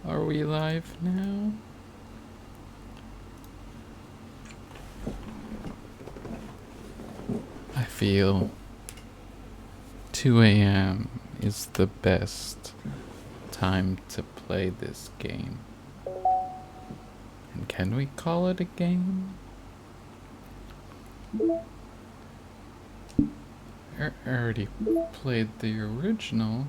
Are we live now? I feel 2 a.m. is the best time to play this game. And can we call it a game? I already played the original,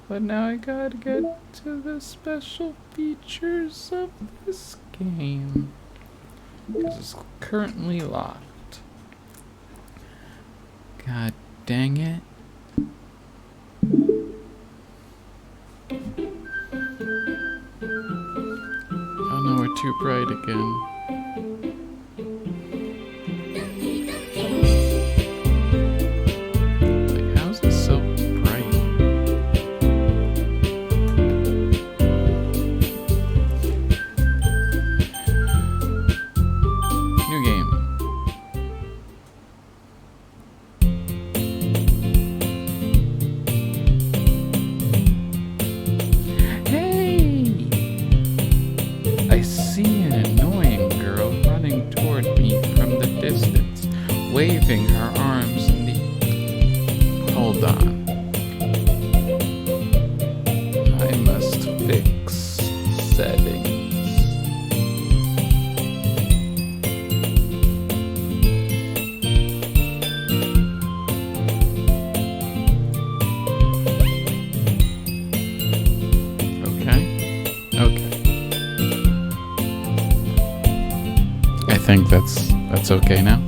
but now I gotta get to the special features of this game, because it's currently locked. God dang it. Oh no, we're too bright again. Like, how's it so bright? New game. I see an annoying girl running toward me from the distance, waving her arms in the... Hold on. I must fix settings. Okay. I think that's okay now.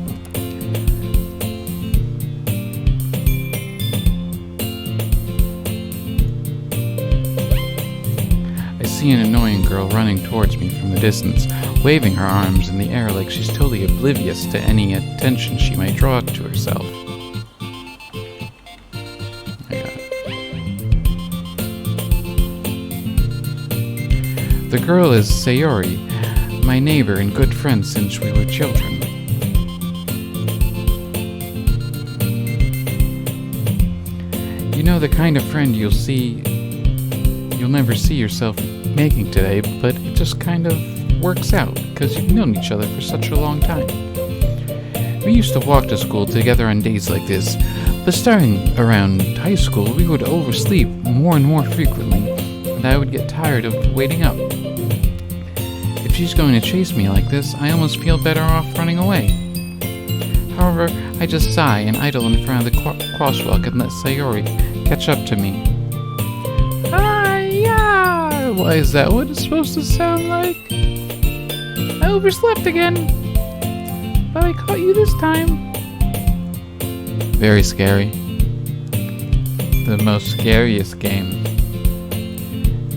I see an annoying girl running towards me from the distance, waving her arms in the air like she's totally oblivious to any attention she may draw to herself. I got it. The girl is Sayori, my neighbor and good friend since we were children. You know, the kind of friend you'll never see yourself making today, but it just kind of works out because you've known each other for such a long time. We used to walk to school together on days like this, but starting around high school, we would oversleep more and more frequently, and I would get tired of waiting up. If she's going to chase me like this, I almost feel better off running away. However, I just sigh and idle in front of the crosswalk and let Sayori catch up to me. Hi-ya! Why, is that what it's supposed to sound like? I overslept again, but I caught you this time. Very scary. The most scariest game.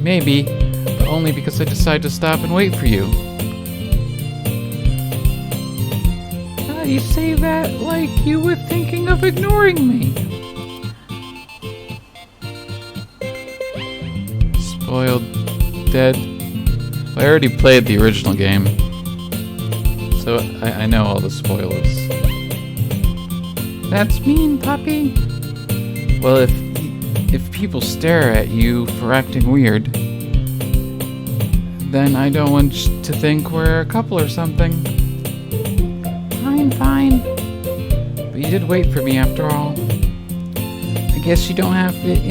Maybe, but only because I decided to stop and wait for you. You say that like you were thinking of ignoring me. Spoiled. Dead. I already played the original game, so I know all the spoilers. That's mean, puppy. Well, if people stare at you for acting weird, then I don't want to think we're a couple or something. Fine. But you did wait for me after all. I guess you don't have it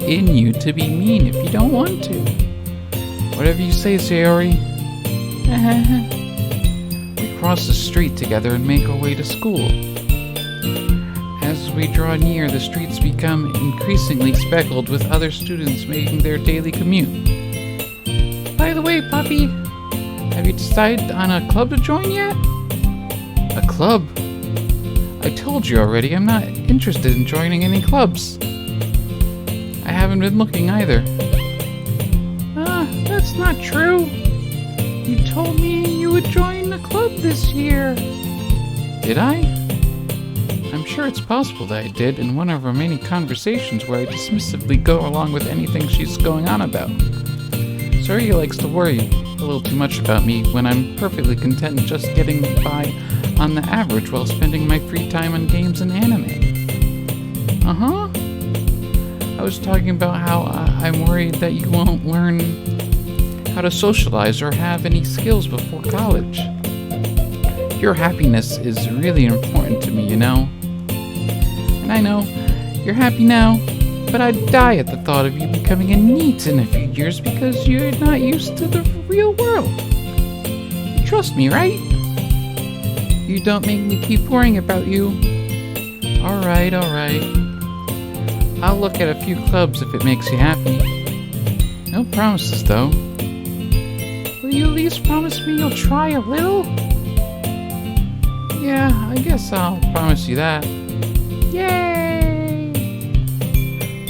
in you to be mean if you don't want to. Whatever you say, Sayori. We cross the street together and make our way to school. As we draw near, the streets become increasingly speckled with other students making their daily commute. By the way, puppy, have you decided on a club to join yet? A club? I told you already, I'm not interested in joining any clubs. I haven't been looking either. That's not true. You told me you would join a club this year. Did I? I'm sure it's possible that I did in one of our many conversations where I dismissively go along with anything she's going on about. Suri likes to worry a little too much about me when I'm perfectly content just getting by on the average while spending my free time on games and anime. I was talking about how I'm worried that you won't learn how to socialize or have any skills before college. Your happiness is really important to me, you know? And I know you're happy now, but I'd die at the thought of you becoming a NEET in a few years because you're not used to the real world. You trust me, right? You don't make me keep worrying about you. Alright. I'll look at a few clubs if it makes you happy. No promises, though. Will you at least promise me you'll try a little? Yeah, I guess I'll promise you that. Yay!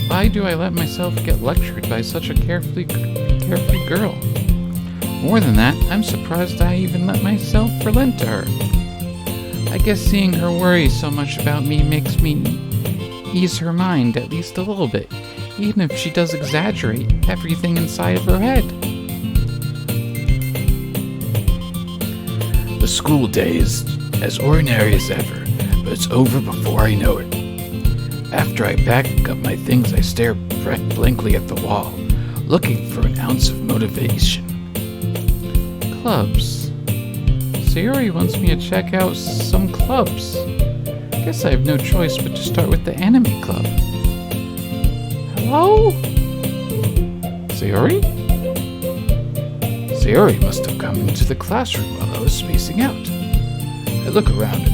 Why do I let myself get lectured by such a carefree girl? More than that, I'm surprised I even let myself relent to her. I guess seeing her worry so much about me makes me ease her mind at least a little bit, even if she does exaggerate everything inside of her head. The school day is as ordinary as ever, but it's over before I know it. After I pack up my things, I stare blankly at the wall, looking for an ounce of motivation. Clubs. Sayori wants me to check out some clubs. Guess I have no choice but to start with the anime club. Hello? Sayori? Sayori must have come into the classroom while I was spacing out. I look around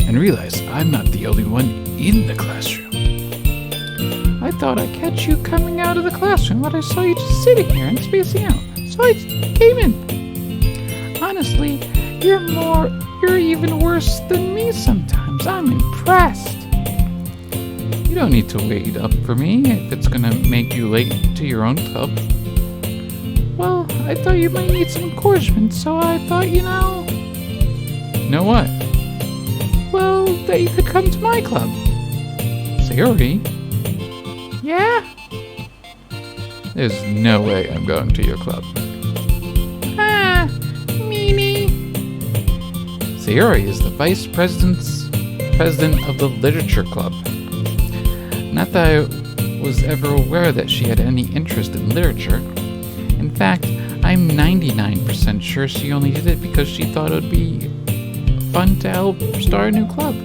and realize I'm not the only one in the classroom. I thought I'd catch you coming out of the classroom, but I saw you just sitting here and spacing out, so I came in. Honestly, you're even worse than me sometimes. I'm impressed. You don't need to wait up for me if it's gonna make you late to your own club. Well, I thought you might need some encouragement, so I thought, Know what? Well, that you could come to my club. Sayori? Yeah? There's no way I'm going to your club. Meanie. Sayori is the vice president of the literature club. Not that I was ever aware that she had any interest in literature. In fact, I'm 99% sure she only did it because she thought it would be fun to help start a new club.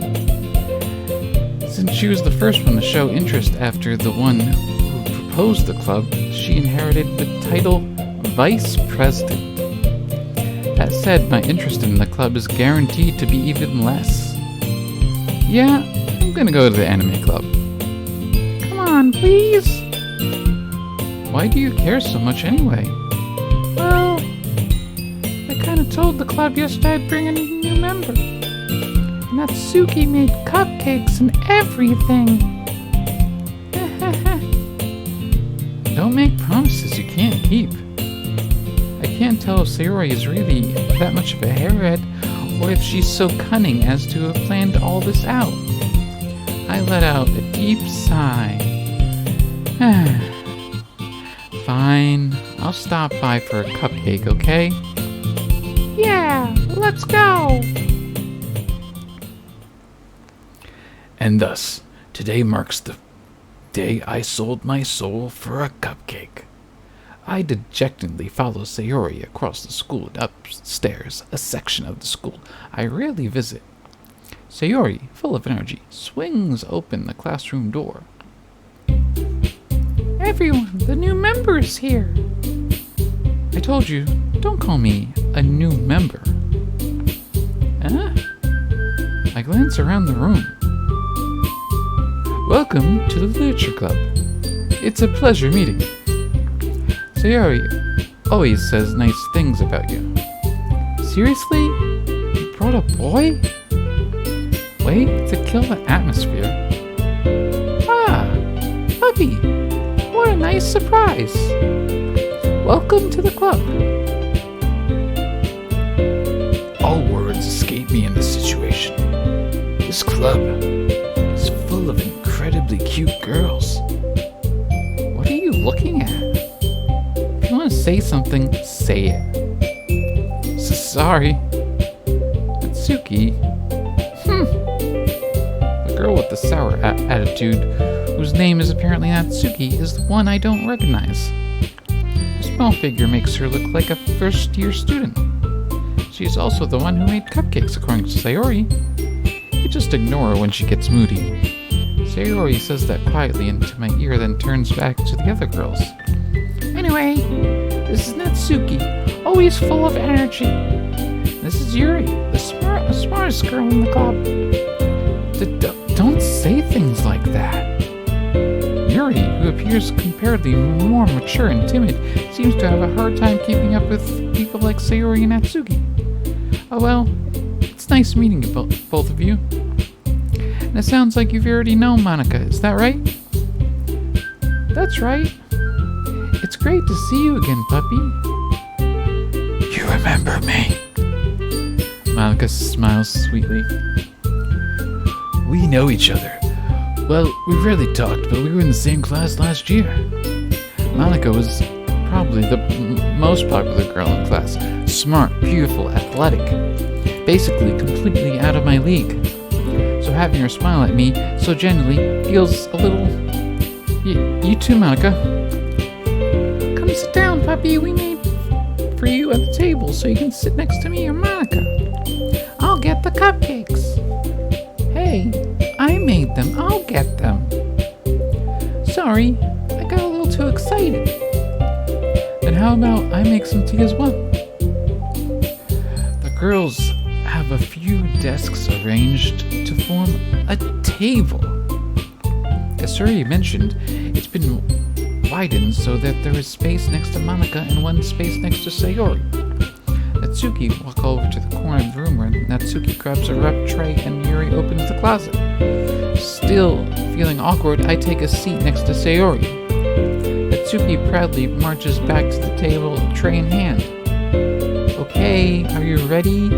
Since she was the first one to show interest after the one who proposed the club, she inherited the title Vice President. That said, my interest in the club is guaranteed to be even less. Yeah, I'm gonna go to the anime club. Come on, please. Why do you care so much anyway? Well, I kinda told the club yesterday I'd bring a new member. And Natsuki made cupcakes and everything. Don't make promises you can't keep. I can't tell if Sayori is really that much of a hairhead or if she's so cunning as to have planned all this out. I let out a deep sigh. Fine, I'll stop by for a cupcake, okay? Yeah, let's go! And thus, today marks the day I sold my soul for a cupcake. I dejectedly follow Sayori across the school and upstairs, a section of the school I rarely visit. Sayori, full of energy, swings open the classroom door. Everyone, the new member is here. I told you, don't call me a new member. I glance around the room. Welcome to the Literature Club. It's a pleasure meeting you. Sayori always says nice things about you. Seriously? You brought a boy? Way to kill the atmosphere. Ah, puppy. What a nice surprise. Welcome to the club. All words escape me in this situation. This club is full of incredibly cute girls. What are you looking at? If you want to say something, say it. Sorry. Natsuki. The girl with the sour attitude whose name is apparently Natsuki, is the one I don't recognize. Her small figure makes her look like a first-year student. She is also the one who made cupcakes, according to Sayori. You just ignore her when she gets moody. Sayori says that quietly into my ear, then turns back to the other girls. Anyway, this is Natsuki, always full of energy. This is Yuri, the smartest girl in the club. Don't say things like that. Yuri, who appears comparatively more mature and timid, seems to have a hard time keeping up with people like Sayori and Natsuki. Oh well, it's nice meeting you both of you. And it sounds like you've already known Monica, is that right? That's right. It's great to see you again, puppy. You remember me? Monica smiles sweetly. We know each other. Well, we rarely talked, but we were in the same class last year. Monica was probably the most popular girl in class. Smart, beautiful, athletic. Basically completely out of my league. So having her smile at me so genuinely feels a little... You too, Monica. Come sit down, puppy. We made for you at the table so you can sit next to me or Monica. I'll get the cupcakes. Hey, I made them. I'll get them. Sorry, I got a little too excited. Then how about I make some tea as well? The girls have a few desks arranged to form a table. As Suri mentioned, it's been widened so that there is space next to Monica and one space next to Sayori. Natsuki walk over to the corner of the room where Natsuki grabs a wrap tray and Yuri opens the closet. Still feeling awkward, I take a seat next to Sayori. Natsuki proudly marches back to the table, tray in hand. Okay, are you ready?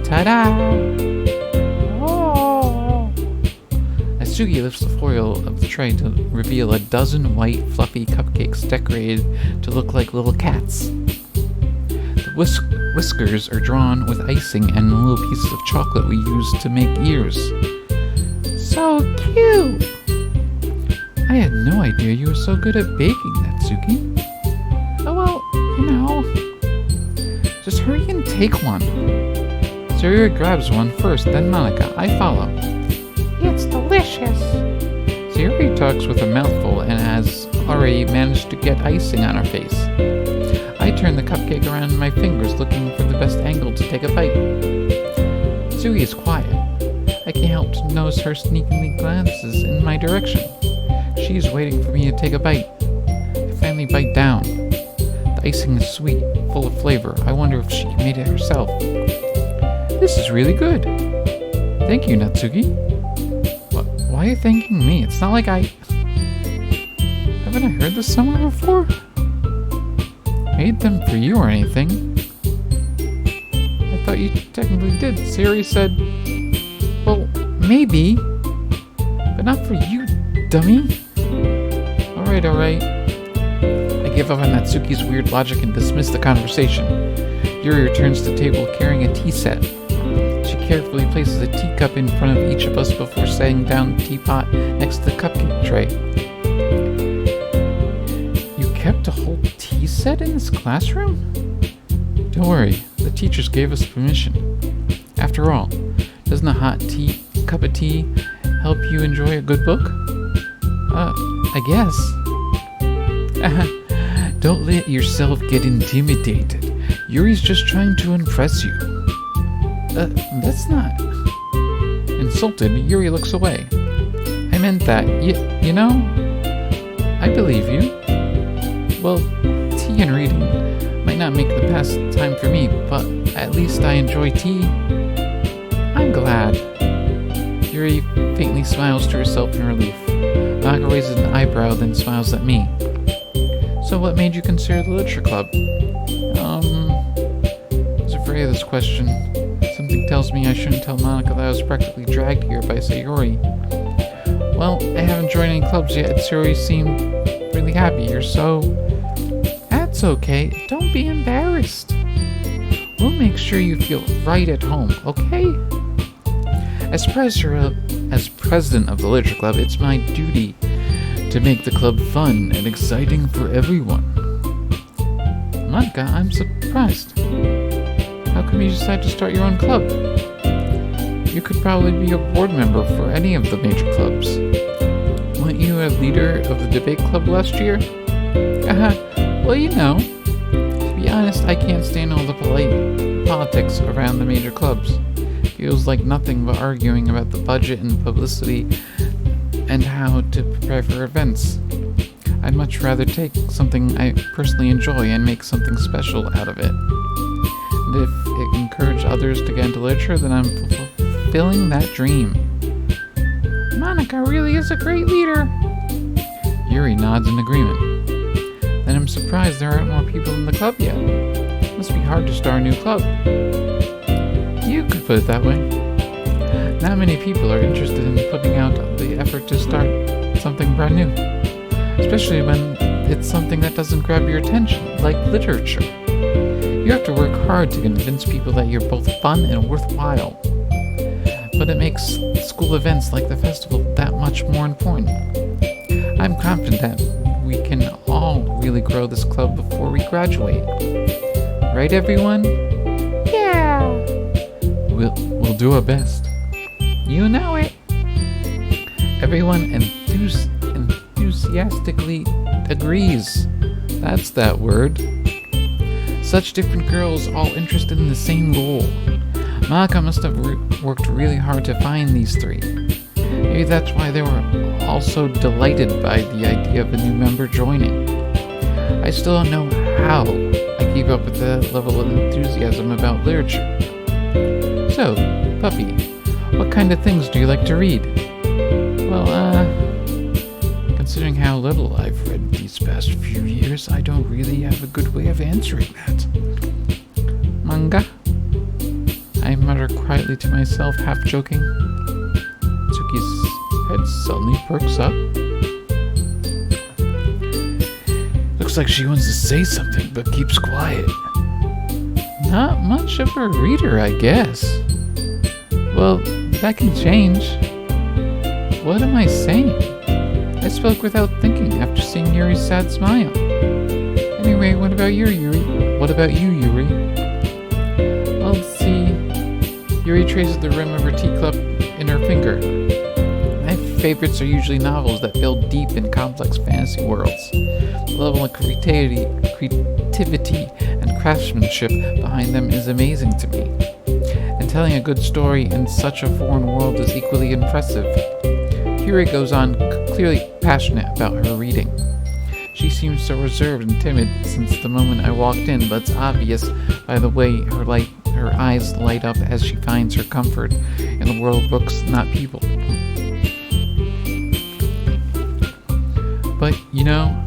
Ta-da! Oh. Natsuki lifts the foil of the tray to reveal a dozen white, fluffy cupcakes decorated to look like little cats. The whiskers are drawn with icing and little pieces of chocolate we use to make ears. So cute! I had no idea you were so good at baking, Natsuki. Oh well, just hurry and take one. Sayori grabs one first, then Monica. I follow. It's delicious. Sayori talks with a mouthful and has already managed to get icing on her face. I turn the cupcake around in my fingers, looking for the best angle to take a bite. Sugi is quiet. I can't help to notice her sneakingly glances in my direction. She's waiting for me to take a bite. I finally bite down. The icing is sweet, full of flavor. I wonder if she made it herself. This is really good. Thank you, Natsuki. Why are you thanking me? It's not like Haven't I heard this somewhere before? Made them for you or anything. I thought you technically did. Sayori said, well, maybe, but not for you, dummy. Alright. I give up on Natsuki's weird logic and dismiss the conversation. Yuri returns to the table carrying a tea set. She carefully places a teacup in front of each of us before setting down the teapot next to the cupcake tray. You kept a whole tea set in this classroom? Don't worry, the teachers gave us permission. After all, doesn't a hot cup of tea help you enjoy a good book? I guess. Don't let yourself get intimidated. Yuri's just trying to impress you. That's not... Insulted, Yuri looks away. I meant that. I believe you. Well, tea and reading might not make the best time for me, but at least I enjoy tea. I'm glad. Yuri faintly smiles to herself in relief. Monica raises an eyebrow, then smiles at me. So what made you consider the literature club? I was afraid of this question. Something tells me I shouldn't tell Monica that I was practically dragged here by Sayori. Well, I haven't joined any clubs yet. Sayori seemed really happy here, so... That's okay. Don't be embarrassed. We'll make sure you feel right at home, okay? As surprised As president of the literature club, it's my duty to make the club fun and exciting for everyone. Monica, I'm surprised. How come you decided to start your own club? You could probably be a board member for any of the major clubs. Weren't you a leader of the debate club last year? Well, to be honest, I can't stand all the politics around the major clubs. Feels like nothing but arguing about the budget and publicity and how to prepare for events. I'd much rather take something I personally enjoy and make something special out of it. And if it encourages others to get into literature, then I'm fulfilling that dream. Monica really is a great leader. Yuri nods in agreement. Then I'm surprised there aren't more people in the club yet. Must be hard to start a new club. You could put it that way. Not many people are interested in putting out the effort to start something brand new. Especially when it's something that doesn't grab your attention, like literature. You have to work hard to convince people that you're both fun and worthwhile. But it makes school events like the festival that much more important. I'm confident that we can all really grow this club before we graduate. Right, everyone? Yeah! We'll do our best. You know it. Everyone enthusiastically agrees. That's that word. Such different girls all interested in the same goal. Monica must have worked really hard to find these three. Maybe that's why they were all so delighted by the idea of a new member joining. I still don't know how I keep up with that level of enthusiasm about literature. So, Puppy, what kind of things do you like to read? Well, considering how little I've read these past few years, I don't really have a good way of answering that. Manga? I mutter quietly to myself, half joking. Tsuki's head suddenly perks up. Looks like she wants to say something, but keeps quiet. Not much of a reader, I guess. Well, that can change. What am I saying? I spoke without thinking after seeing Yuri's sad smile. Anyway, what about you, Yuri? Well, let's see. Yuri traces the rim of her teacup in her finger. My favorites are usually novels that build deep in complex fantasy worlds. The level of creativity and craftsmanship behind them is amazing to me. And telling a good story in such a foreign world is equally impressive. Yuri goes on, clearly passionate about her reading. She seems so reserved and timid since the moment I walked in, but it's obvious by the way her eyes light up as she finds her comfort in the world of books, not people. But,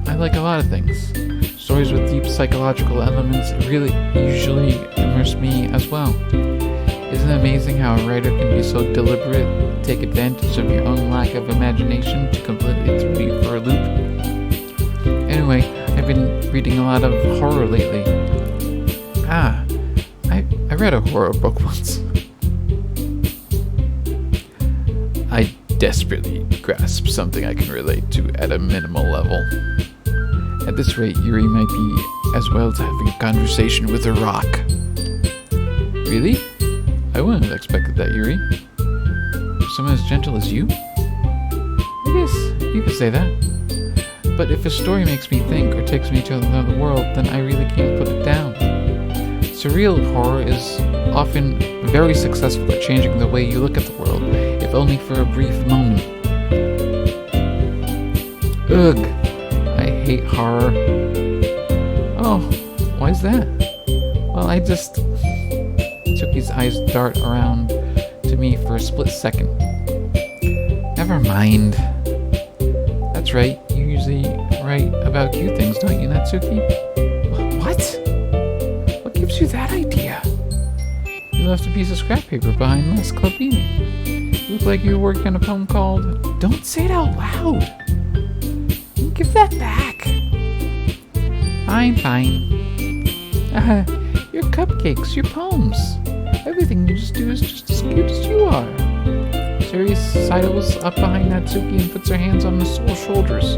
I like a lot of things. Stories with deep psychological elements really usually immerse me as well. Isn't it amazing how a writer can be so deliberate, take advantage of your own lack of imagination to completely throw you for a loop? Anyway, I've been reading a lot of horror lately. I read a horror book once. I desperately grasp something I can relate to at a minimal level. At this rate, Yuri might be as well as having a conversation with a rock. Really? I wouldn't have expected that, Yuri. Someone as gentle as you? I guess you could say that. But if a story makes me think or takes me to another world, then I really can't put it down. Surreal horror is often very successful at changing the way you look at the world, if only for a brief moment. Ugh, I hate horror. Oh, why is that? Well, Chucky's eyes dart around to me for a split second. Never mind. That's right, you usually write about cute things, don't you, Natsuki? What? What gives you that idea? You left a piece of scrap paper behind last club meeting. You look like you were working on a poem called... Don't say it out loud! Give that back! Fine. Your cupcakes, your poems. Everything you just do is just as cute as you are. Sayori sidles up behind Natsuki and puts her hands on Miss shoulders.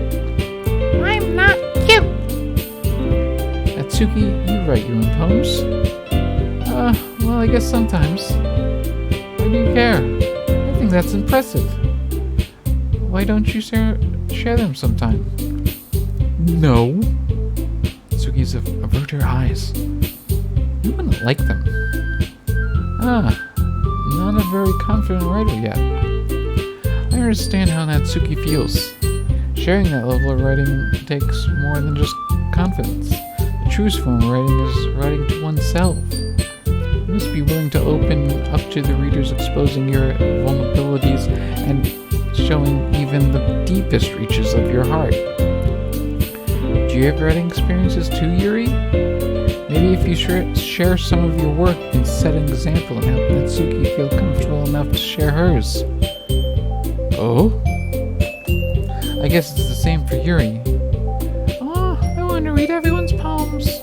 I'm not cute. Natsuki, you write your own poems? Well, I guess sometimes. Why do you care? I think that's impressive. Why don't you share them sometime? No. Natsuki's avert her eyes. You wouldn't like them. Not a very confident writer yet. I understand how Natsuki feels. Sharing that level of writing takes more than just confidence. The truest form of writing is writing to oneself. You must be willing to open up to the readers, exposing your vulnerabilities and showing even the deepest reaches of your heart. Do you have writing experiences too, Yuri? Maybe if you share some of your work, you can set an example and help Natsuki feel comfortable enough to share hers. Oh? I guess it's the same for Yuri. Oh, I want to read everyone's poems.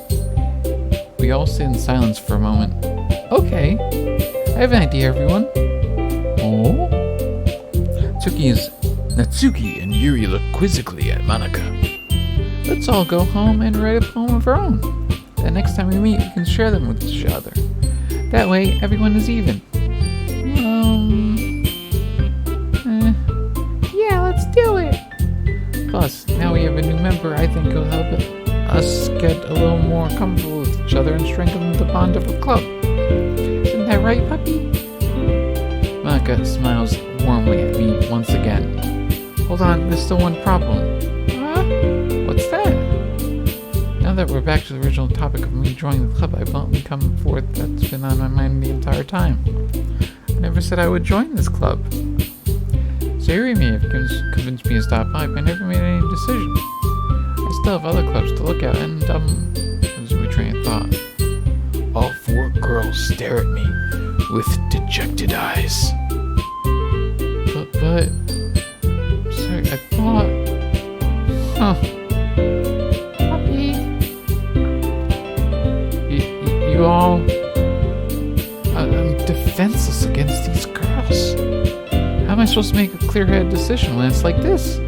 We all sit in silence for a moment. Okay, I have an idea, everyone. Oh? Natsuki and Yuri look quizzically at Monica. Let's all go home and write a poem of our own. The next time we meet, we can share them with each other. That way, everyone is even. Yeah, let's do it. Plus, now we have a new member. I think it'll help us get a little more comfortable with each other and strengthen the bond of a club. Isn't that right, puppy? Monica smiles warmly at me once again. Hold on, there's still one problem. What's that? Now that we're back to the original topic of me joining the club, I bluntly come forth that's been on my mind the entire time. I never said I would join this club. Sayori may have convinced me to stop by, but I never made any decision. I still have other clubs to look at, and, lose my train of thought. All four girls stare at me with dejected eyes. But, sorry, I thought... Puppy. You all... I'm defenseless against these girls. How am I supposed to make a clear-headed decision when it's like this?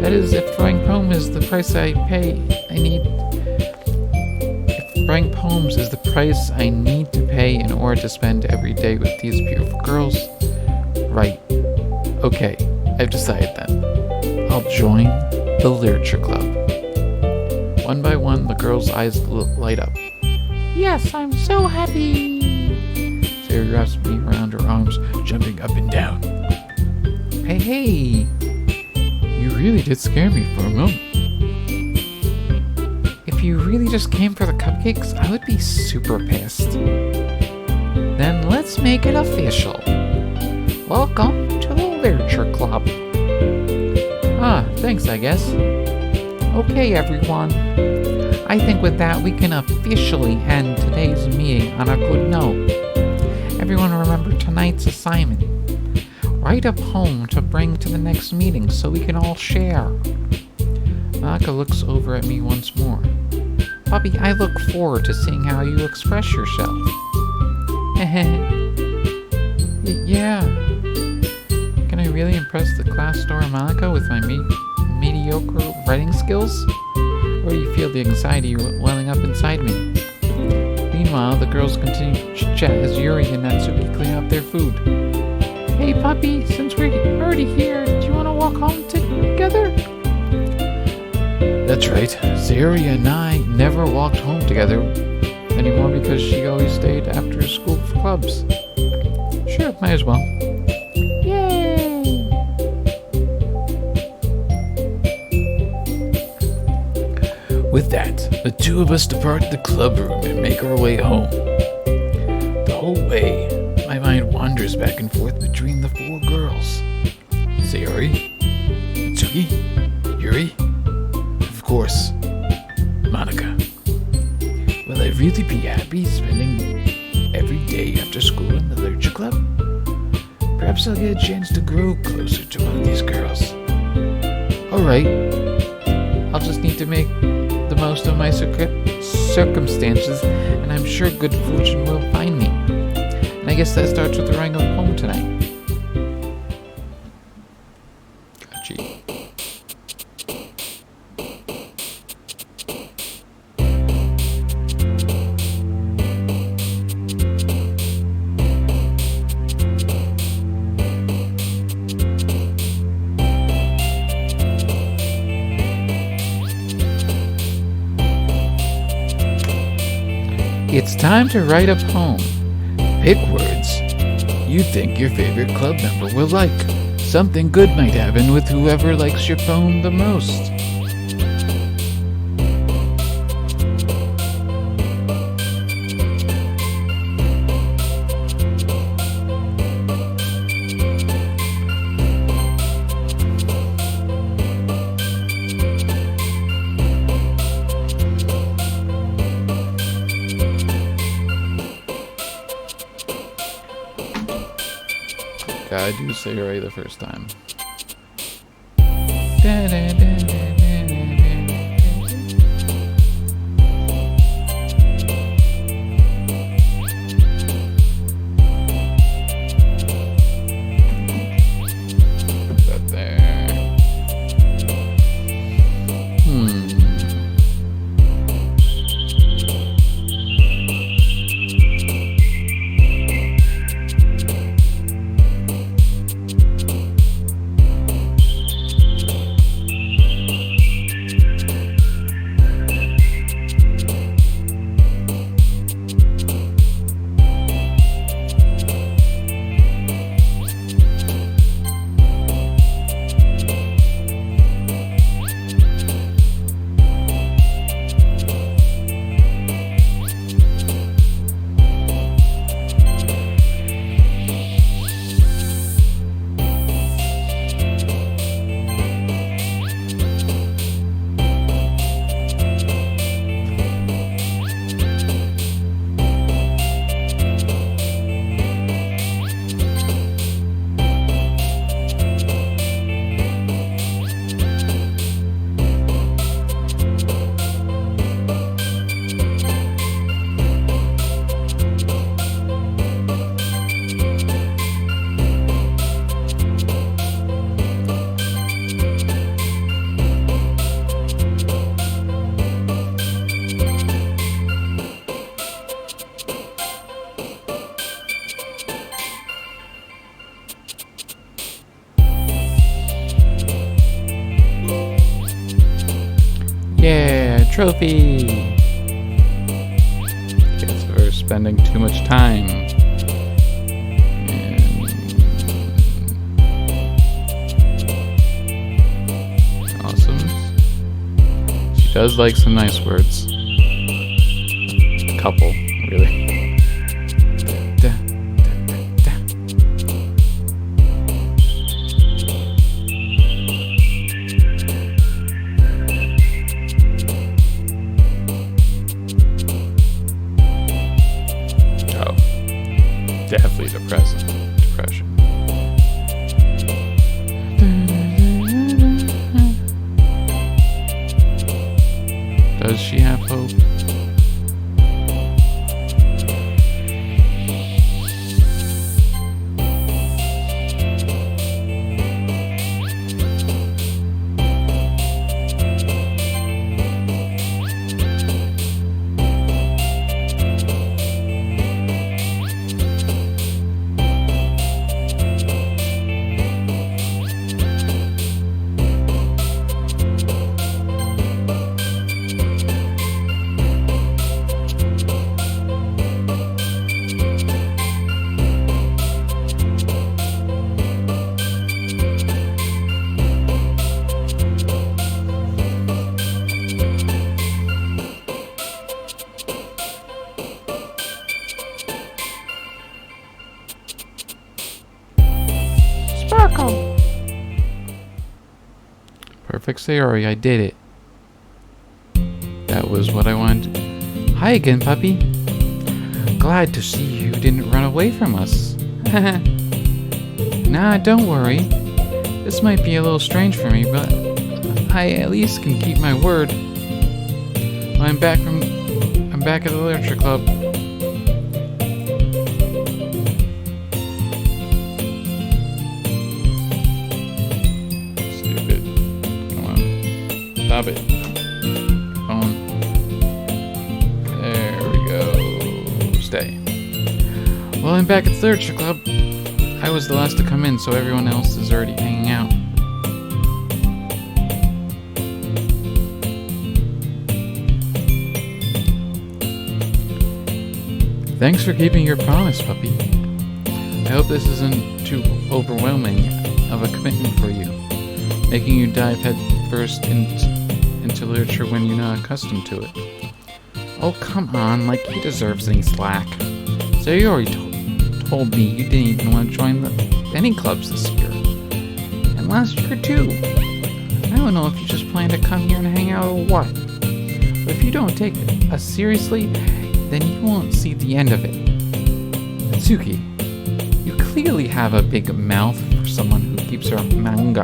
That is, if writing poems is the price I need to pay in order to spend every day with these beautiful girls. Right. Okay, I've decided then. I'll join the literature club. One by one, the girls' eyes light up. Yes, I'm so happy. Sayori wraps me around her arms, Jumping up and down. Hey! You really did scare me for a moment. If you really just came for the cupcakes, I would be super pissed. Then let's make it official. Welcome to the literature club. Thanks, I guess. Okay, everyone. I think with that, we can officially end today's meeting on a good note. Everyone remember tonight's assignment. Write a poem to bring to the next meeting so we can all share. Monica looks over at me once more. Puppy, I look forward to seeing how you express yourself. Yeah. Can I really impress the class star Monica with my mediocre writing skills? Or do you feel the anxiety welling up inside me? Meanwhile, the girls continue to chit-chat as Yuri and Natsuki clean up their food. Hey, puppy, since we're already here, do you want to walk home together? That's right. Sayori and I never walked home together anymore because she always stayed after school for clubs. Sure, might as well. Yay! With that, the two of us depart the club room and make our way home. The whole way, my mind wanders back and forth between the four girls. Sayori, Natsuki, Yuri, of course, Monica. Will I really be happy spending every day after school in the literature club? Perhaps I'll get a chance to grow closer to one of these girls. Alright. I'll just need to make the most of my circumstances, and I'm sure good fortune will find me. And I guess that starts with the writing of a poem tonight. It's time to write a poem. Pick words you think your favorite club member will like. Something good might happen with whoever likes your poem the most. Gotta do Sayori the first time. Put that there. Yeah, trophy! Guess we're spending too much time. Awesome. She does like some nice words. A couple, really. Da, da, da, da. Oh, definitely depression. Does she have hope? Sparkle. Perfect Sayori, I did it. That was what I wanted. Hi again, puppy. Glad to see you didn't run away from us. Nah, don't worry. This might be a little strange for me, but I at least can keep my word. I'm back at the literature club. Stupid. Come on. Stop it. Phone. There we go. Stay. Well, I'm back at the literature club. I was the last to come in, so everyone else is already hanging out. Thanks for keeping your promise, puppy. I hope this isn't too overwhelming of a commitment for you, making you dive head first into literature when you're not accustomed to it. Oh, come on, like he deserves any slack. So you already told me you didn't even want to join any clubs this year. And last year, too. I don't know if you just plan to come here and hang out or what. But if you don't take us seriously, then you won't see the end of it. Natsuki, you clearly have a big mouth for someone who keeps her manga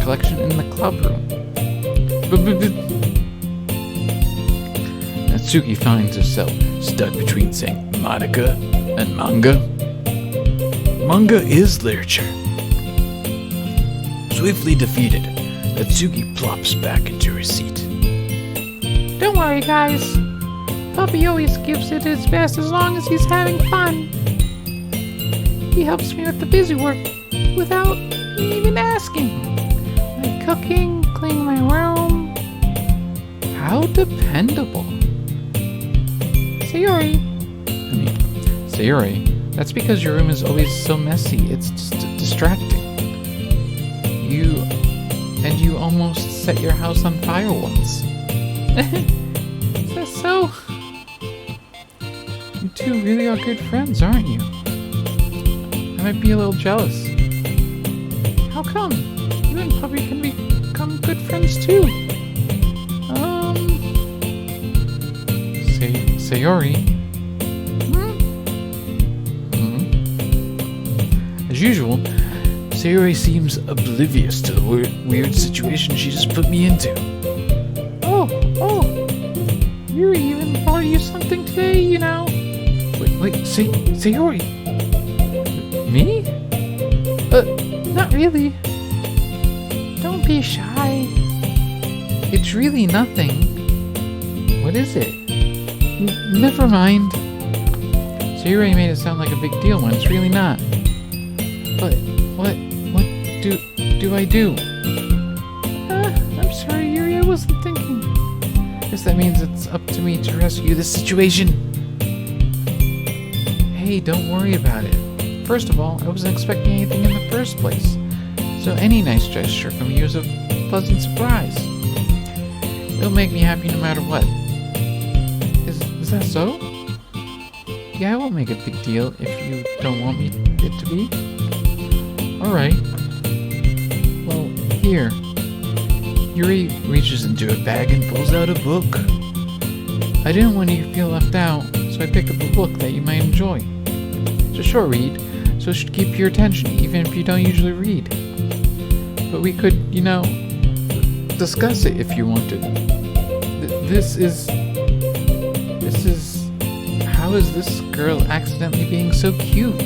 collection in the club room. Natsuki finds herself stuck between saying Monica and manga. Manga is literature. Swiftly defeated, Natsuki plops back into her seat. Don't worry, guys. Puppy always gives it his best as long as he's having fun. He helps me with the busy work without me even asking. Like cooking, cleaning my room. How dependable. Sayori, that's because your room is always so messy. It's just distracting. You almost set your house on fire once. Is that so? You two really are good friends, aren't you? I might be a little jealous. How come? You and Puppy can become good friends too. Sayori. As usual, Sayori seems oblivious to the weird situation she just put me into. Oh, Yuri even bought you something today, you know. Wait, Sayori. Me? Not really. Don't be shy. It's really nothing. What is it? Never mind. Sayori made it sound like a big deal when it's really not. But what do I do? I'm sorry, Yuri, I wasn't thinking. Guess that means it's up to me to rescue this situation. Hey, don't worry about it. First of all, I wasn't expecting anything in the first place. So any nice gesture from you is a pleasant surprise. It'll make me happy no matter what. Is that so? Yeah, I won't make a big deal if you don't want me it to be. Alright. Well, here. Yuri reaches into a bag and pulls out a book. I didn't want you to feel left out, so I picked up a book that you might enjoy. It's a short read, so it should keep your attention even if you don't usually read. But we could, discuss it if you wanted. This is... How is this girl accidentally being so cute?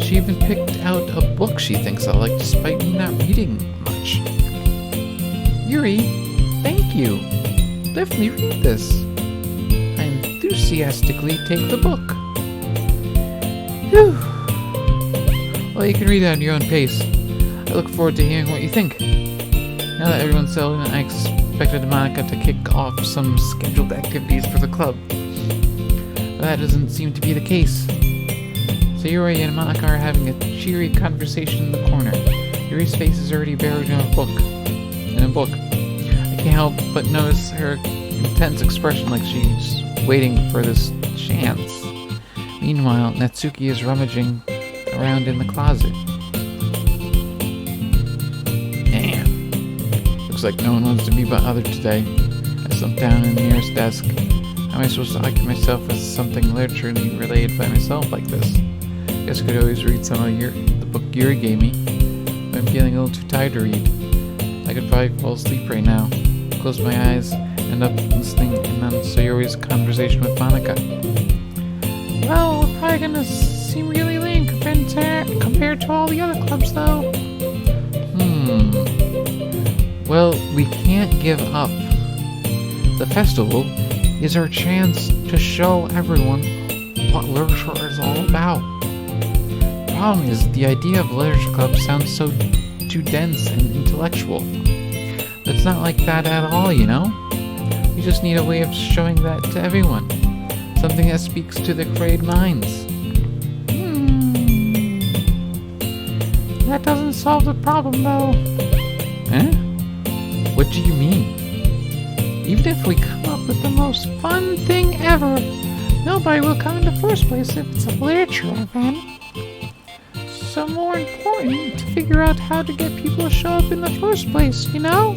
She even picked out a book she thinks I like despite me not reading much. Yuri, thank you. Definitely read this. I enthusiastically take the book. Whew. Well, you can read it at your own pace. I look forward to hearing what you think. Now that everyone's settled in, I expected Monica to kick off some scheduled activities for the club. But that doesn't seem to be the case. Sayori and Monica are having a cheery conversation in the corner. Yuri's face is already buried in a book. I can't help but notice her intense expression like she's waiting for this chance. Meanwhile, Natsuki is rummaging around in the closet. Man, looks like no one wants to be bothered today. I slumped down in the nearest desk. How am I supposed to occupy myself with something literaturely related by myself like this? Guess I could always read some of the book Yuri gave me, but I'm feeling a little too tired to read. I could probably fall asleep right now. Close my eyes, end up listening in on Sayori's conversation with Monica. Well, we're probably gonna seem really lame compared to all the other clubs, though. Well, we can't give up. The festival is our chance to show everyone what literature is all about. The problem is, the idea of literature club sounds so too dense and intellectual. But it's not like that at all, We just need a way of showing that to everyone. Something that speaks to the creative minds. That doesn't solve the problem, though. Eh? What do you mean? Even if we come up with the most fun thing ever, nobody will come in the first place if it's a literature event. So more important to figure out how to get people to show up in the first place, you know?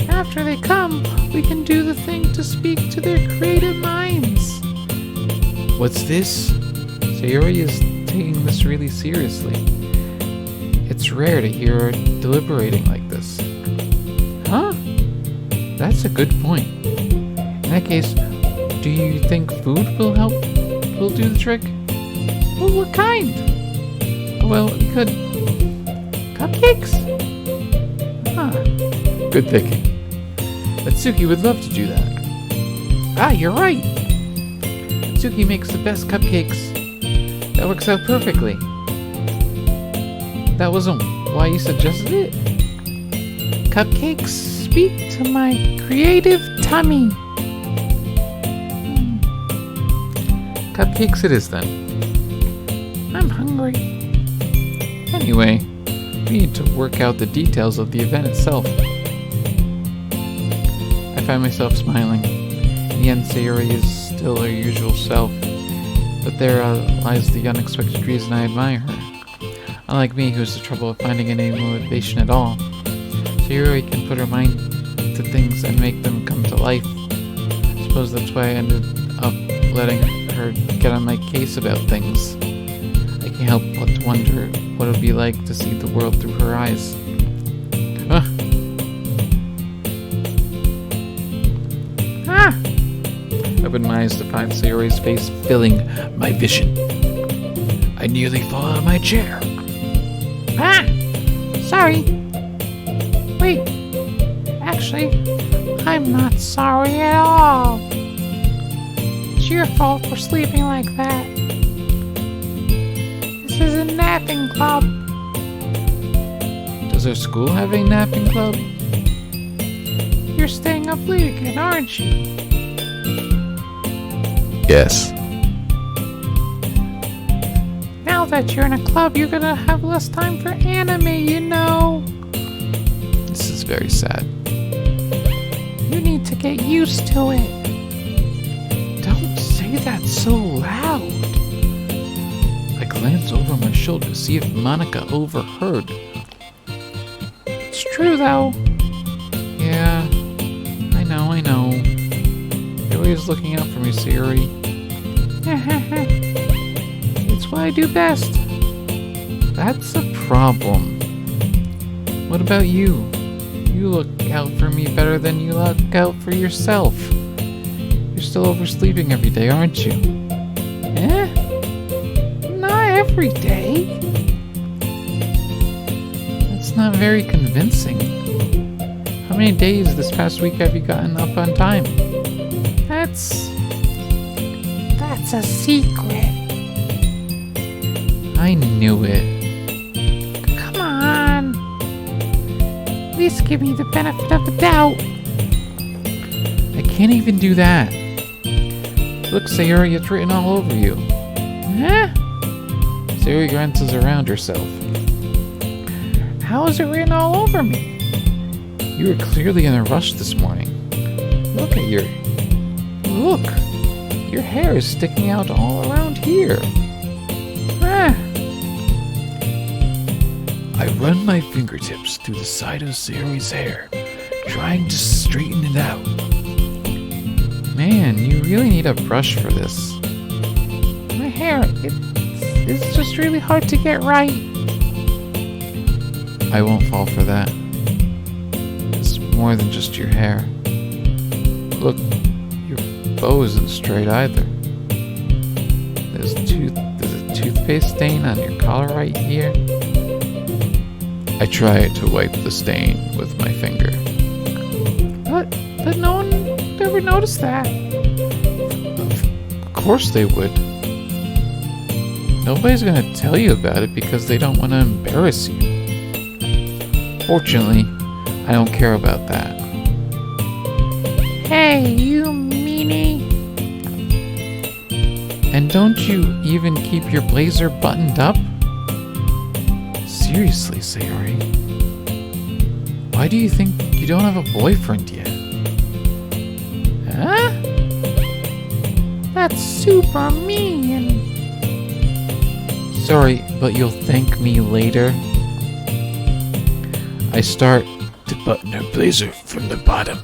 After they come, we can do the thing to speak to their creative minds. What's this? Sayori is taking this really seriously. It's rare to hear her deliberating like this. Huh? That's a good point. In that case, do you think food will help? Will do the trick? Well, what kind? Well, we could. Cupcakes? Huh. Good thinking. Atsuki would love to do that. Ah, you're right. Atsuki makes the best cupcakes. That works out perfectly. That wasn't why you suggested it? Cupcakes speak to my creative tummy. Cupcakes it is then. I'm hungry. Anyway, we need to work out the details of the event itself. I find myself smiling. In the end, Sayori is still her usual self. But there lies the unexpected reason I admire her. Unlike me, who has the trouble of finding any motivation at all, Sayori can put her mind to things and make them come to life. I suppose that's why I ended up letting her get on my case about things. I can't help but to wonder what it would be like to see the world through her eyes. I opened my eyes to find Sayori's face filling my vision. I nearly fall out of my chair. Ah! Sorry. Wait. Actually, I'm not sorry at all. It's your fault for sleeping like that. This is a napping club. Does our school have a napping club? You're staying up late again, aren't you? Yes. Now that you're in a club, you're gonna have less time for anime, you know. This is very sad. You need to get used to it. Don't say that so loud. I glance over my shoulder to see if Monica overheard. It's true, though. Yeah, I know. You're always looking out for me, Sayori. It's what I do best. That's a problem. What about you? You look out for me better than you look out for yourself. You're still oversleeping every day, aren't you? Not every day. That's not very convincing. How many days this past week have you gotten up on time? That's a secret. I knew it. Come on. At least give me the benefit of the doubt. I can't even do that. Look, Sayori, it's written all over you. Huh? Sayori glances around herself. How is it written all over me? You were clearly in a rush this morning. Look. Your hair is sticking out all around here. I run my fingertips through the side of Sayori's hair, trying to straighten it out. Man, you really need a brush for this. My hair, it's just really hard to get right. I won't fall for that. It's more than just your hair. Look, your bow isn't straight either. There's a toothpaste stain on your collar right here. I try to wipe the stain with my finger. But no one ever noticed that. Of course they would. Nobody's gonna tell you about it because they don't want to embarrass you. Fortunately, I don't care about that. Hey, you meanie. And don't you even keep your blazer buttoned up? Seriously, Sayori. Why do you think you don't have a boyfriend yet? Huh? That's super mean. Sorry, but you'll thank me later. I start To button her blazer from the bottom.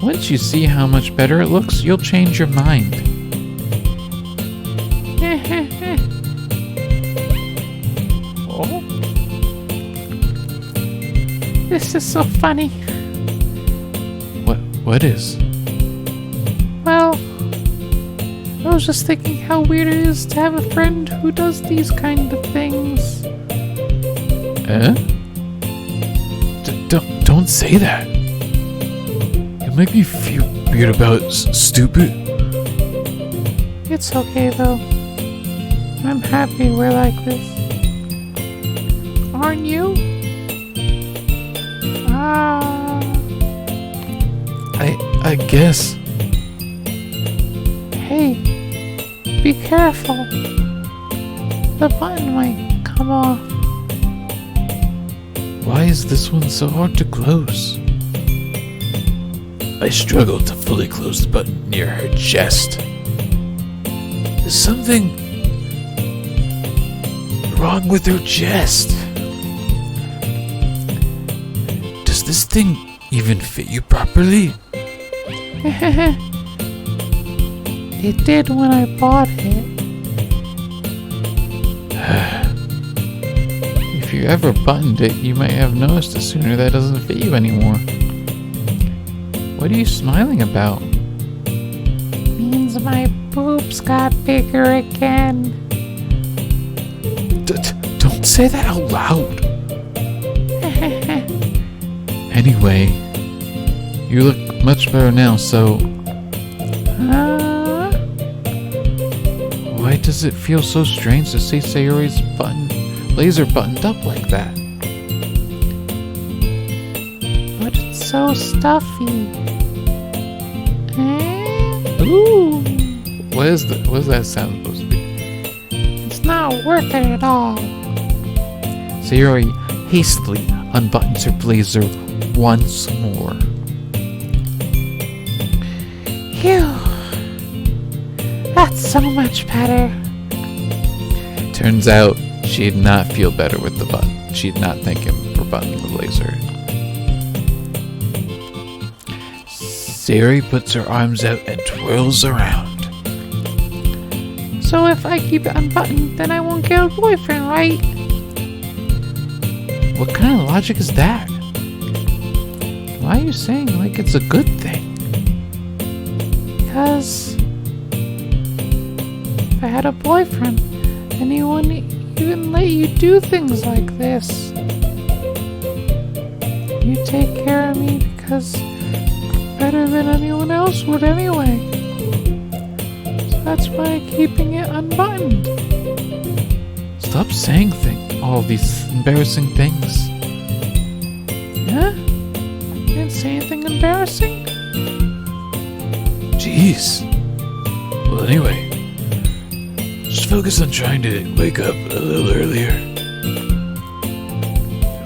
Once you see how much better it looks, you'll change your mind. Oh. This is so funny. What is? Well, I was just thinking how weird it is to have a friend who does these kind of things. Eh? Don't say that. You make me feel weird about stupid. It's okay though. I'm happy we're like this. Aren't you? I guess. Hey, be careful. The button might come off. Why is this one so hard to close? I struggle to fully close the button near her chest. There's something wrong with her chest. Does this thing even fit you properly? It did when I bought it. If you ever buttoned it, you might have noticed it sooner that doesn't fit you anymore. What are you smiling about? Means my boobs got bigger again. Don't say that out loud. Anyway, you look much better now, so Huh? why does it feel so strange to see Sayori's blazer buttoned up like that? But it's so stuffy. Eh? Ooh! What is that sound supposed to be? It's not worth it at all. Sayori hastily unbuttons her blazer once more. Phew. That's so much better. Turns out she did not feel better with the button. She did not thank him for buttoning the blazer. Sayori puts her arms out and twirls around. So if I keep it unbuttoned, then I won't get a boyfriend, right? What kind of logic is that? Why are you saying like it's a good thing? Because if I had a boyfriend, then he wouldn't even let you do things like this. You take care of me because better than anyone else would anyway. So that's why I'm keeping it unbuttoned. Stop saying all these embarrassing things. Huh? Didn't say anything embarrassing? Jeez. Well, anyway, just focus on trying to wake up a little earlier.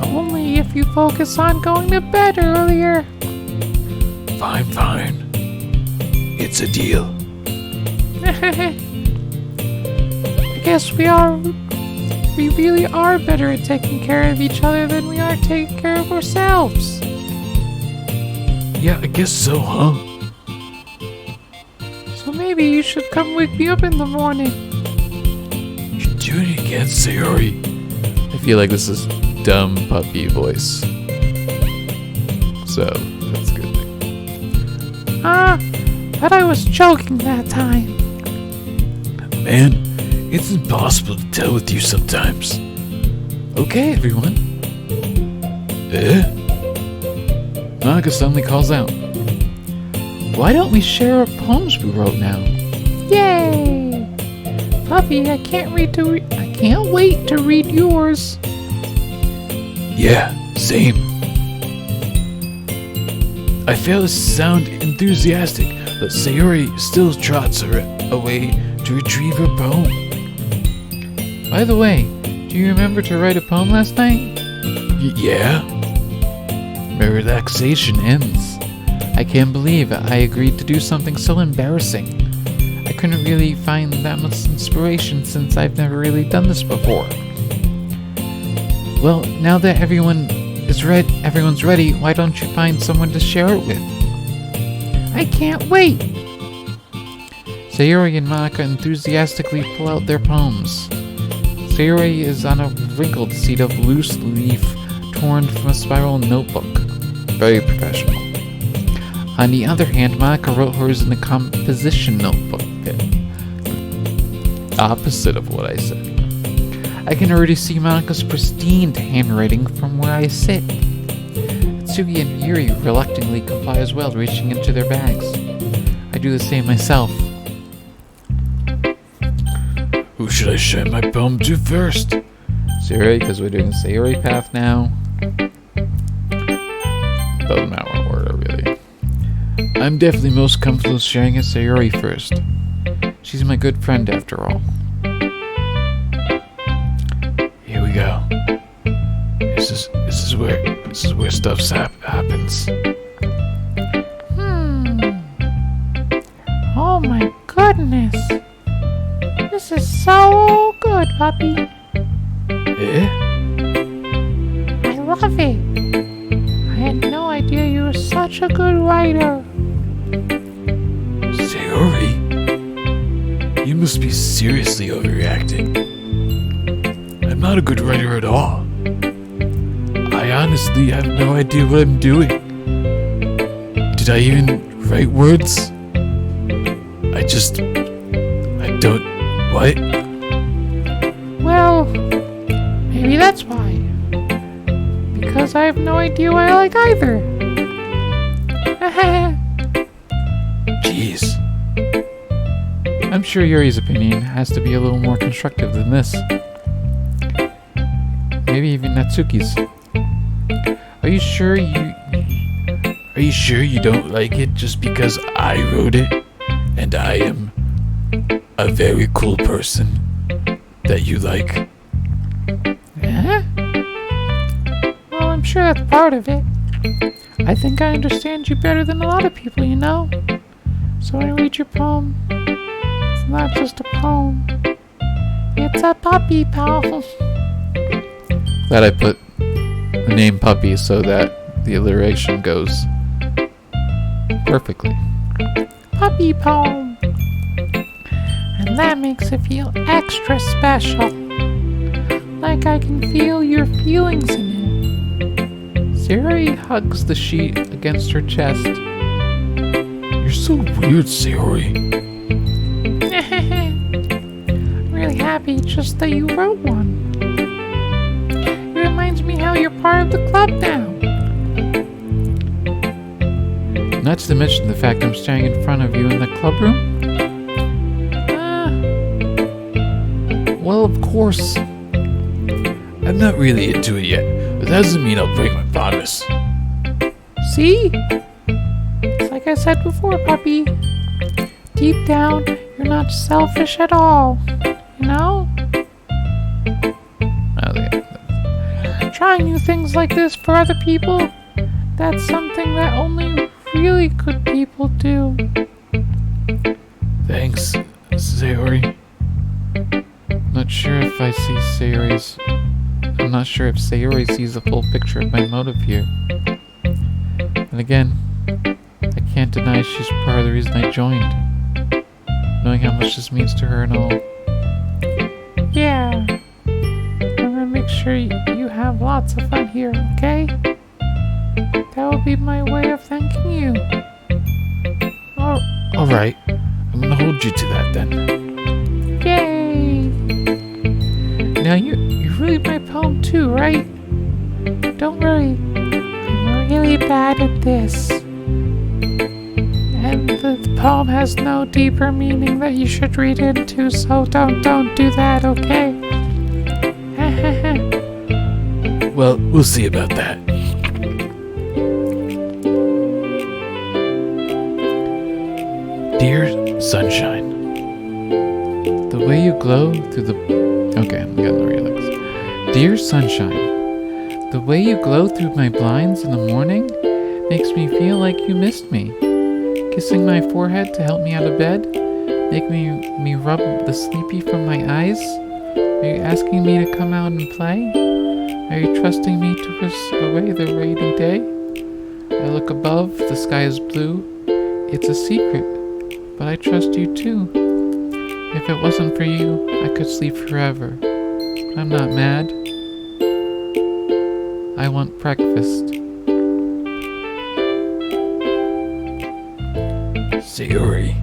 Only if you focus on going to bed earlier. Fine. It's a deal. I guess we really are better at taking care of each other than we are taking care of ourselves. Yeah, I guess so, huh? So maybe you should come wake me up in the morning. You're doing it again, Sayori. I feel like this is dumb puppy voice. So, that's a good thing. But I was joking that time. Man, it's impossible to tell with you sometimes. Okay, everyone. Eh? Monica suddenly calls out. Why don't we share our poems we wrote now? Yay! Puppy, I can't wait to read yours. Yeah, same. I fail to sound enthusiastic but Sayori still trots her away to retrieve her poem. By the way, do you remember to write a poem last night? Yeah? My relaxation ends. I can't believe I agreed to do something so embarrassing. I couldn't really find that much inspiration since I've never really done this before. Well, now that everyone's ready, why don't you find someone to share it with? I can't wait. Sayori and Monica enthusiastically pull out their poems. Sayori is on a wrinkled sheet of loose leaf torn from a spiral notebook. Very professional. On the other hand, Monica wrote hers in a composition notebook. Opposite of what I said. I can already see Monica's pristine handwriting from where I sit. Tsuki and Yuri reluctantly comply as well, reaching into their bags. I do the same myself. Who should I share my poem to first? Sayori, because we're doing the Sayori path now. Doesn't matter what order, really. I'm definitely most comfortable sharing it Sayori first. She's my good friend after all. Here we go. This is where stuff happens. Oh my goodness. This is so good, puppy. Eh? I love it. I had no idea you were such a good writer. Sayori? You must be seriously overreacting. I'm not a good writer at all. I honestly have no idea what I'm doing. Did I even write words? I don't... What? Well, maybe that's why. Because I have no idea what I like either. Jeez. I'm sure Yuri's opinion has to be a little more constructive than this. Maybe even Natsuki's. Are you sure you don't like it just because I wrote it and I am a very cool person that you like? Well, I'm sure that's part of it. I think I understand you better than a lot of people, you know? So when I read your poem, it's not just a poem. It's a puppy poem. Glad I put the name Puppy so that the alliteration goes perfectly. Puppy poem. And that makes it feel extra special. Like I can feel your feelings in it. Sayori hugs the sheet against her chest. You're so weird, Sayori. I'm really happy just that you wrote one. It reminds me how you're part of the club now. Not to mention the fact I'm standing in front of you in the club room. Well, of course. I'm not really into it yet, but that doesn't mean I'll break my promise. See? It's like I said before, puppy. Deep down, you're not selfish at all. You know? Trying new things like this for other people, that's something that only really good people do. Thanks, Sayori. I'm not sure if Sayori sees the full picture of my motive here. And again, I can't deny she's part of the reason I joined. Knowing how much this means to her and all. Yeah. I'm gonna make sure you have lots of fun here, okay? That will be my way of thanking you. Oh, alright. I'm gonna hold you to that then. Yay! Now you read my poem too, right? Don't worry, I'm really bad at this. And the poem has no deeper meaning that you should read into, so don't do that, okay? Well, we'll see about that. sunshine. The way you glow through the... Okay, I'm getting the lyrics. Dear sunshine, the way you glow through my blinds in the morning makes me feel like you missed me. Kissing my forehead to help me out of bed, make me rub the sleepy from my eyes. Are you asking me to come out and play? Are you trusting me to whisk away the rainy day? I look above, the sky is blue. It's a secret, but I trust you too. If it wasn't for you, I could sleep forever. I'm not mad. I want breakfast. Sayori,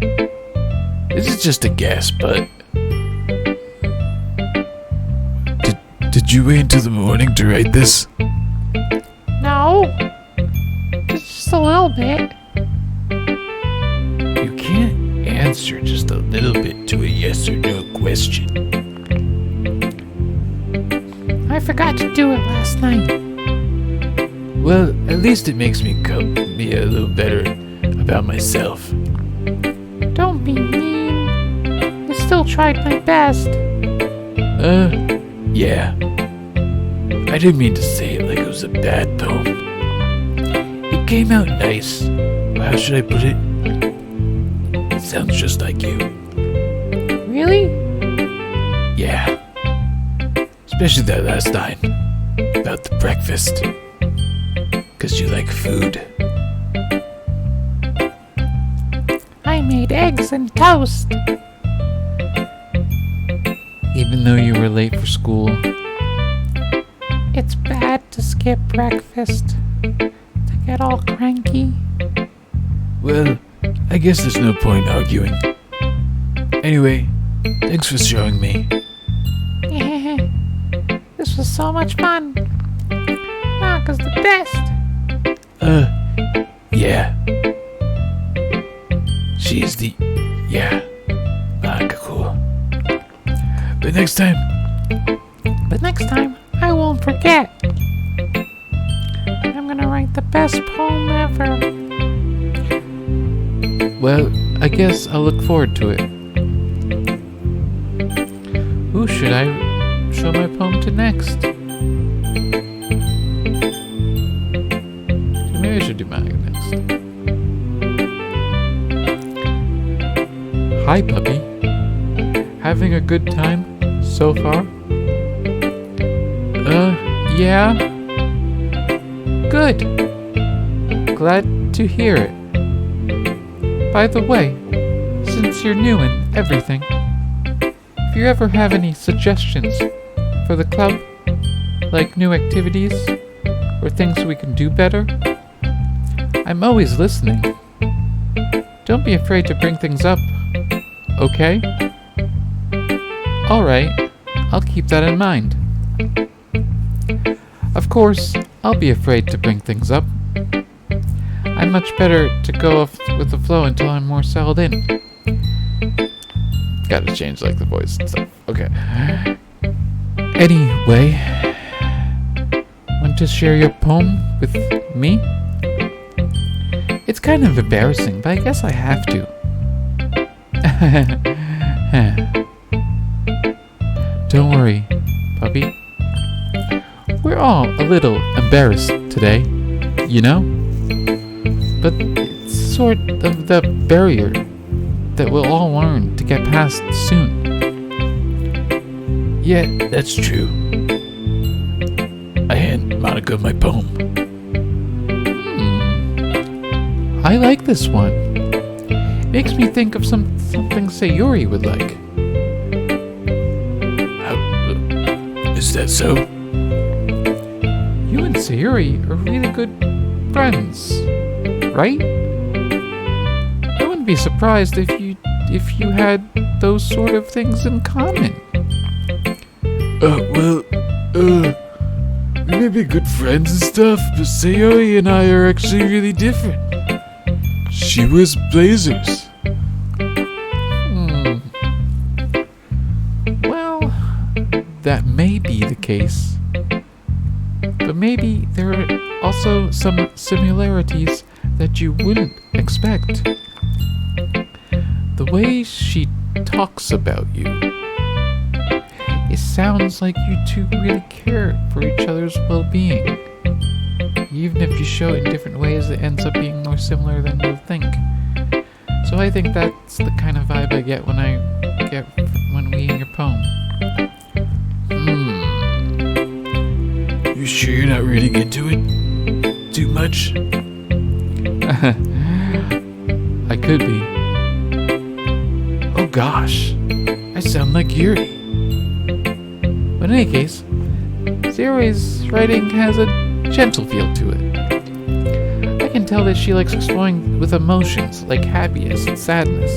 this is just a guess, but did you wait until the morning to write this? No. Just a little bit. You can't answer just a little bit to a yes or no question. I forgot to do it last night. Well, at least it makes me be a little better about myself. Don't be mean. I still tried my best. Yeah. I didn't mean to say it like it was a bad poem. It came out nice. How should I put it? It sounds just like you. Really? Yeah. Especially that last line about the breakfast. 'Cause you like food. I made eggs and toast. Even though you were late for school, It's bad to skip breakfast. To get all cranky. Well, I guess there's no point arguing. Anyway, thanks for showing me. This was so much fun. Naka's the best. Yeah. She's the... Yeah. Cool. But next time... But next time, I won't forget. I'm gonna write the best poem ever. well, I guess I'll look forward to it. Who should I show my poem to next? Maybe I should do mine next. Hi, puppy. Having a good time so far? Yeah. Good. Glad to hear it. By the way, since you're new and everything, if you ever have any suggestions for the club, like new activities or things we can do better, I'm always listening. Don't be afraid to bring things up, okay? Alright, I'll keep that in mind. Of course, I'll be afraid to bring things up. I'm much better to go off with the flow until I'm more settled in. Gotta change like the voice and stuff. Okay. Anyway, want to share your poem with me? It's kind of embarrassing, but I guess I have to. Don't worry, puppy. We're all a little embarrassed today, you know? But it's sort of the barrier that we'll all learn to get past soon. Yeah, that's true. I hand Monica my poem. I like this one. Makes me think of something Sayori would like. Is that so? You and Sayori are really good friends, right? I wouldn't be surprised if you had those sort of things in common. We may be good friends and stuff, but Sayori and I are actually really different. She wears blazers. Well, that may be the case. But maybe there are also some similarities that you wouldn't expect. The way she talks about you, it sounds like you two really care for each other's well-being. Even if you show it in different ways, it ends up being more similar than you think. So I think that's the kind of vibe I get when we in your poem. You sure you're not reading into it too much? I could be. Oh gosh, I sound like Yuri. But in any case, Zero's writing has a gentle feel to it. I can tell that she likes exploring with emotions like happiness and sadness.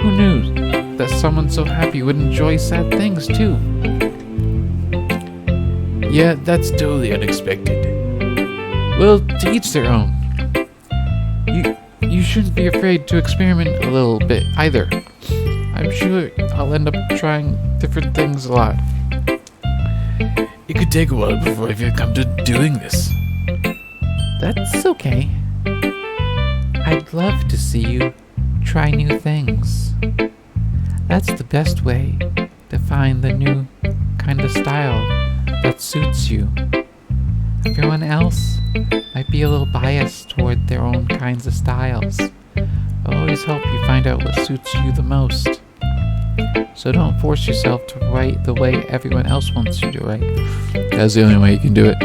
Who knew that someone so happy would enjoy sad things too? Yeah, that's totally unexpected. Well, to each their own. You shouldn't be afraid to experiment a little bit either. I'm sure I'll end up trying different things a lot. It could take a while before I feel come to doing this. That's okay. I'd love to see you try new things. That's the best way to find the new kind of style that suits you. Everyone else might be a little biased toward their own kinds of styles. I'll always help you find out what suits you the most. So don't force yourself to write the way everyone else wants you to write. That's the only way you can do it.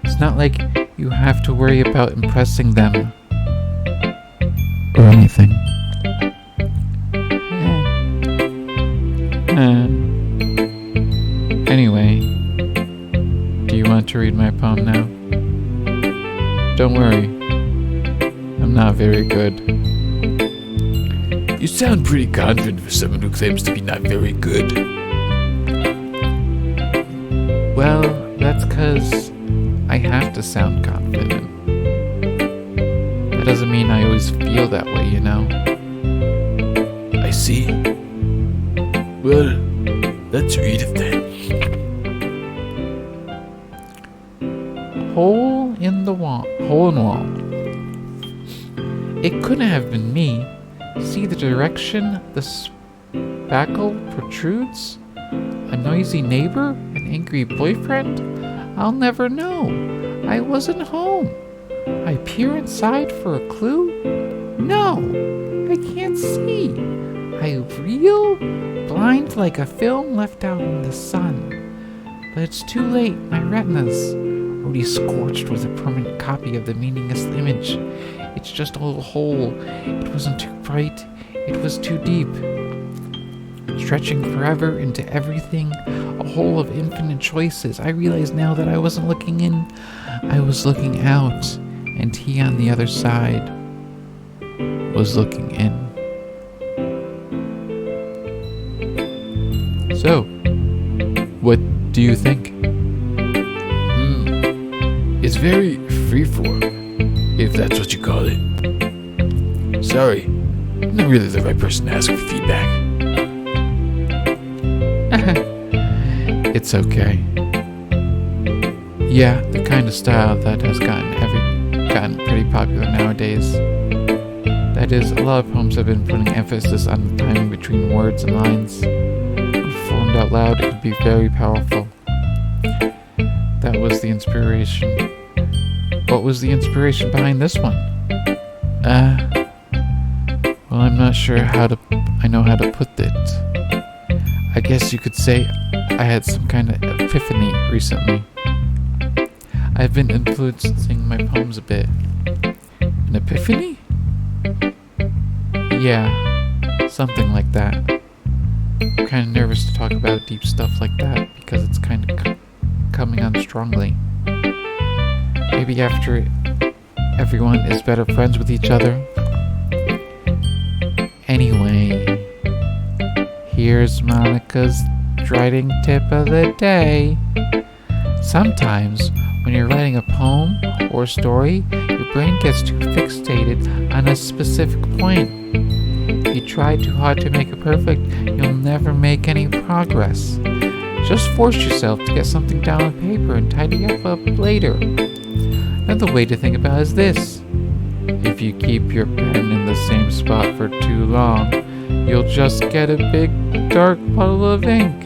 It's not like you have to worry about impressing them or anything. Anyway, do you want to read my poem now? Don't worry, I'm not very good. You sound pretty confident for someone who claims to be not very good. Well, that's 'cause I have to sound confident. That doesn't mean I always feel that way, you know? I see. Well, let's read it then. Hole in wall. It couldn't have been me. See the direction the spackle protrudes? A noisy neighbor? An angry boyfriend? I'll never know. I wasn't home. I peer inside for a clue? No, I can't see. I reel, blind like a film left out in the sun. But it's too late. My retinas already scorched with a permanent copy of the meaningless image. It's just a little hole. It wasn't too bright. It was too deep. Stretching forever into everything, a hole of infinite choices. I realize now that I wasn't looking in, I was looking out, and he on the other side was looking in. So, what do you think? It's very freeform, if that's what you call it. Sorry, I'm not really the right person to ask for feedback. It's okay. Yeah, the kind of style that has gotten pretty popular nowadays. That is, a lot of poems have been putting emphasis on the timing between words and lines. When performed out loud, it could be very powerful. That was the inspiration. What was the inspiration behind this one? Well, I'm not sure I know how to put it. I guess you could say I had some kind of epiphany recently. I've been influencing my poems a bit. An epiphany? Yeah, something like that. I'm kind of nervous to talk about deep stuff like that because it's kind of coming on strongly. Maybe after everyone is better friends with each other. Anyway, here's Monica's writing tip of the day. Sometimes, when you're writing a poem or a story, your brain gets too fixated on a specific point. If you try too hard to make it perfect, you'll never make any progress. Just force yourself to get something down on paper and tidy up later. Another way to think about it is this. If you keep your pen in the same spot for too long, you'll just get a big dark puddle of ink.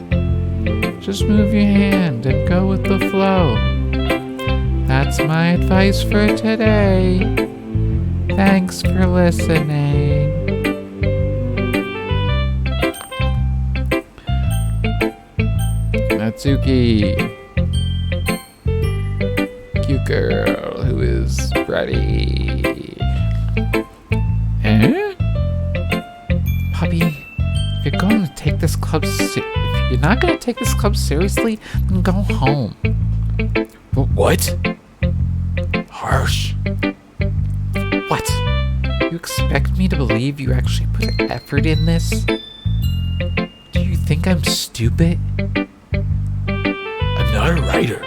Just move your hand and go with the flow. That's my advice for today. Thanks for listening. Natsuki, cute girl who is ready. Eh? Puppy, if you're going to take this club if you're not going to take this club seriously, then go home. What? Harsh. What? You expect me to believe you actually put effort in this? Do you think I'm stupid? I'm not a writer.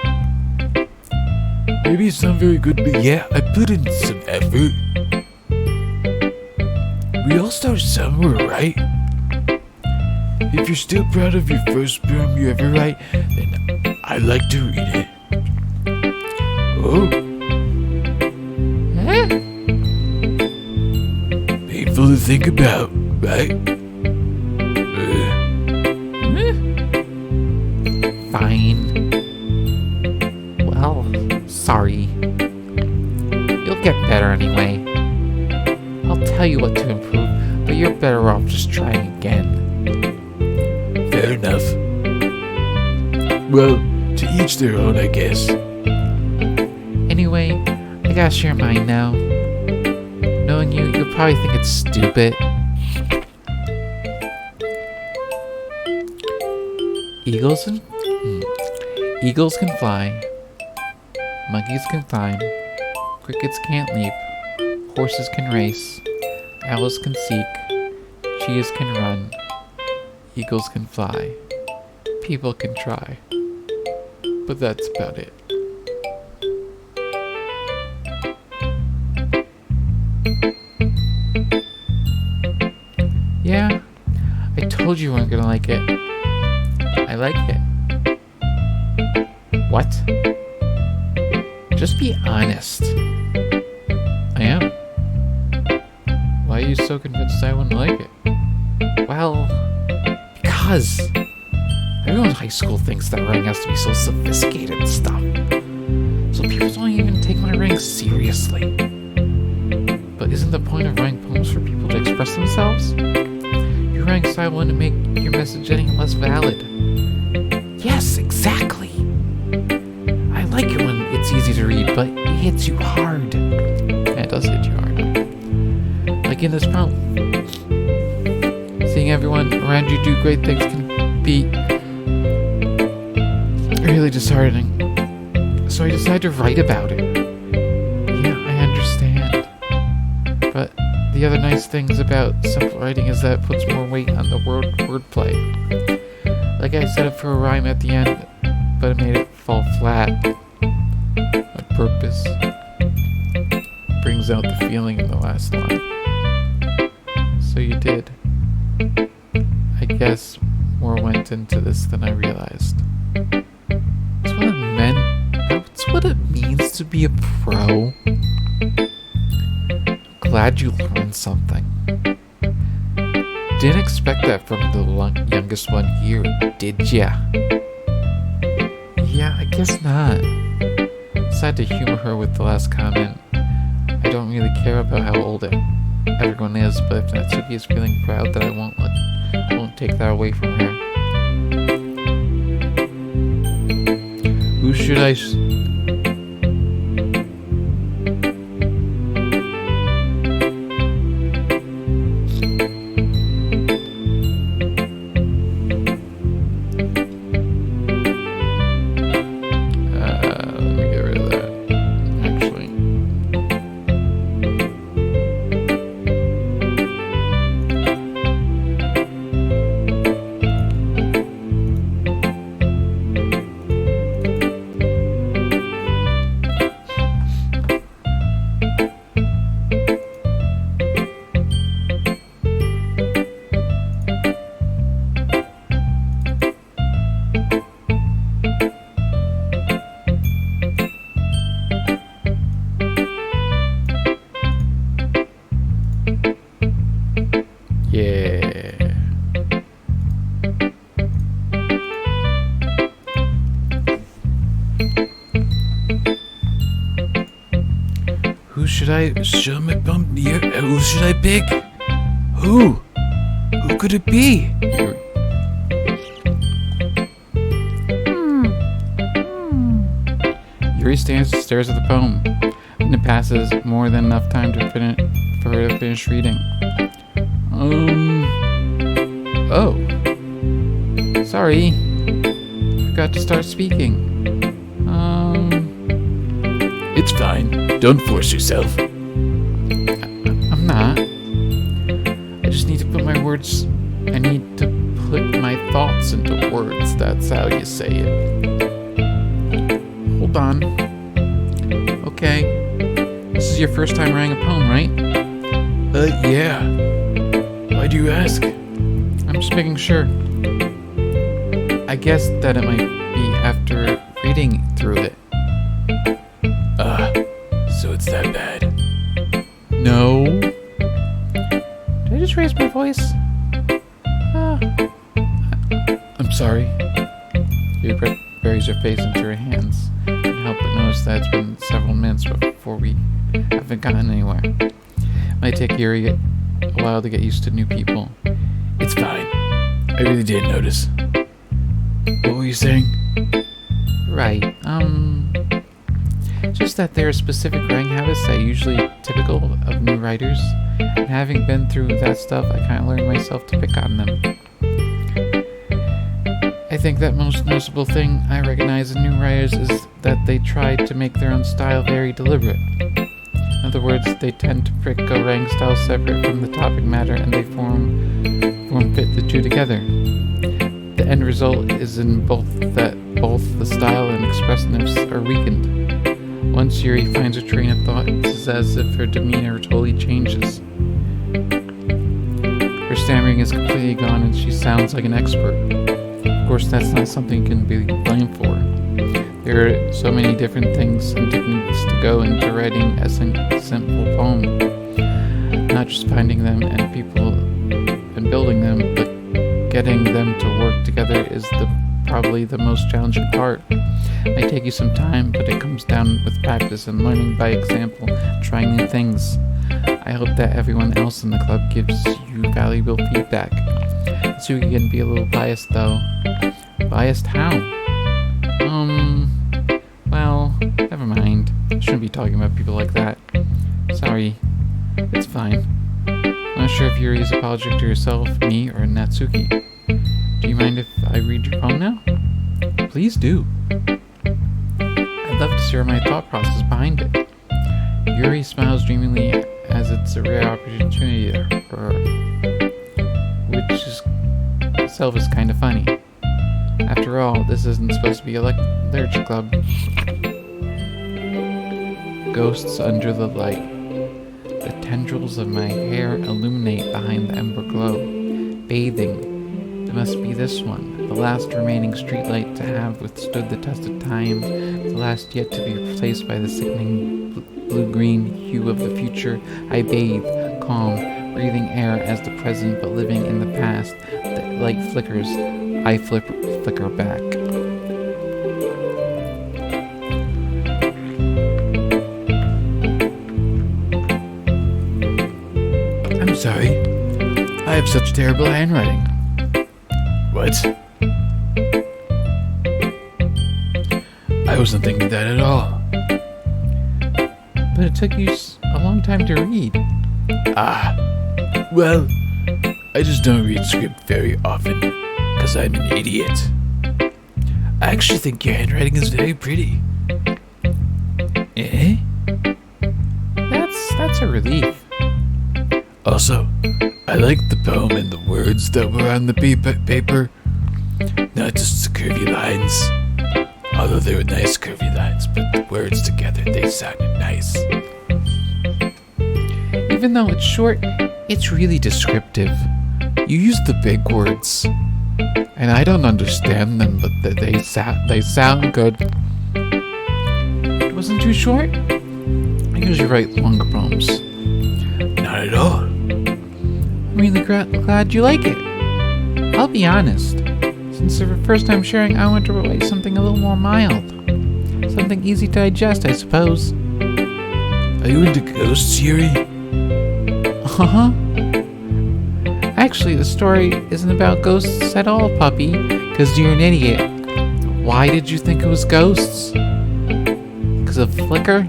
Maybe it's not very good, but yeah, I put in some effort. We all start somewhere, right? If you're still proud of your first poem you ever write, then I'd like to read it. Oh, Eh? painful to think about, right? Fine. Well, sorry. You'll get better anyway. I'll tell you what to improve, but you're better off just trying again. Fair enough. Well, to each their own, I guess. Anyway, I gotta share mine now. Knowing you, you'll probably think it's stupid. Eagles can fly. Monkeys can climb. Crickets can't leap. Horses can race. Owls can seek. Cheetahs can run. Eagles can fly. People can try. But that's about it. Yeah, I told you weren't gonna like it. I like it. What? Just be honest. I am. Why are you so convinced I wouldn't like it? Well, because everyone in high school thinks that writing has to be so sophisticated and stuff. So people don't even take my writing seriously. But isn't the point of writing poems for people to express themselves? Your writing style wouldn't make your message any less valid. Yes, exactly. I like it when it's easy to read, but it hits you hard. Yeah, it does hit you hard. Like in this poem. Seeing everyone around you do great things can be really disheartening. So I decided to write about it. Yeah, I understand. But the other nice things about simple writing is that it puts more weight on the wordplay. Like I set it for a rhyme at the end, but it made it fall flat. On purpose. Brings out the feeling in the last line. So you did. I guess more went into this than I realized. That's what it means to be a pro. Glad you learned something. Didn't expect that from the youngest one here, did ya? Yeah, I guess not. Decided to humor her with the last comment. I don't really care about how old everyone is, but if Natsuki is feeling proud, that I won't take that away from her. Who should I let me get rid of that, actually. Who should I show my poem? Yeah, who should I pick? Who? Who could it be? Yuri stares at the poem, and it passes more than enough time for her to finish reading. Oh. Sorry. Forgot to start speaking. It's fine. Don't force yourself. I'm not. I just need to put my words... I need to put my thoughts into words. That's how you say it. Hold on. Okay. This is your first time writing a poem, right? Yeah. Why do you ask? I'm just making sure. I guess that it might be after reading through it. So it's that bad. No. Did I just raise my voice? I'm sorry. She buries her face into her hands. Can't help but notice that it's been several minutes before we haven't gotten anywhere. It might take Yuri a while to get used to new people. It's fine. I really didn't notice. What were you saying? Right. Just that there are specific writing habits that are usually typical of new writers, and having been through that stuff, I kind of learned myself to pick on them. I think that most noticeable thing I recognize in new writers is that they try to make their own style very deliberate. In other words, they tend to pick a writing style separate from the topic matter, and they form fit the two together. The end result is in both the style and expressiveness are weakened. Once Yuri finds her train of thought, it's as if her demeanor totally changes. Her stammering is completely gone and she sounds like an expert. Of course, that's not something you can be blamed for. There are so many different things and techniques to go into writing a simple poem. Not just finding them and people and building them, but getting them to work together is probably the most challenging part. It may take you some time, but it comes down with practice and learning by example, trying new things. I hope that everyone else in the club gives you valuable feedback. Suki can be a little biased though. Biased how? Well, never mind. I shouldn't be talking about people like that. Sorry. It's fine. I'm not sure if Yuri is apologetic to herself, me, or Natsuki. Do you mind if I read your poem now? Please do. I'd love to share my thought process behind it. Yuri smiles dreamily as it's a rare opportunity for her, which itself is kind of funny. After all, this isn't supposed to be a literature club. Ghosts under the light. The tendrils of my hair illuminate behind the ember glow. Bathing. It must be this one, the last remaining streetlight to have withstood the test of time, the last yet to be replaced by the sickening blue-green hue of the future. I bathe, calm, breathing air as the present, but living in the past. The light flickers. I flicker back. I'm sorry. I have such terrible handwriting. What? I wasn't thinking that at all. But it took you a long time to read. Well, I just don't read script very often, because I'm an idiot. I actually think your handwriting is very pretty. Eh? That's a relief. Also, I liked the poem and the words that were on the paper, not just the curvy lines. Although they were nice curvy lines, but the words together, they sounded nice. Even though it's short, it's really descriptive. You use the big words, and I don't understand them, but they sound good. It wasn't too short? I usually write longer poems. Not at all. I'm really glad you like it. I'll be honest. Since the first time sharing, I want to write something a little more mild. Something easy to digest, I suppose. Are you into ghosts, Yuri? Uh-huh. Actually, the story isn't about ghosts at all, puppy, because you're an idiot. Why did you think it was ghosts? Because of Flicker?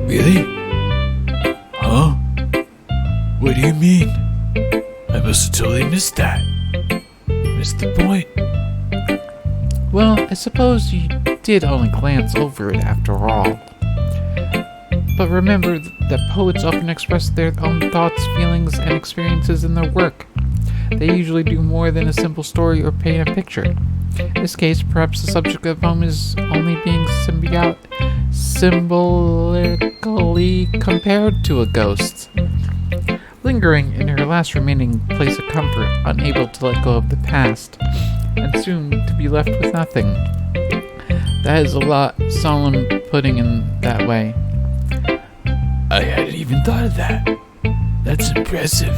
Really? Huh? What do you mean? I must have totally missed that. Missed the point. Well, I suppose you did only glance over it after all. But remember that poets often express their own thoughts, feelings, and experiences in their work. They usually do more than a simple story or paint a picture. In this case, perhaps the subject of the poem is only being symbolically compared to a ghost. Lingering in her last remaining place of comfort, unable to let go of the past, and soon to be left with nothing. That is a lot solemn putting in that way. I hadn't even thought of that. That's impressive.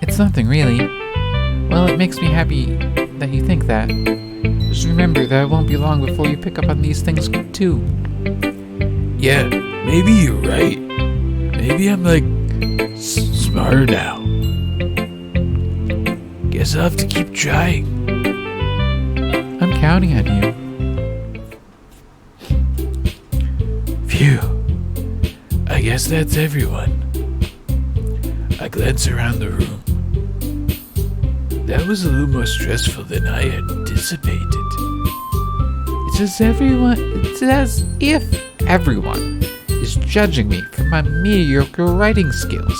It's nothing really. Well, it makes me happy that you think that. Just remember that it won't be long before you pick up on these things too. Yeah, maybe you're right. Maybe I'm like smarter now. Guess I'll have to keep trying. I'm counting on you. Phew. I guess that's everyone. I glance around the room. That was a little more stressful than I anticipated. It's as if everyone is judging me for my mediocre writing skills.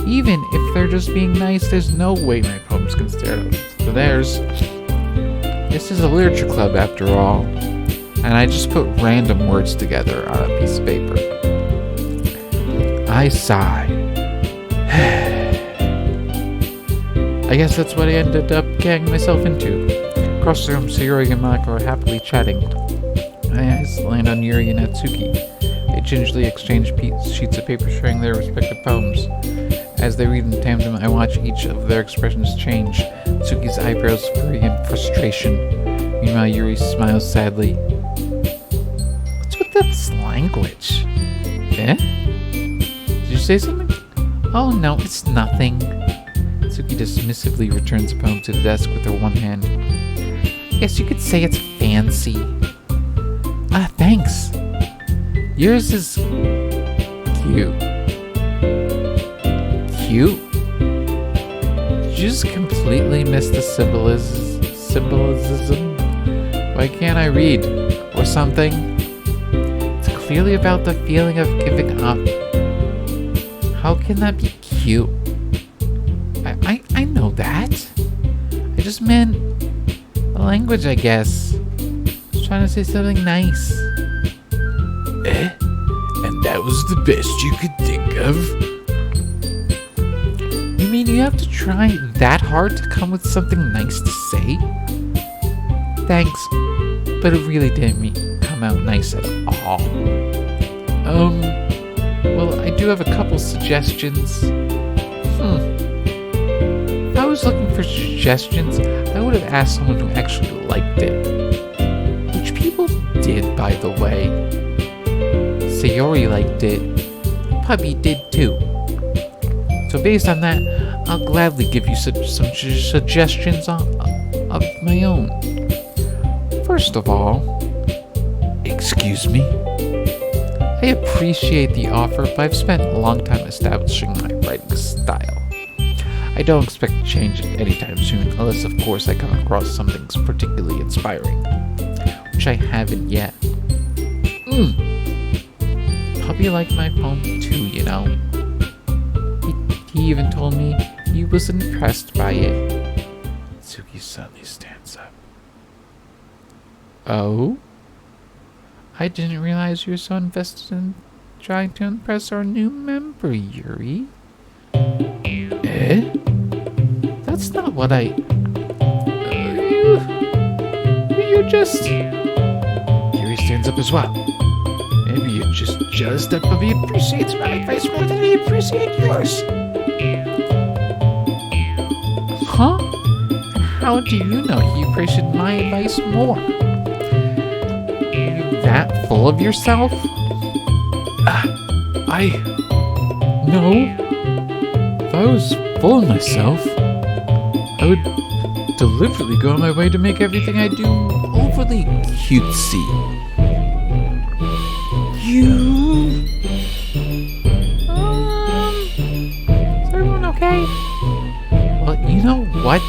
Even if they're just being nice, there's no way my poems can stand up to theirs. This is a literature club after all, and I just put random words together on a piece of paper. I sigh. I guess that's what I ended up getting myself into. Across the room, Sayori and Mako are happily chatting. My eyes land on Yuri and Natsuki. They gingerly exchange sheets of paper sharing their respective poems. As they read in tandem, I watch each of their expressions change. Natsuki's eyebrows furry in frustration. Meanwhile, Yuri smiles sadly. What's with this language? Eh? Did you say something? Oh no, it's nothing. Natsuki dismissively returns the poem to the desk with her one hand. Guess you could say it's fancy. Ah, thanks. Yours is cute. Cute? Did you just completely miss the symbolism? Why can't I read? Or something? It's clearly about the feeling of giving up. How can that be cute? I know that. I just meant the language, I guess. I was trying to say something nice. Eh? And that was the best you could think of? You mean you have to try that hard to come with something nice to say? Thanks, but it really didn't come out nice at all. Well, I do have a couple suggestions. If I was looking for suggestions, I would have asked someone who actually liked it. Which people did, by the way. Sayori liked it. Puppy did too. So based on that, I'll gladly give you some suggestions of my own. First of all, Excuse me? I appreciate the offer, but I've spent a long time establishing my writing style. I don't expect to change it anytime soon, unless of course I come across something particularly inspiring, which I haven't yet. Puppy liked my poem too, you know. He even told me he was impressed by it. Tsuki suddenly stands up. Oh? I didn't realize you were so invested in trying to impress our new member, Yuri. Eh? That's not what I... You're just... Yuri stands up as well. Maybe you're just jealous that Puppy appreciates my advice more than I appreciate yours. Huh? How do you know he appreciated my advice more? that full of yourself? No. If I was full of myself, I would deliberately go on my way to make everything I do overly cutesy. You... Is everyone okay? Well, you know what?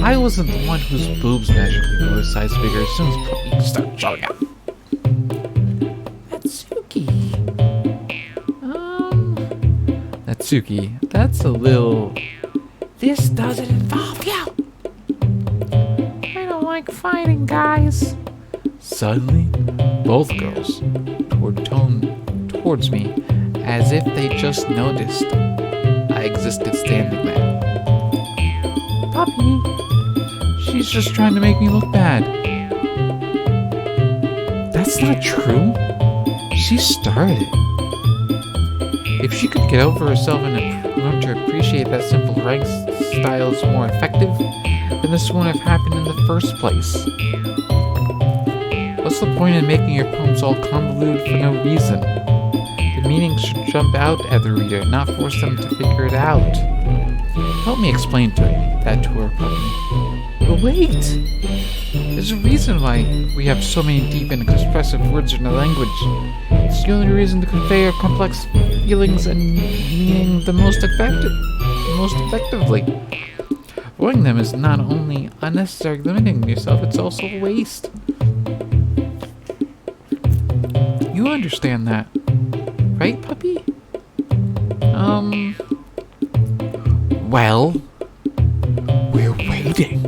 I wasn't the one whose boobs magically grew a size bigger as soon as Puppy started showing up. Natsuki. Natsuki, that's a little... This doesn't involve you! I don't like fighting, guys. Suddenly, both girls turned towards me as if they just noticed I existed standing there. Puppy. She's just trying to make me look bad. That's not true. She started it. If she could get over herself and learn to appreciate that simple rank style is more effective, then this wouldn't have happened in the first place. What's the point in making your poems all convoluted for no reason? The meaning should jump out at the reader, not force them to figure it out. Help me explain that to her, Puppy. But wait! There's a reason why we have so many deep and expressive words in our language. It's the only reason to convey our complex feelings and meaning the most effectively. Avoiding them is not only unnecessary limiting yourself, it's also a waste. You understand that, right, Puppy? Well, we're waiting.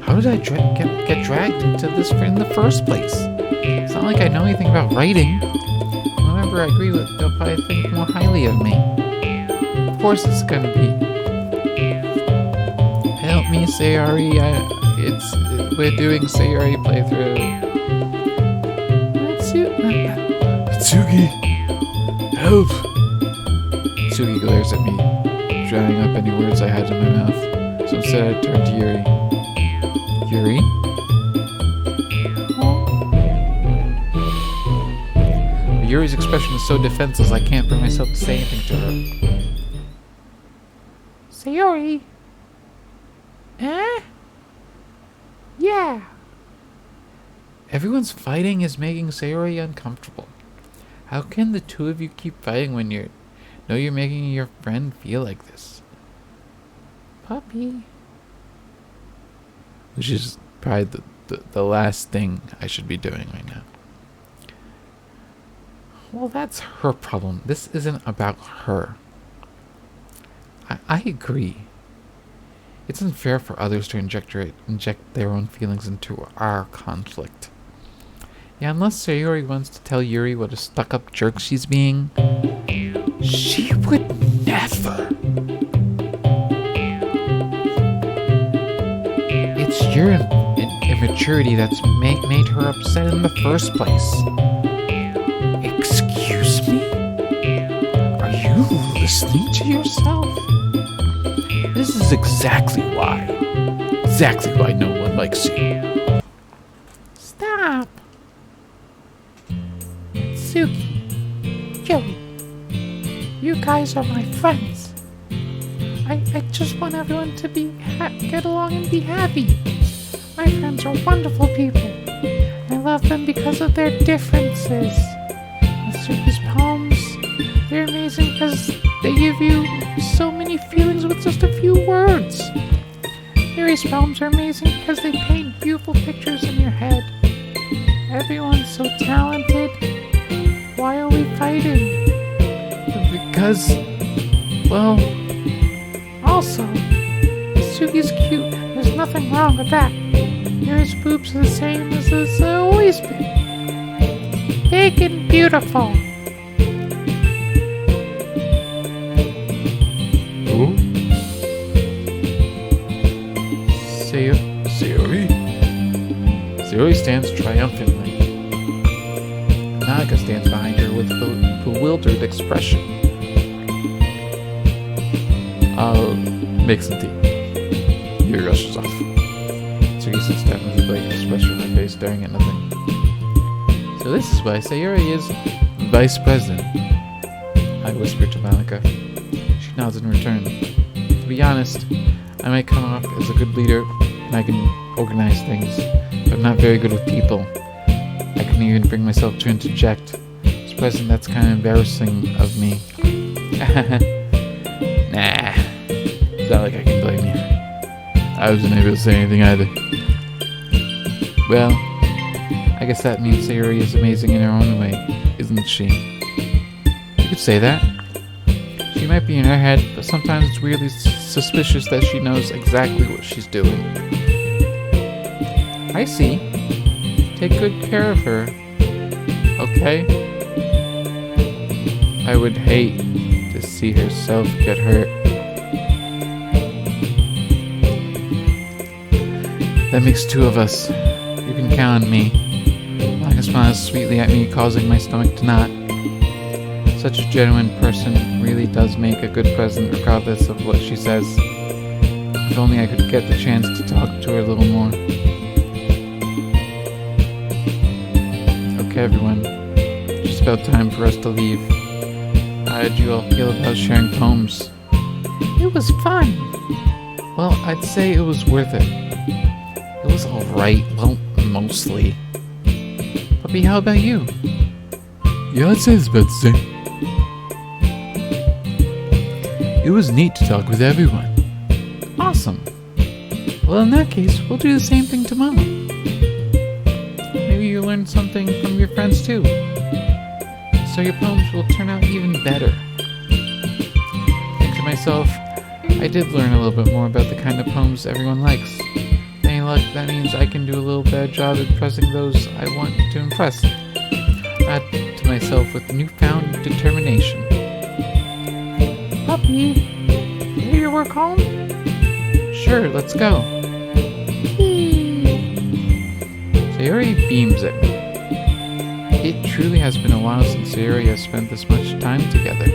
How did I get dragged into this in the first place? It's not like I know anything about writing. Whenever I agree with, they'll probably think more highly of me. Of course it's gonna be. Help me, Sayori. We're doing Sayori playthrough. Natsuki! Help! Natsuki glares at me, drying up any words I had in my mouth. So instead I turned to Yuri. Yuri? Yuri's expression is so defenseless I can't bring myself to say anything to her. Sayori. Eh? Yeah. Everyone's fighting is making Sayori uncomfortable. How can the two of you keep fighting when you're making your friend feel like this? Puppy. Which is probably the last thing I should be doing right now. Well, that's her problem. This isn't about her. I agree. It's unfair for others to inject their own feelings into our conflict. Yeah, unless Sayori wants to tell Yuri what a stuck-up jerk she's being, she would never. It's your immaturity that's made her upset in the first place. Excuse me? Are you listening to yourself? This is exactly why no one likes you. Stop. Natsuki. Joey. You guys are my friends. I just want everyone to get along and be happy. My friends are wonderful people. I love them because of their differences. Natsuki's poems, they're amazing because they give you so many feelings with just a few words. Yuri's poems are amazing because they paint beautiful pictures in your head. Everyone's so talented. Why are we fighting? Because, well... Also, Natsuki's cute. There's nothing wrong with that. Yuri's boobs are the same as it's always been. Big and beautiful. Who? Sayori? Sayori stands triumphantly. Naga stands behind her with a bewildered expression. I'll make some tea. Yuri rushes off. Tsuki sits down with a blank expression on her face, staring at nothing. So this is why Sayori is vice president, I whispered to Malika. She nods in return. To be honest, I might come off as a good leader and I can organize things, but I'm not very good with people. I couldn't even bring myself to interject. As president, that's kind of embarrassing of me. Nah, it's not like I can blame you. I wasn't able to say anything either. Well, I guess that means Sayori is amazing in her own way, isn't she? You could say that. She might be in her head, but sometimes it's weirdly suspicious that she knows exactly what she's doing. I see. Take good care of her. Okay? I would hate to see herself get hurt. That makes two of us. You can count on me. Malika smiles sweetly at me, causing my stomach to knot. Such a genuine person really does make a good president regardless of what she says. If only I could get the chance to talk to her a little more. Okay, everyone. Just about time for us to leave. How did you all feel about sharing poems? It was fun. Well, I'd say it was worth it. It was alright, well, mostly. Puppy, how about you? Yeah, I'd say it's about the same. It was neat to talk with everyone. Awesome. Well, in that case, we'll do the same thing tomorrow. Maybe you learned something from your friends too. So your poems will turn out even better. Think to myself, I did learn a little bit more about the kind of poems everyone likes. Any luck, that means I can do a little better job impressing those I want to impress. Add to myself with newfound determination. Puppy, do your work home? Sure, let's go. Sayori beams at me. It truly has been a while since Sayori has spent this much time together.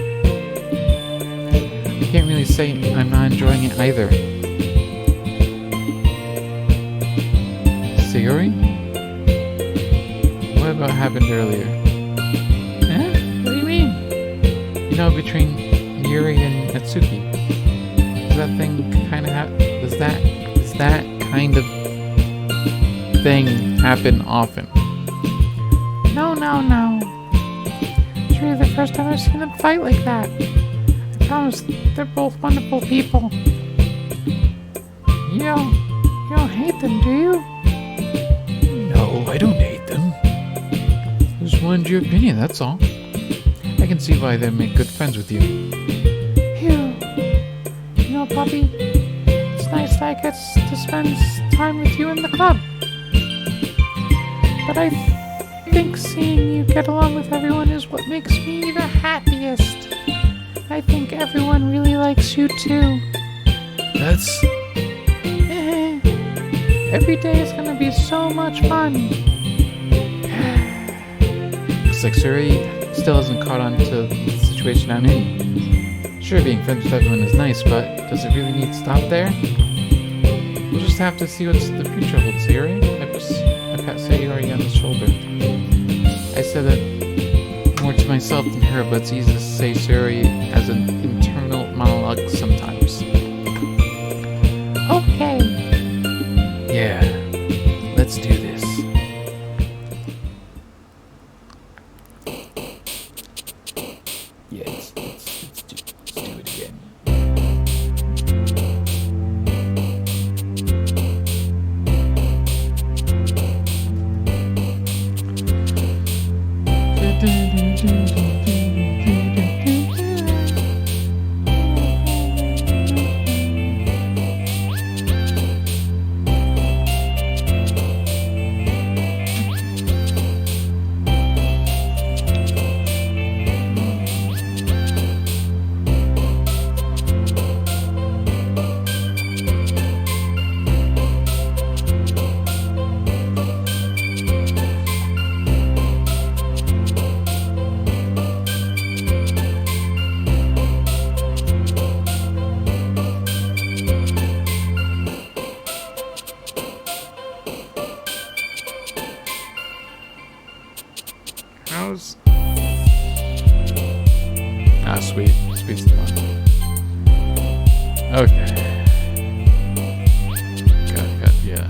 I can't really say I'm not enjoying it either. Sayori? What about happened earlier? Huh? What do you mean? You know, between Yuri and Natsuki. Does that thing kind of does that kind of thing happen often? No. It's really the first time I've seen them fight like that. I promise they're both wonderful people. You don't hate them, do you? No, I don't hate them. Just wanted your opinion, that's all. I can see why they make good friends with you. Phew. You know, Puppy, it's nice that I get to spend time with you in the club. But I think seeing you get along with everyone is what makes me the happiest. I think everyone really likes you too. That's... Every day is gonna be so much fun. Looks like Sayori still hasn't caught on to the situation I'm in. Sure, being friends with everyone is nice, but does it really need to stop there? We'll just have to see what the future holds, Sayori. I pat Sayori on the shoulder. I said that more to myself than her, but it's easy to say Sayori as an internal monologue sometimes. Okay. Yeah, let's do this. Yeah, let's do it again. How's... Ah, sweet. Sweet's the one. Okay. Got, yeah.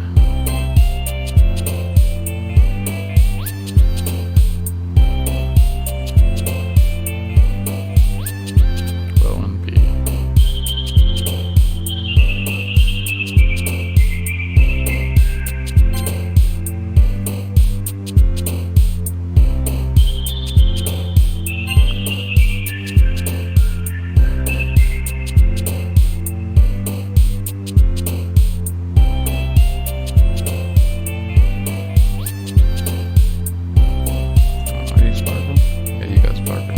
Well, 1B. Are you sparkle? Yeah, you got sparkle.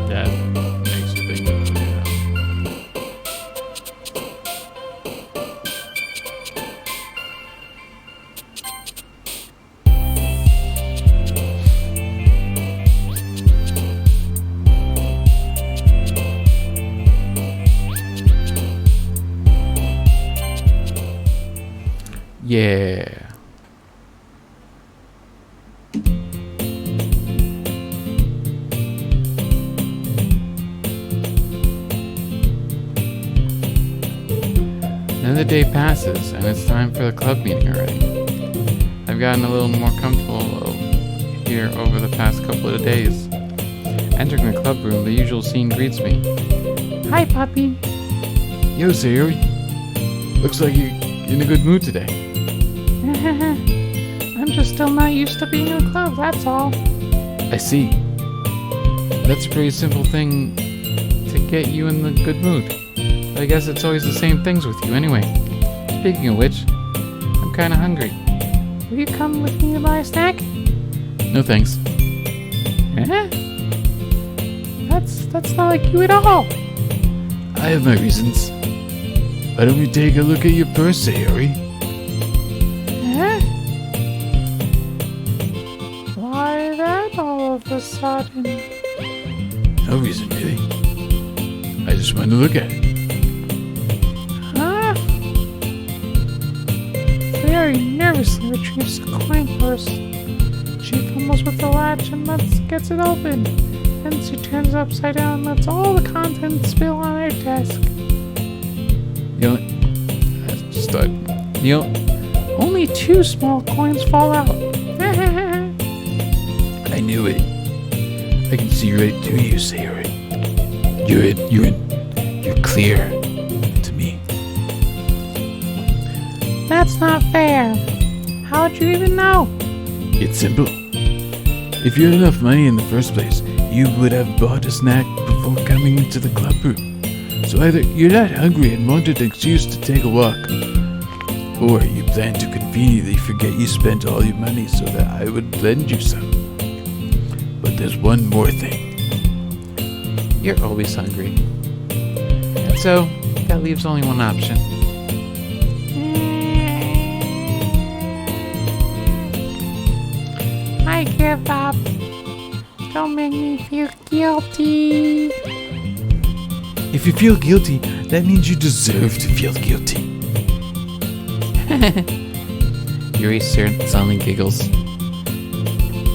That makes you think of Yeah. Another day passes, and it's time for the club meeting already. I've gotten a little more comfortable here over the past couple of days. Entering the club room, the usual scene greets me. Hi, puppy. Yo, Sayori. Looks like you're in a good mood today. I'm just still not used to being in a club, that's all. I see. That's a pretty simple thing to get you in the good mood. But I guess it's always the same things with you anyway. Speaking of which, I'm kinda hungry. Will you come with me to buy a snack? No thanks. Eh? That's not like you at all. I have my reasons. Why don't we take a look at your purse, Sayori? Eh? Why that all of a sudden? No reason, really. I just wanted to look at it. Huh? Very nervously retrieves the coin purse. She fumbles with the latch and gets it open. Then she turns it upside down and lets all the contents spill on her desk. You know, that's just a, you know, Only 2 small coins fall out. I knew it. I can see right through you, Sayori. You're clear to me. That's not fair. How'd you even know? It's simple. If you had enough money in the first place, you would have bought a snack before coming into the club room. So either you're not hungry and wanted an excuse to take a walk, or you plan to conveniently forget you spent all your money so that I would lend you some. But there's one more thing. You're always hungry. And so, that leaves only one option. I give up. Don't make me feel guilty. If you feel guilty, that means you deserve to feel guilty. Yuri suddenly giggles.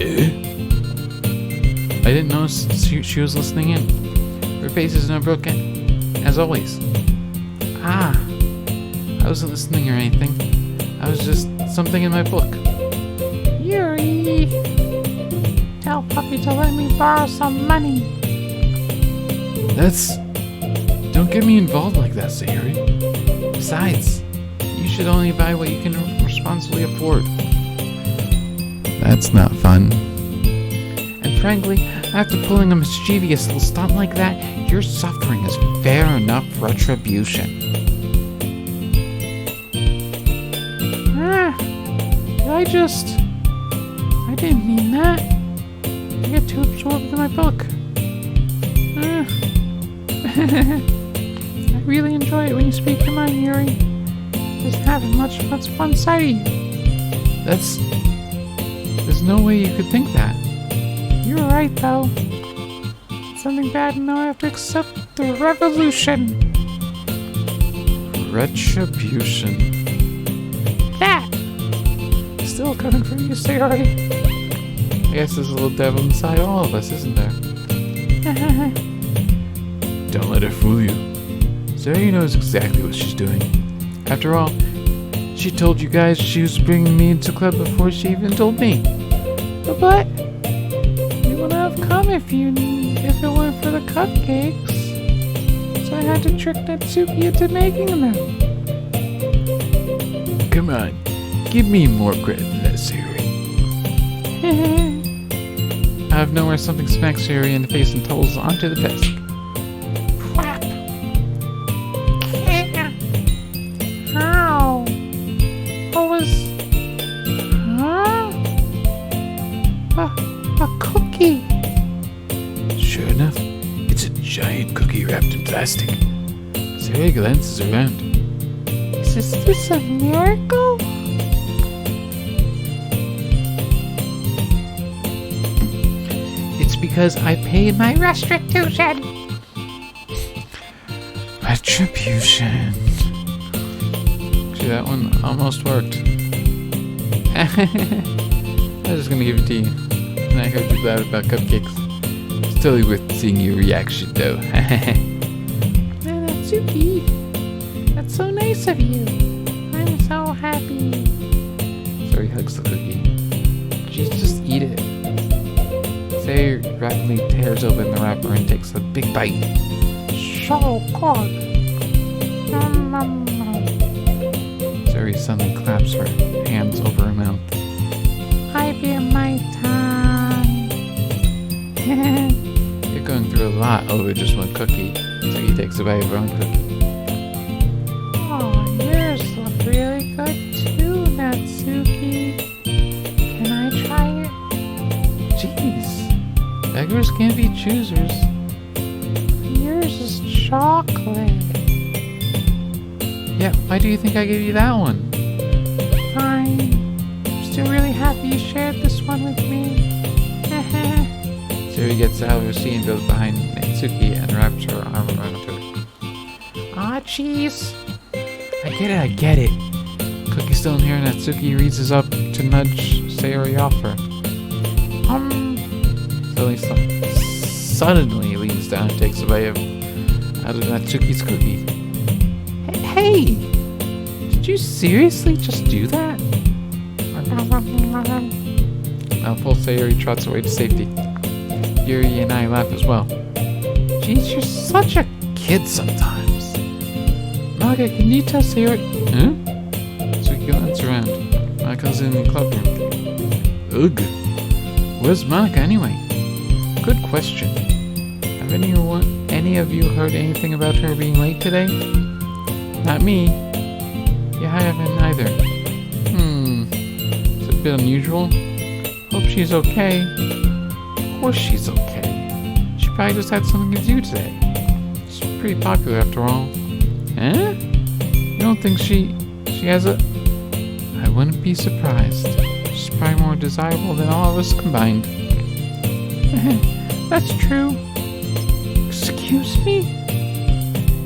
Eh? I didn't notice she was listening in. Her face is no broken, as always. I wasn't listening or anything. I was just something in my book. Yuri, tell Puppy to let me borrow some money. Don't get me involved like that, Sayori. Besides, you should only buy what you can responsibly afford. That's not fun. And frankly, after pulling a mischievous little stunt like that, your suffering is fair enough retribution. I didn't mean that. I get too absorbed in my book. I really enjoy it when you speak your mind, Yuri. Just having much fun side of you. There's no way you could think that. You're right, though. Something bad, and now I have to accept the revolution. Retribution. That! Still coming from you, Sayori. I guess there's a little devil inside all of us, isn't there? Don't let her fool you. Sayori knows exactly what she's doing. After all, she told you guys she was bringing me into club before she even told me. But you wouldn't have come if it weren't for the cupcakes. So I had to trick Natsuki into making them. Come on, give me more credit than that, Sayori. Out of nowhere, something smacks Sayori in the face and tumbles onto the desk. Crap! How? What was... Huh? A cookie. Sure enough, it's a giant cookie wrapped in plastic. Sayori glances around. Is this a miracle? It's because I paid my Restitution! retribution. Actually, that one almost worked. I was just gonna give it to you. And I heard you loud about cupcakes. It's totally worth seeing your reaction, though. Natsuki, that's so nice of you. I'm so happy. Sayori hugs the cookie. Jeez, just eat it. Sayori rapidly tears open the wrapper and takes a big bite. So good. Sayori suddenly claps her hands over her mouth. I've been my time. You're going through a lot over just one cookie. Sayori takes a bite of her own cookie. Oh, yours look really good too, Natsuki. Can I try it? Jeez, beggars can't be choosers. Yours is chocolate. Yeah, why do you think I gave you that one? I'm still really happy you shared this one with me. Sayori gets out of her seat and goes behind Natsuki and wraps her arm around her. Ah, jeez. I get it. Cookie's still in here and Natsuki reaches up to nudge Sayori off her. Suddenly leans down and takes a bite out of Natsuki's cookie. Hey! Did you seriously just do that? Full Sayori trots away to safety. Yuri and I laugh as well. Jeez, you're such a kid sometimes. Naga, can you tell Sayori? Huh? Natsuki glance around. Monika's in the club room. Ugh. Where's Monika anyway? Good question. Have any of you heard anything about her being late today? Not me. Yeah, I haven't either. It's a bit unusual. Hope she's okay. Of course she's okay. She probably just had something to do today. She's pretty popular after all. Eh? You don't think she has a... I wouldn't be surprised. She's probably more desirable than all of us combined. That's true. Excuse me?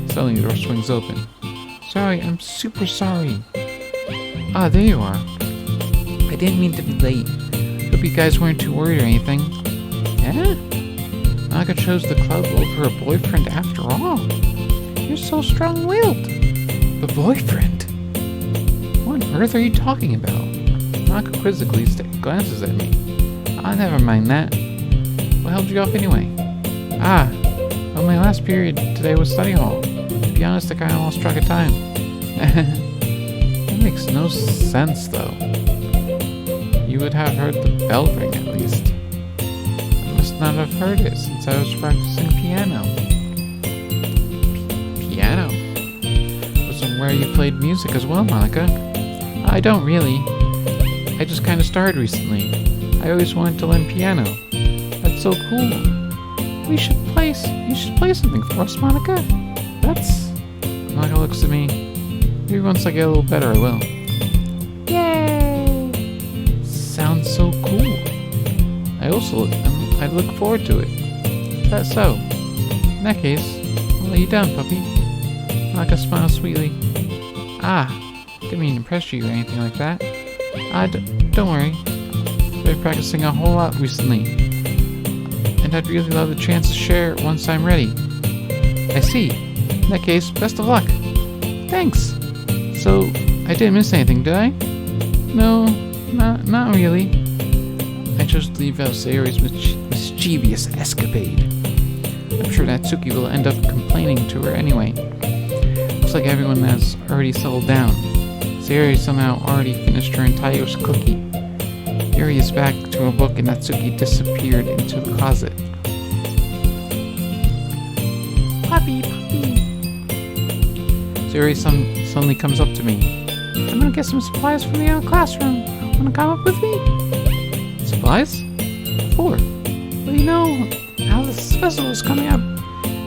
Suddenly the door swings open. Sorry, I'm super sorry. Ah, there you are. I didn't mean to be late. Hope you guys weren't too worried or anything. Yeah? Monika chose the club over her boyfriend after all. You're so strong-willed. The boyfriend? What on earth are you talking about? Monika quizzically glances at me. Ah, never mind that. What held you off anyway? Well, my last period today was study hall. To be honest, I kinda lost track of time. That makes no sense, though. You would have heard the bell ring, at least. I must not have heard it, since I was practicing piano. Piano? Wasn't where you played music as well, Monika. I don't really. I just kinda started recently. I always wanted to learn piano. That's so cool. You should play something for us, Monika. Monika looks at me. Maybe once I get a little better, I will. Yay! Sounds so cool. I look forward to it. Is that so? In that case, I'll lay you down, puppy. Monika smiles sweetly. Didn't mean to impress you or anything like that. Don't worry. I've been practicing a whole lot recently. And I'd really love the chance to share once I'm ready. I see. In that case, best of luck. Thanks. So, I didn't miss anything, did I? No, not really. I chose to leave out Sayori's mischievous escapade. I'm sure Natsuki will end up complaining to her anyway. Looks like everyone has already settled down. Sayori somehow already finished her entire cookie. Yuri is back to her book and Natsuki disappeared into the closet. Puppy. Sayori suddenly comes up to me. I'm gonna get some supplies from the classroom. Wanna come up with me? Supplies? For? Well, you know how this festival is coming up.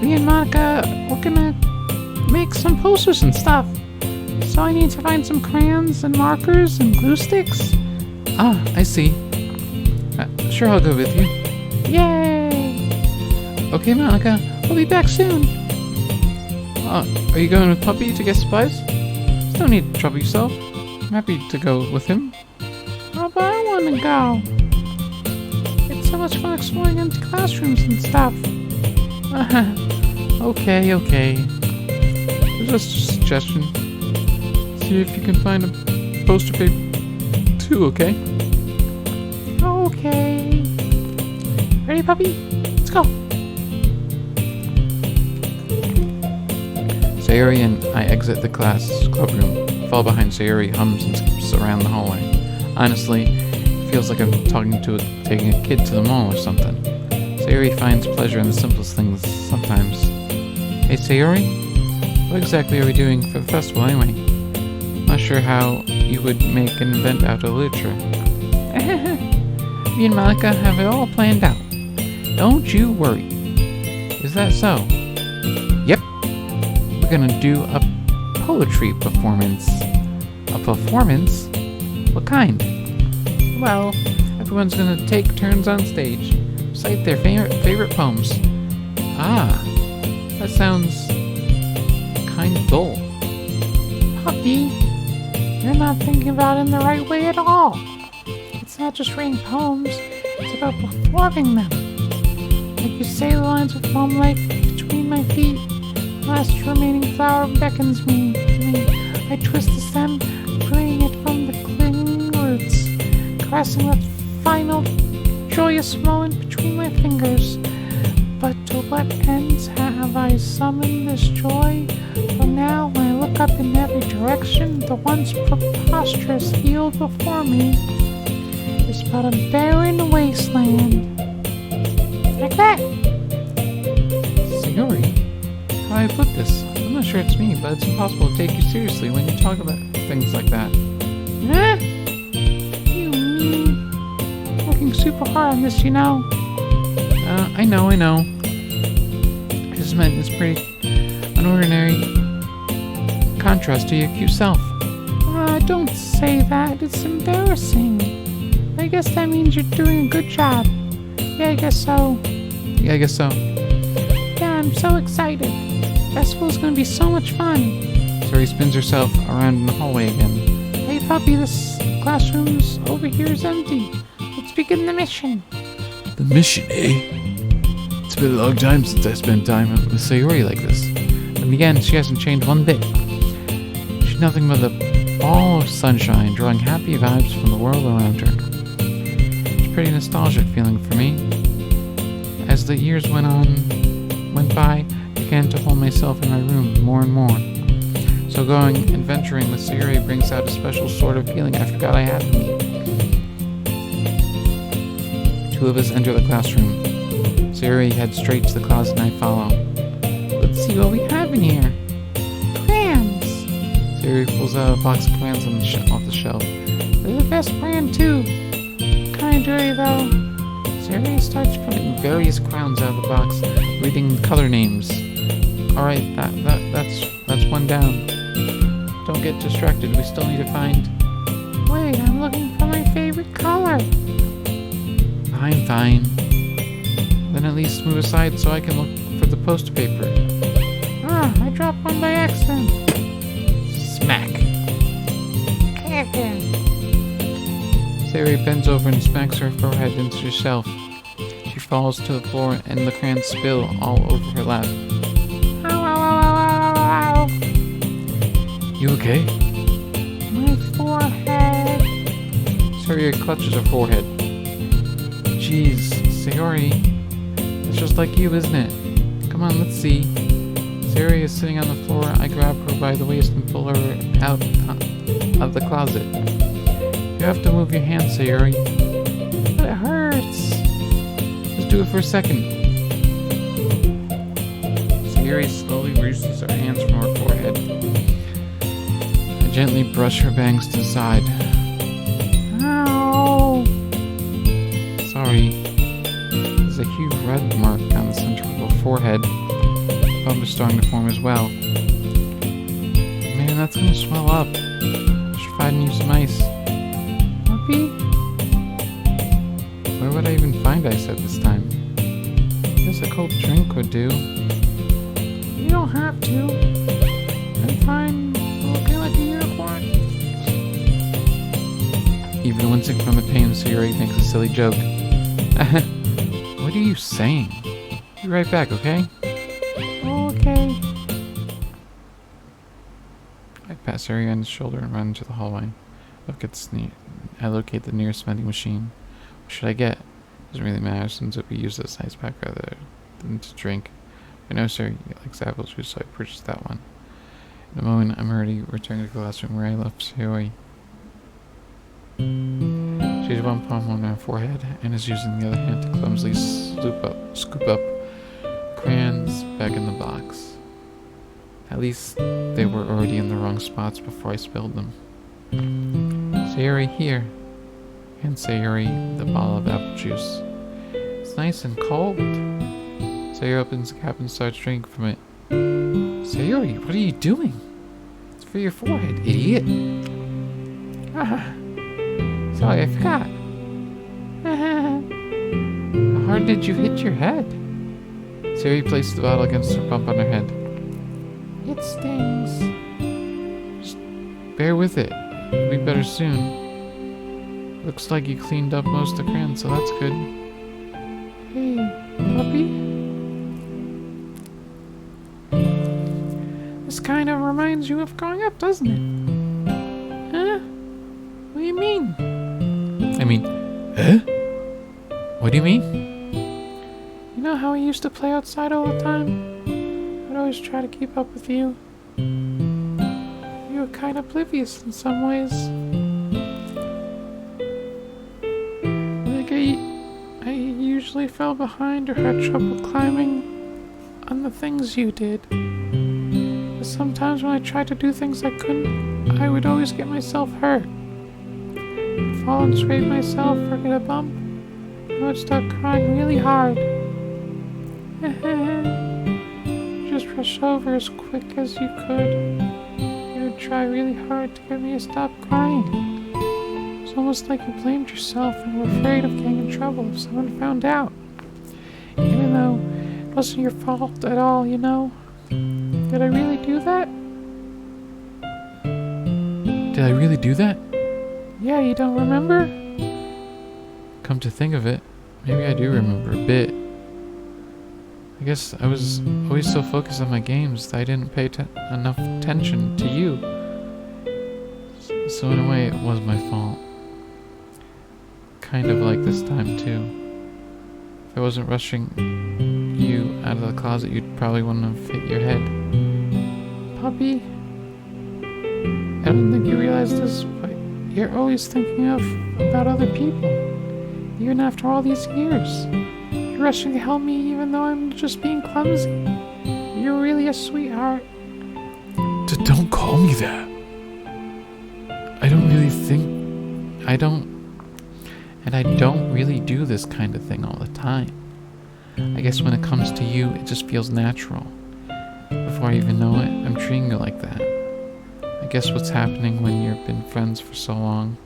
Me and Monika, we're gonna make some posters and stuff. So I need to find some crayons and markers and glue sticks. I see. Sure, I'll go with you. Yay! Okay, Monika, We'll be back soon. Are you going with Puppy to get supplies? There's no need to trouble yourself. I'm happy to go with him. Oh, but I want to go. It's so much fun exploring empty classrooms and stuff. Okay. It's just a suggestion. See if you can find a poster paper too, okay? Okay. Ready, puppy? Let's go. Sayori and I exit the club room. Fall behind Sayori, hums and skips around the hallway. Honestly, it feels like I'm taking a kid to the mall or something. Sayori finds pleasure in the simplest things sometimes. Hey Sayori, what exactly are we doing for the festival anyway? Not sure how you would make an event out of literature. Me and Monika have it all planned out. Don't you worry. Is that so? Yep. We're gonna do a poetry performance. A performance? What kind? Well, everyone's gonna take turns on stage, recite their favorite poems. That sounds kind of dull. Puppy, you're not thinking about it in the right way at all. It's not just writing poems, It's about performing them. Like you say, the lines of foam life between my feet. The last remaining flower beckons me to me. I twist the stem, freeing it from the clinging roots, caressing the final joyous moment between my fingers. But to what ends have I summoned this joy? For now, when I look up in every direction, the once preposterous field before me is but a barren wasteland. Like that. Sayori, how do I put this? I'm not sure it's me, but it's impossible to take you seriously when you talk about things like that. Huh? You mean? Working super hard on this, you know. I know. I just meant it's pretty an ordinary contrast to your cute self. Don't say that. It's embarrassing. I guess that means you're doing a good job. Yeah, I guess so. Yeah, I guess so. Yeah, I'm so excited. Festival's gonna be so much fun. Sayori spins herself around in the hallway again. Hey, puppy, this classroom's over here is empty. Let's begin the mission. The mission, eh? It's been a long time since I spent time with Sayori like this. And again, she hasn't changed one bit. She's nothing but a ball of sunshine, drawing happy vibes from the world around her. It's a pretty nostalgic feeling for me. As the years went by, I began to hold myself in my room more and more. So going and venturing with Sayori brings out a special sort of feeling I forgot I had in me. Two of us enter the classroom. Sayori heads straight to the closet and I follow. Let's see what we have in here. Crayons. Sayori pulls out a box of crayons off the shelf. They're the best brand, too. Kinda dirty, though. Sayori starts putting Various crayons out of the box, reading color names. Alright, that's one down. Don't get distracted, we still need to find... Wait, I'm looking for my favorite color. Fine. Then at least move aside so I can look for the poster paper. I dropped one by accident. Smack! Again. Sayori bends over and smacks her forehead into the shelf. She falls to the floor and the crayons spill all over her lap. Ow. You okay? My forehead. Sayori clutches her forehead. Jeez, Sayori. It's just like you, isn't it? Come on, let's see. Sayori is sitting on the floor. I grab her by the waist and pull her out of the closet. You have to move your hand, Sayori. But it hurts. Just do it for a second. Sayori slowly releases her hands from her forehead. I gently brush her bangs to the side. Ow. Sorry. There's a huge red mark on the center of her forehead. Bump is starting to form as well. Man, that's gonna swell up. I should find you some ice. Puppy? Where would I even find ice at this time? Guess a cold drink would do. You don't have to. I'm fine. Looking like a unicorn. Even wincing from the pain, Sayori makes a silly joke. What are you saying? Be right back, okay? Okay. I pass Sayori on the shoulder and run into the hallway. I locate the nearest vending machine. What should I get? Doesn't really matter since it'll be used as an ice pack rather than to drink. I know Sayori likes apple juice, so I purchased that one. In a moment, I'm already returning to the classroom where I left Sayori. She has one palm on her forehead and is using the other hand to clumsily scoop up crayons back in the box. At least they were already in the wrong spots before I spilled them. Sayori, here. And Sayori the bottle of apple juice. It's nice and cold. Sayori opens the cap and starts drinking from it. Sayori, what are you doing? It's for your forehead, idiot. Sorry, I forgot. How hard did you hit your head? Sayori placed the bottle against her bump on her head. It stings. Just bear with it. It'll be better soon. Huh? Sayori pushed the bottle against her forehead. It stings. Just bear with it. It'll be better soon. It stings. Even wincing from the pain, Sayori makes a silly joke. Looks like you cleaned up most of the crayons, so that's good. Hey, puppy? This kind of reminds you of growing up, doesn't it? Huh? What do you mean? I mean, huh? What do you mean? You know how we used to play outside all the time? I'd always try to keep up with you. You were kind of oblivious in some ways. Like I usually fell behind or had trouble climbing on the things you did. But sometimes when I tried to do things I couldn't, I would always get myself hurt. I'd fall and scrape myself or get a bump. I would start crying really hard. Just rush over as quick as you could. You would try really hard to get me to stop crying. It's almost like you blamed yourself and were afraid of getting in trouble if someone found out. Even though it wasn't your fault at all, you know. Did I really do that? Did I really do that? Yeah, you don't remember? Come to think of it, maybe I do remember a bit. I guess I was always so focused on my games that I didn't pay enough attention to you. So in a way, it was my fault. Kind of like this time too. If I wasn't rushing you out of the closet, you'd probably wouldn't have hit your head. Puppy, I don't think you realize this, but you're always thinking about other people, even after all these years. You're rushing to help me even though I'm just being clumsy. You're really a sweetheart. Don't call me that. I don't really think... I don't really do this kind of thing all the time. I guess when it comes to you, it just feels natural. Before I even know it, I'm treating you like that. I guess what's happening when you've been friends for so long.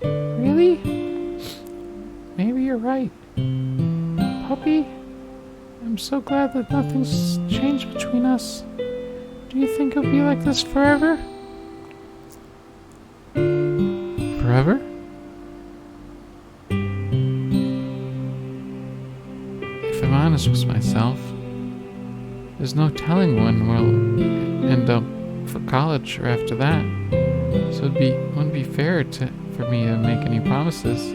Really? Maybe you're right. Puppy, I'm so glad that nothing's changed between us. Do you think it'll be like this forever? Forever? If I'm honest with myself, there's no telling when we'll end up for college or after that. So it wouldn't be fair for me to make any promises.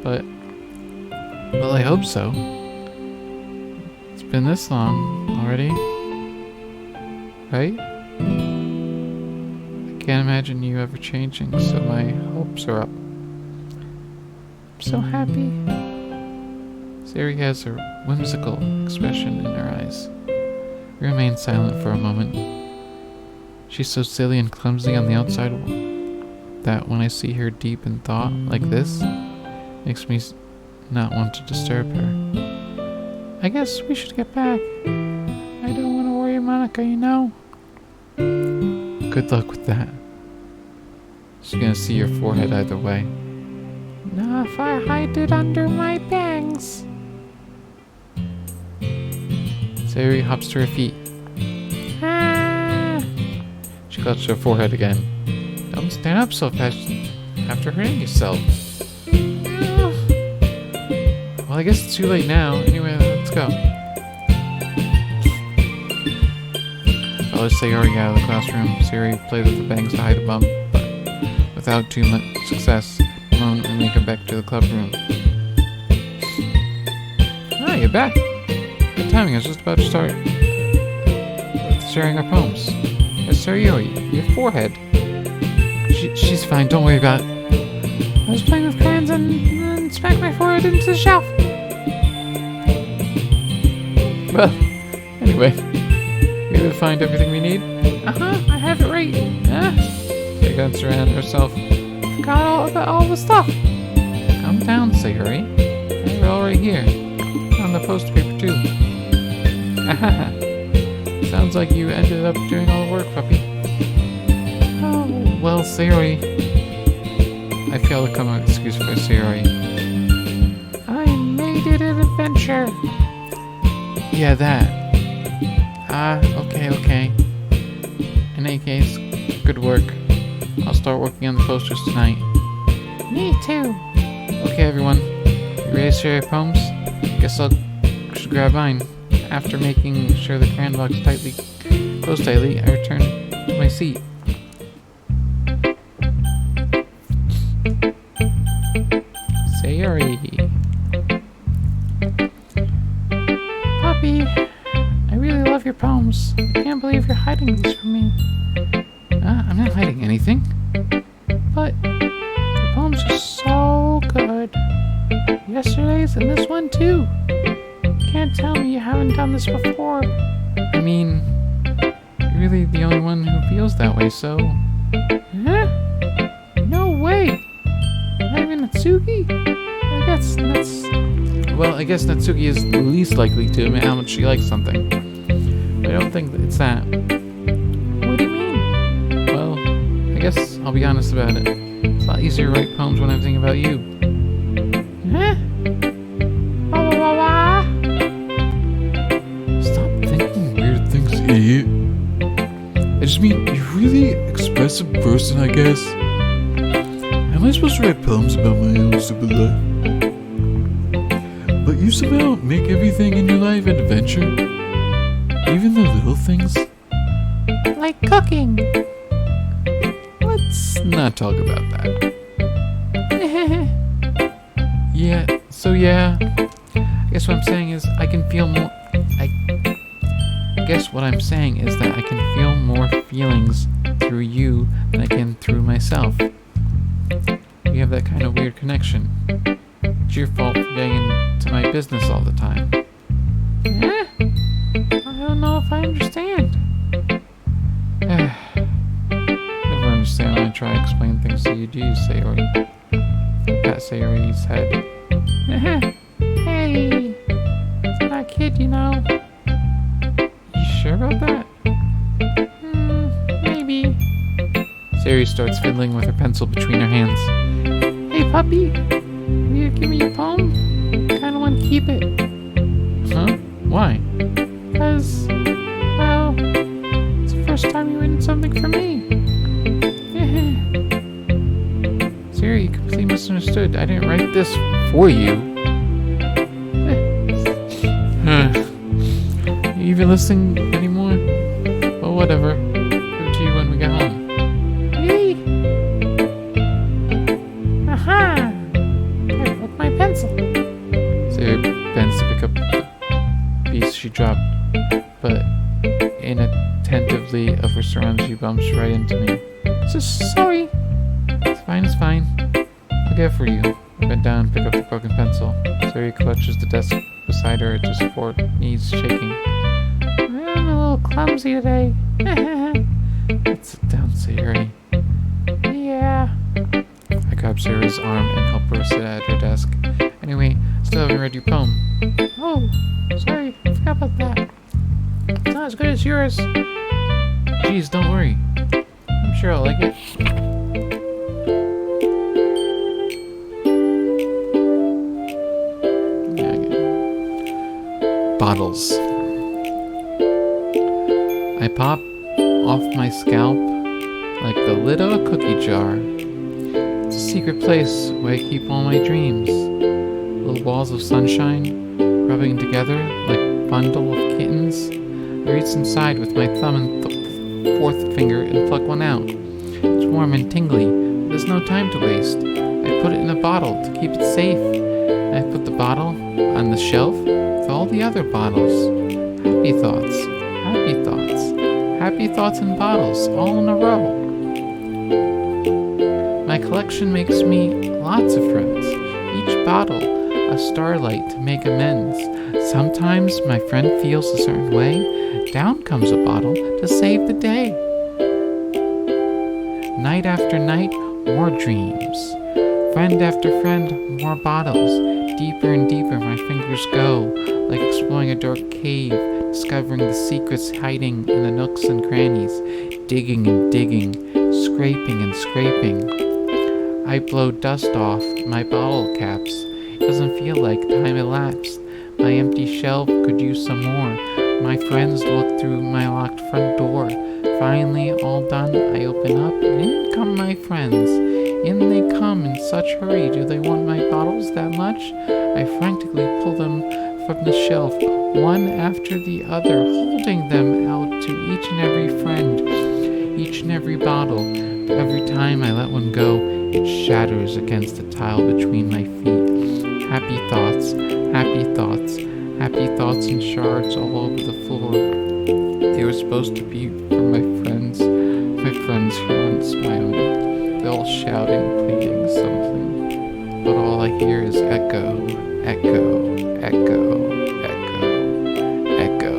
But, well, I hope so. It's been this long already, right? I can't imagine you ever changing, so my hopes are up. I'm so happy. Sayori has a whimsical expression in her eyes. We remain silent for a moment. She's so silly and clumsy on the outside that when I see her deep in thought like this, makes me not want to disturb her. I guess we should get back. I don't want to worry Monica, you know. Good luck with that. She's gonna see your forehead either way. Not if I hide it under my bangs. Sayori hops to her feet. Ah! She clutched her forehead again. Don't stand up so fast after hurting yourself. Well, I guess it's too late now. Anyway, let's go. Follow Sayori out of the classroom. Sayori played with the bangs to hide a bump, but without too much success, Moon and make her back to the club room. Ah, you're back. Good timing. I was just about to start sharing our poems. Sayori, your forehead. She's fine. Don't worry about it. I was playing with crayons and smacked my forehead into the shelf. Well, anyway, we able to find everything we need? I have it right. She glanced around herself. Forgot all about all the stuff. Calm down, Sayori. I have it all right here. On the poster paper, too. Sounds like you ended up doing all the work, puppy. Oh, Well, Sayori, I failed to come up with an excuse for Sayori. I made it an adventure. Yeah, that. Okay. In any case, good work. I'll start working on the posters tonight. Me too. Okay, everyone. You ready to share your poems? Guess I'll should grab mine. After making sure the crayon box closed tightly, I return to my seat. Sayori. Puppy, I really love your poems. I can't believe you're hiding these from me. I'm not hiding anything. But the poems are so good. Yesterday's and this one too. Can't tell me you haven't done this before. I mean, you're really the only one who feels that way, so... Huh? No way. Not even Natsuki? I guess that's... Well, I guess Natsuki is the least likely to admit how much she likes something. I don't think that it's that. What do you mean? Well, I guess I'll be honest about it. It's a lot easier to write poems when I'm thinking about you. Huh? Wah, wah, wah, wah. Stop thinking weird things, idiot. I just mean, you're a really expressive person, I guess. How am I supposed to write poems about my own stupid life? But you somehow make everything in your life an adventure. Even the little things. Like cooking. Let's not talk about that. Yeah, I guess what I'm saying is I can feel more... I guess what I'm saying is that I can feel more feelings through you than I can through myself. We have that kind of weird connection. It's your fault for getting into my business all the time. Huh? I don't know if I understand. Never understand when I try to explain things to you, do you, Sayori? Pat Sayori's head. Hey, it's not kid, you know. You sure about that? Maybe. Sayori starts fiddling with her pencil between her hands. Hey, puppy, will you give me your poem? Kinda want to keep it. Huh? Why? Because, well, it's the first time you written something for me. Sayori, you completely misunderstood. I didn't write this for you. You even listening anymore? Well, whatever. Give it to you when we get home. Really? Aha! I broke my pencil. Sayori bends to pick up the piece she dropped, but inattentively of her surroundings, she bumps right into me. So sorry. It's fine. I'll get it for you. I bend down and pick up the broken pencil. Sayori clutches the desk beside her to support, knees shaking. I'm a little clumsy today. Let's sit down, Sayori. Yeah. I grab Sayori's arm and help her sit at her desk. Anyway, still haven't read your poem. Oh, sorry. I forgot about that. It's not as good as yours. Geez, don't worry. I'm sure I'll like it. Bottles. I pop off my scalp like the lid of a cookie jar. It's a secret place where I keep all my dreams. Little balls of sunshine rubbing together like a bundle of kittens. I reach inside with my thumb and fourth finger and pluck one out. It's warm and tingly, but there's no time to waste. I put it in a bottle to keep it safe. And I put the bottle on the shelf with all the other bottles. Happy thoughts in bottles, all in a row. My collection makes me lots of friends. Each bottle a starlight to make amends. Sometimes my friend feels a certain way. Down comes a bottle to save the day. Night after night, more dreams. Friend after friend, more bottles. Deeper and deeper my fingers go, like exploring a dark cave, discovering the secrets hiding in the nooks and crannies, digging and digging, scraping and scraping. I blow dust off my bottle caps. It doesn't feel like time elapsed. My empty shelf could use some more. My friends look through my locked front door. Finally, all done, I open up, and in come my friends. In they come in such hurry. Do they want my bottles that much? I frantically pull them from the shelf, one after the other, holding them out to each and every friend, each and every bottle. Every time I let one go, it shatters against the tile between my feet. Happy thoughts, happy thoughts, happy thoughts in shards all over the floor. They were supposed to be for my friends who aren't smiling. They're all shouting, pleading something. But all I hear is echo, echo, echo, echo, echo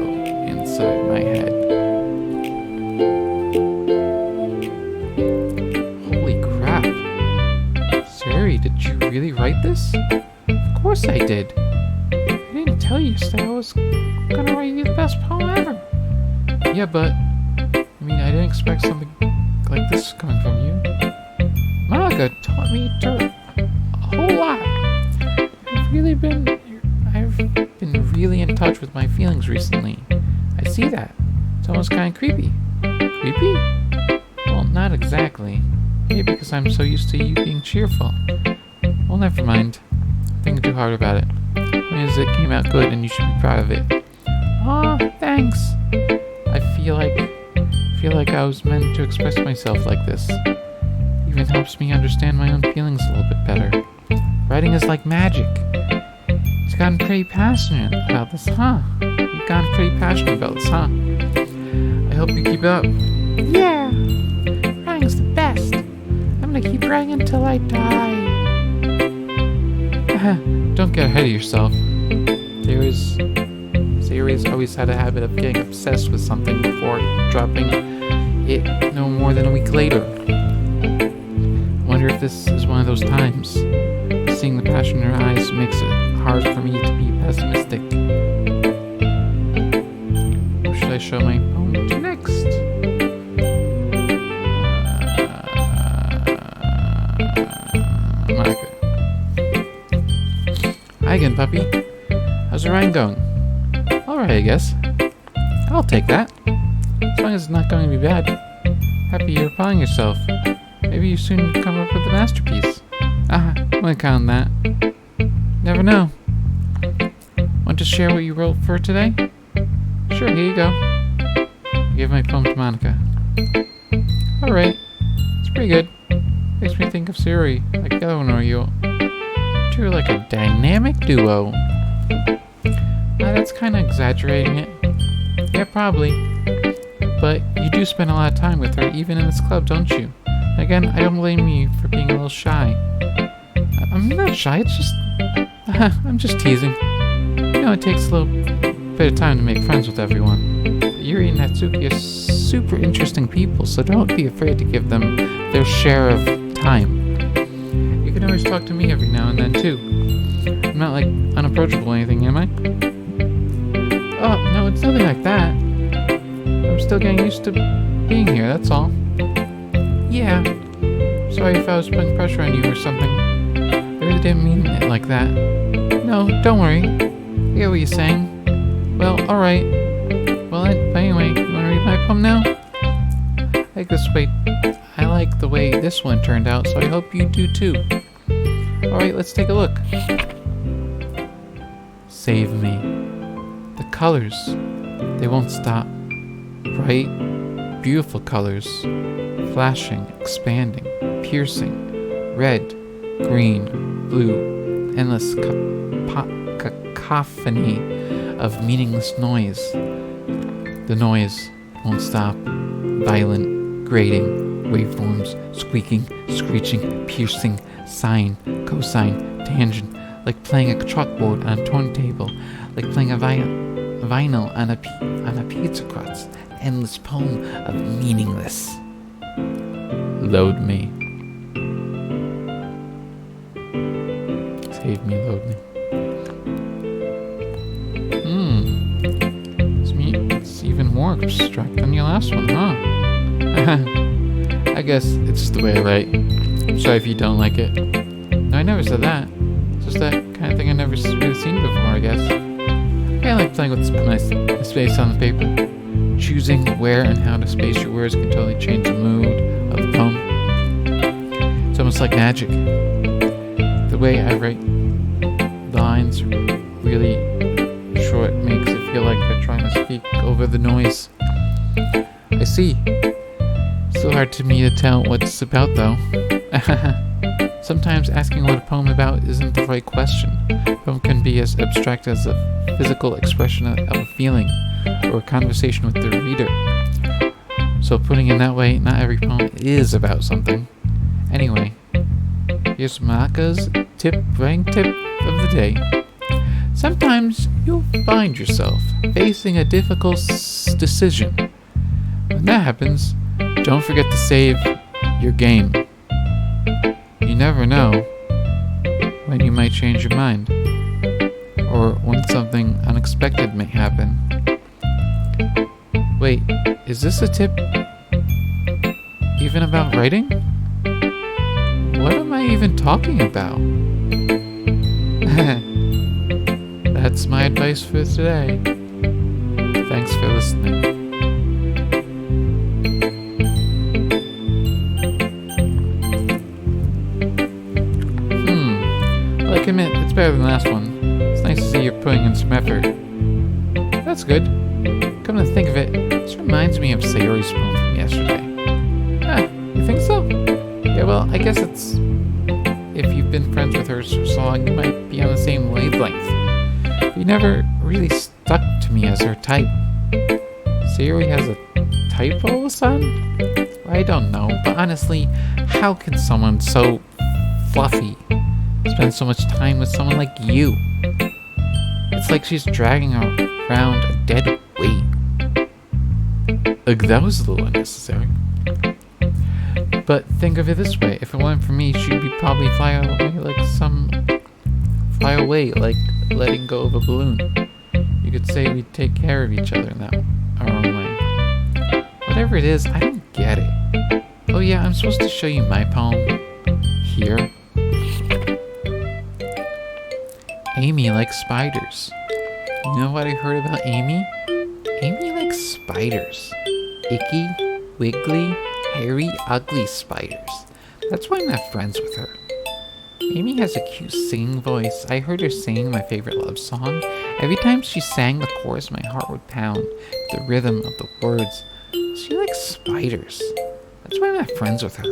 inside my head. Holy crap. Sari, did you really write this? Of course I did. I didn't tell you that I was gonna write you the best poem ever. Yeah, but I didn't expect something like this coming from you. Monica taught me a whole lot. I've been really in touch with my feelings recently. I see that. It's almost kind of creepy. Creepy? Well, not exactly. Maybe because I'm so used to you being cheerful. Well, never mind. I'm thinking too hard about it. The point is, it came out good and you should be proud of it. Aw, thanks. I feel like I was meant to express myself like this. Even helps me understand my own feelings a little bit better. Writing is like magic. You've gotten pretty passionate about this, huh? I hope you keep it up. Yeah, writing's the best. I'm gonna keep writing until I die. Don't get ahead of yourself. Sayori's always had a habit of getting obsessed with something before dropping it no more than a week later. I wonder if this is one of those times. Seeing the passion in her eyes makes it hard for me to be pessimistic. Who should I show my poem to next? Monica. Hi again, puppy. How's your writing going? Alright, I guess. I'll take that. As long as it's not going to be bad. Happy you're applying yourself. Maybe you soon come up with a masterpiece. I wouldn't count on that. Never know. Want to share what you wrote for today? Sure, here you go. I gave my poem to Monica. Alright. It's pretty good. Makes me think of Siri, like the other one or you. Two are like a dynamic duo. That's kind of exaggerating it. Yeah, probably. But you do spend a lot of time with her, even in this club, don't you? Again, I don't blame you for being a little shy. I'm not shy, it's just... I'm just teasing. It takes a little bit of time to make friends with everyone. But Yuri and Natsuki are super interesting people, so don't be afraid to give them their share of time. You can always talk to me every now and then, too. I'm not, unapproachable or anything, am I? Oh, no, it's nothing like that. I'm still getting used to being here, that's all. Yeah. Sorry if I was putting pressure on you or something. I really didn't mean it like that. No, don't worry. I get what you're saying. Well, alright. Well, anyway, you wanna read my poem now? I like the way this one turned out, so I hope you do too. Alright, let's take a look. Save me. The colors, they won't stop. Bright, beautiful colors, flashing, expanding, piercing, red, green, blue, endless cacophony of meaningless noise. The noise won't stop. Violent, grating, waveforms, squeaking, screeching, piercing, sine, cosine, tangent, like playing a chalkboard on a turntable, like playing a vinyl on a pizza crust. Endless poem of meaningless. Load me. Save me, load me. It's even more abstract than your last one, huh? I guess it's just the way I write. I'm sorry if you don't like it. No, I never said that. It's just that kind of thing I've never really seen before, I guess. I like playing with my space on the paper. Choosing where and how to space your words can totally change the mood of the poem. So almost like magic. The way I write lines really short makes it feel like they're trying to speak over the noise. I see. Still hard to me to tell what it's about, though. Sometimes asking what a poem about isn't the right question. A poem can be as abstract as a physical expression of a feeling or a conversation with the reader. So putting it that way, not every poem is about something. Anyway, here's Maka's rank tip of the day. Sometimes you'll find yourself facing a difficult decision. When that happens, don't forget to save your game. You never know when you might change your mind, or when something unexpected may happen. Wait, is this a tip even about writing? What am I even talking about? That's my advice for today. Thanks for listening. Well, I can admit, it's better than the last one. It's nice to see you're putting in some effort. That's good. Come to think of it, this reminds me of Sayori's poem from yesterday. You think so? Yeah, well, I guess it's... If you've been friends with her for so long, you might be on the same wavelength. You never really stuck to me as her type. Sayori has a type all of a sudden? I don't know, but honestly, how can someone so fluffy spend so much time with someone like you? It's like she's dragging around a dead weight. Like, that was a little unnecessary. But think of it this way, if it weren't for me, she'd be probably fly away like letting go of a balloon. You could say we take care of each other in our own way. Whatever it is, I don't get it. Oh yeah, I'm supposed to show you my poem. Here. Amy likes spiders. You know what I heard about Amy? Amy likes spiders. Icky, wiggly, hairy, ugly spiders. That's why I'm not friends with her. Amy has a cute singing voice. I heard her sing my favorite love song. Every time she sang the chorus, my heart would pound to the rhythm of the words. She likes spiders. That's why I'm not friends with her.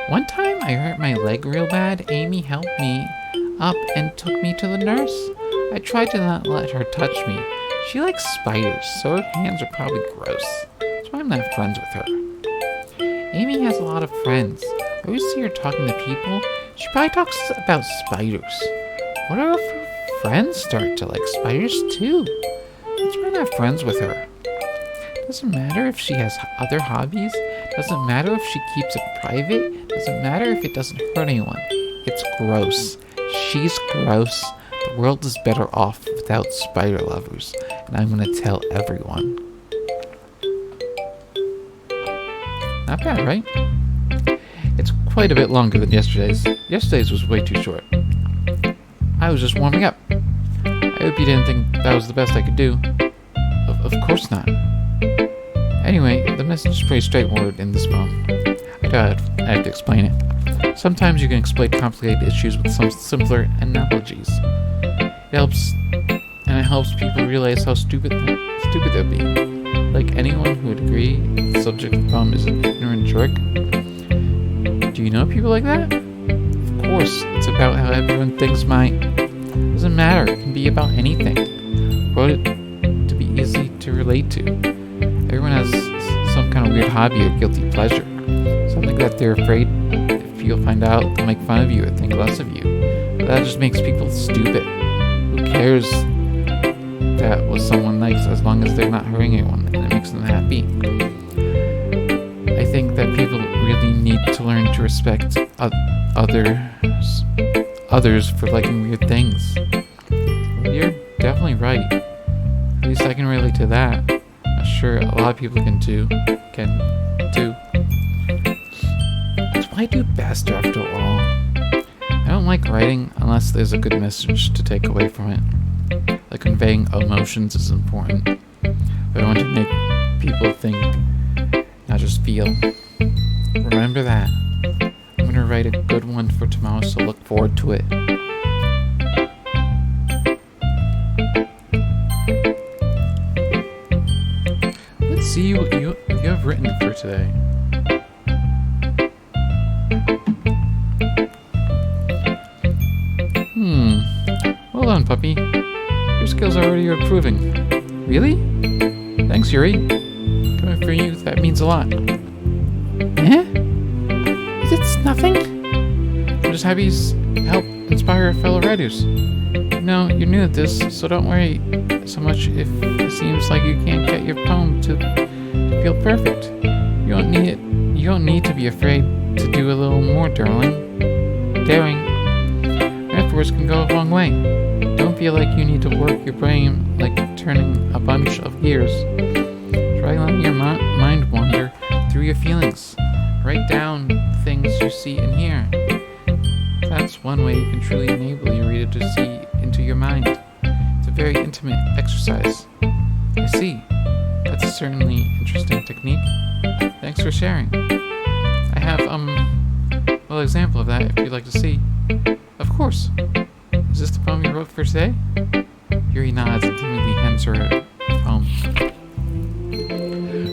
One time I hurt my leg real bad. Amy helped me up and took me to the nurse. I tried to not let her touch me. She likes spiders, so her hands are probably gross. That's why I'm not friends with her. Amy has a lot of friends. I always see her talking to people. She probably talks about spiders. What if her friends start to like spiders too? That's why I'm not friends with her. Doesn't matter if she has other hobbies. Doesn't matter if she keeps it private. Doesn't matter if it doesn't hurt anyone. It's gross. She's gross. The world is better off without spider lovers. And I'm gonna tell everyone. Not bad, right? It's quite a bit longer than yesterday's. Yesterday's was way too short. I was just warming up. I hope you didn't think that was the best I could do. Of course not. Anyway, the message is pretty straightforward in this poem. I have to explain it. Sometimes you can explain complicated issues with some simpler analogies. It helps people realize how stupid they'll be. Like anyone who would agree the subject of the poem is an ignorant jerk. Do you know people like that? Of course, it's about how everyone thinks mine. Doesn't matter, it can be about anything. Wrote it to be easy to relate to. Everyone has some kind of weird hobby or guilty pleasure. Something that they're afraid if you'll find out they'll make fun of you or think less of you. But that just makes people stupid. Who cares that was someone nice as long as they're not hurting anyone and it makes them happy? I think that people really need to learn to respect others for liking weird things. Well, you're definitely right. At least I can relate to that. I'm sure a lot of people can too. That's what I do best after all. I don't like writing unless there's a good message to take away from it. Like conveying emotions is important. But I want to make people think, not just feel. Remember that. gonna write a good one for tomorrow, so look forward to it. Let's see what you have written for today. Well done, puppy. Your skills already are improving. Really? Thanks, Yuri. Coming from you, that means a lot. Eh? It's nothing? I'm just happy to help inspire fellow writers. No, you're new at this, so don't worry so much if it seems like you can't get your poem to feel perfect. You don't need to be afraid to do a little more, darling. Daring. Metaphors can go a long way. Don't feel like you need to work your brain like turning a bunch of gears. Try letting your mind wander through your feelings. Write down things you see and hear. That's one way you can truly enable your reader to see into your mind. It's a very intimate exercise. I see. That's a certainly interesting technique. Thanks for sharing. I have, well, an example of that if you'd like to see. Of course. Is this the poem you wrote for today? Yuri nods and timidly hands her a poem.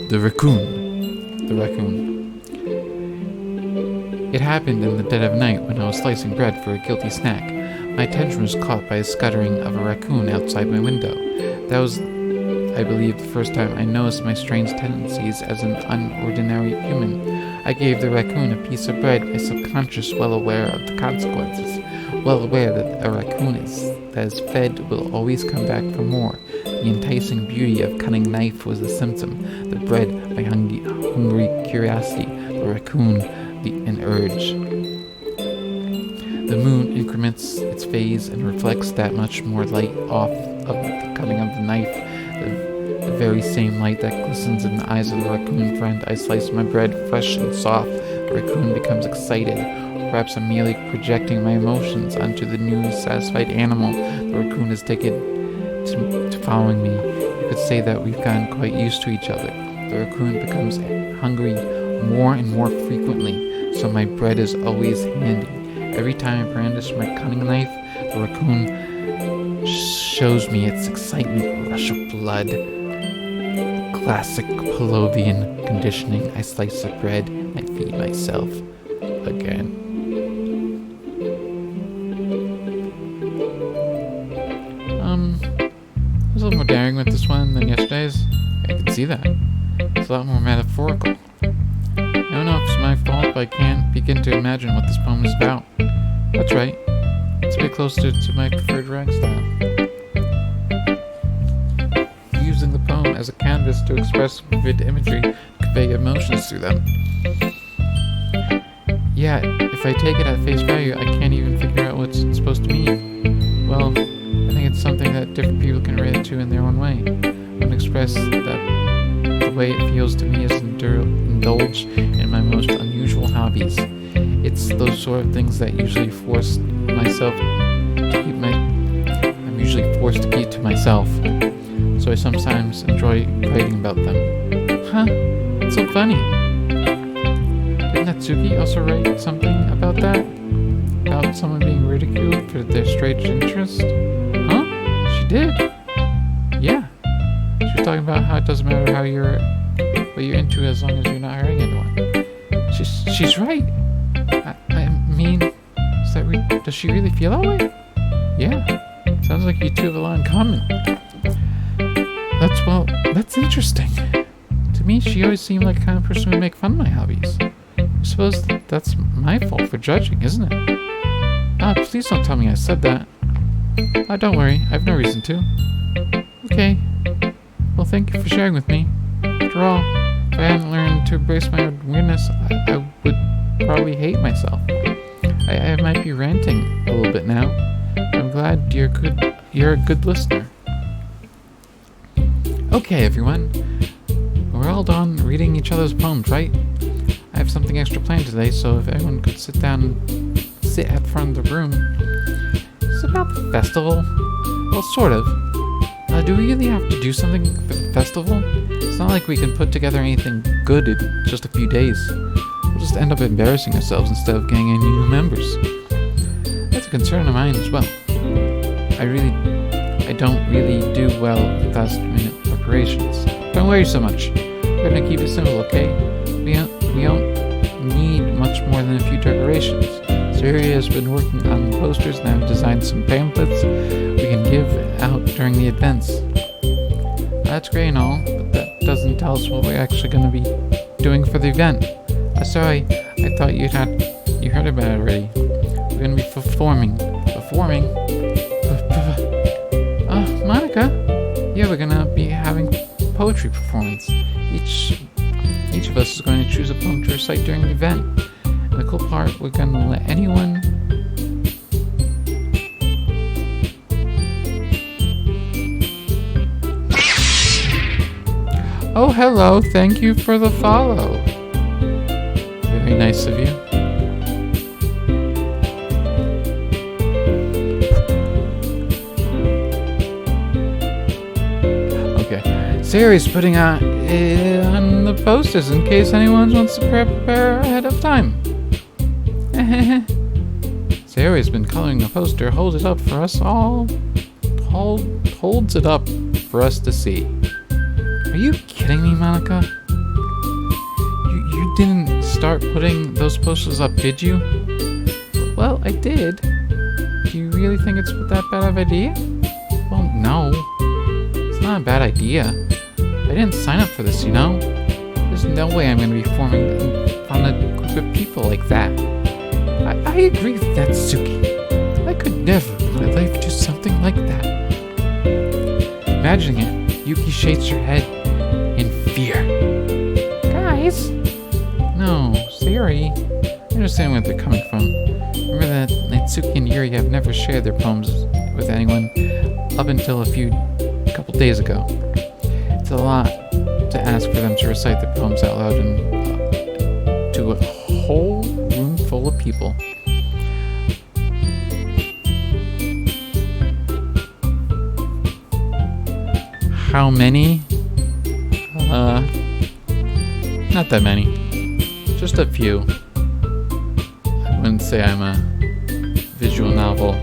The raccoon. The raccoon. It happened in the dead of night when I was slicing bread for a guilty snack. My attention was caught by the scuttering of a raccoon outside my window. That was, I believe, the first time I noticed my strange tendencies as an unordinary human. I gave the raccoon a piece of bread, my subconscious well aware of the consequences, well aware that a raccoon that is fed will always come back for more. The enticing beauty of cunning knife was the symptom, the bread, my hungry curiosity, the raccoon, an urge. The moon increments its phase and reflects that much more light off of the cutting of the knife, the very same light that glistens in the eyes of the raccoon friend. I slice my bread fresh and soft. The raccoon becomes excited. Perhaps I'm merely projecting my emotions onto the newly satisfied animal. The raccoon is taken to following me. You could say that we've gotten quite used to each other. The raccoon becomes hungry more and more frequently, so my bread is always handy. Every time I brandish my cutting knife, the raccoon shows me its excitement, rush of blood. Classic Pavlovian conditioning. I slice the bread and I feed myself again. I was a little more daring with this one than yesterday's. I can see that. It's a lot more metaphorical. I don't know if it's my fault, but I can't begin to imagine what this poem is about. That's right. It's a bit closer to my preferred writing style. Using the poem as a canvas to express vivid imagery, to convey emotions through them. Yeah, if I take it at face value, I can't even figure out what it's supposed to mean. Well, I think it's something that different people can relate to in their own way. And express that the way it feels to me is indulge in my most unusual hobbies. It's those sort of things that usually force myself to keep I'm usually forced to keep to myself. So I sometimes enjoy writing about them. Huh? It's so funny. Didn't Natsuki also write something about that? About someone being ridiculed for their strange interest? Huh? She did? Yeah. She was talking about how it doesn't matter what you're into as long as you're not hurting anyone. She's right. I mean, does she really feel that way? Yeah. Sounds like you two have a lot in common. That's interesting. To me, she always seemed like the kind of person who would make fun of my hobbies. I suppose that's my fault for judging, isn't it? Please don't tell me I said that. Don't worry, I have no reason to. Okay. Well, thank you for sharing with me. After all, if I hadn't learned to embrace my own weirdness, I would probably hate myself. I might be ranting a little bit now. I'm glad you're a good listener. Okay, everyone. We're all done reading each other's poems, right? I have something extra planned today, so if everyone could sit at the front of the room. Is it about the festival? Well, sort of. Do we really have to do something for the festival? It's not like we can put together anything good in just a few days. just end up embarrassing ourselves instead of getting any new members. That's a concern of mine as well. I don't really do well with last-minute preparations. Don't worry so much. We're gonna keep it simple, okay? We don't need much more than a few decorations. Siri has been working on posters and I've designed some pamphlets we can give out during the events. That's great and all, but that doesn't tell us what we're actually going to be doing for the event. Sorry, I thought you heard about it already. We're going to be performing. Performing? Monica? Yeah, we're going to be having poetry performance. Each of us is going to choose a poem to recite during the event. And the cool part, we're going to let anyone... Oh, hello. Thank you for the follow. Very nice of you. Okay. Siri's putting on the posters in case anyone wants to prepare ahead of time. Siri's been coloring the poster. Holds it up for us all. Holds it up for us to see. Are you kidding me, Monica? You didn't start putting those posters up, did you? Well, I did. Do you really think it's that bad of an idea? Well, no. It's not a bad idea. I didn't sign up for this, you know? There's no way I'm going to be forming in front of a group of people like that. I agree with that, Suki. I could never in my life do something like that. Imagining it, Yuki shakes her head in fear. Guys? No, Sayori. I understand where they're coming from. Remember that Natsuki and Yuri have never shared their poems with anyone up until a couple days ago. It's a lot to ask for them to recite their poems out loud to a whole room full of people. How many? Not that many. Just a few. I wouldn't say I'm a visual novel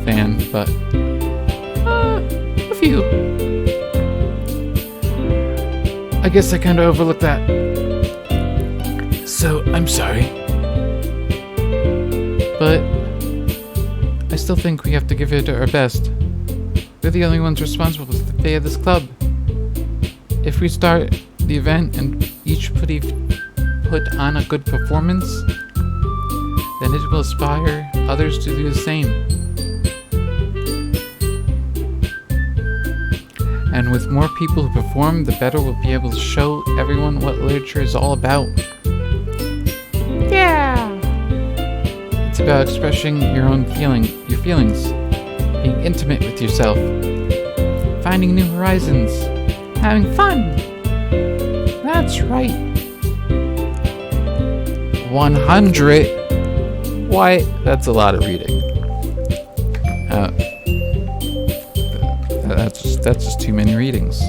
fan, but a few. I guess I kind of overlooked that. So, I'm sorry. But I still think we have to give it our best. We're the only ones responsible for the day of this club. If we start the event and each put on a good performance, then it will inspire others to do the same. And with more people who perform, the better we'll be able to show everyone what literature is all about. Yeah! It's about expressing your feelings, being intimate with yourself, finding new horizons, having fun. That's right. 100. What? That's a lot of reading. That's just too many readings.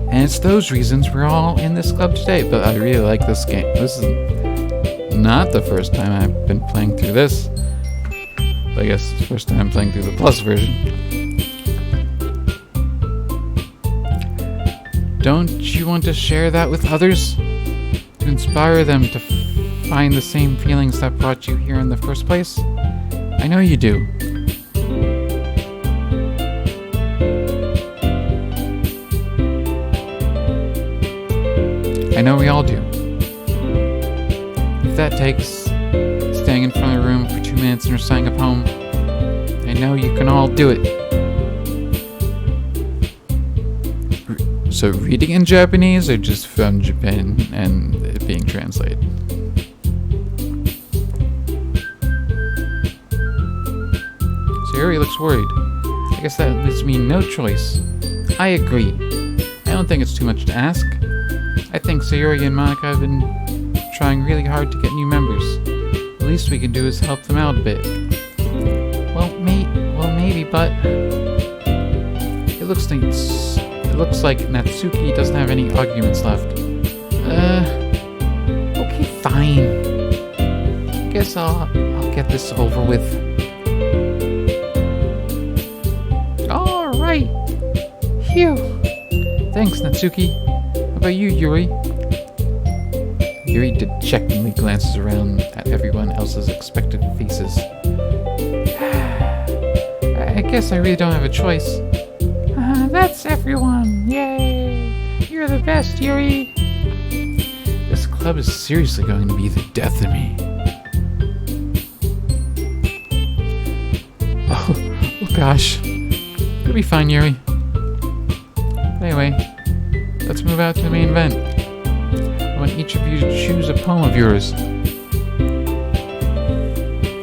And it's those reasons we're all in this club today. But I really like this game. This is not the first time I've been playing through this. But I guess it's the first time I'm playing through the Plus version. Don't you want to share that with others? To inspire them to find the same feelings that brought you here in the first place? I know you do. I know we all do. If that takes staying in front of the room for 2 minutes and reciting a poem, I know you can all do it. So reading in Japanese or just from Japan and it being translated? Sayori looks worried. I guess that leaves me no choice. I agree. I don't think it's too much to ask. I think Sayori and Monica have been trying really hard to get new members. The least we can do is help them out a bit. Well, maybe, but it looks like It looks like Natsuki doesn't have any arguments left. Okay, fine. Guess I'll get this over with. All right. Phew. Thanks, Natsuki. How about you, Yuri? Yuri dejectedly glances around at everyone else's expectant faces. I guess I really don't have a choice. That's everyone. Yay. You're the best, Yuri. This club is seriously going to be the death of me. Oh gosh. It'll be fine, Yuri. Anyway, let's move out to the main event. I want each of you to choose a poem of yours.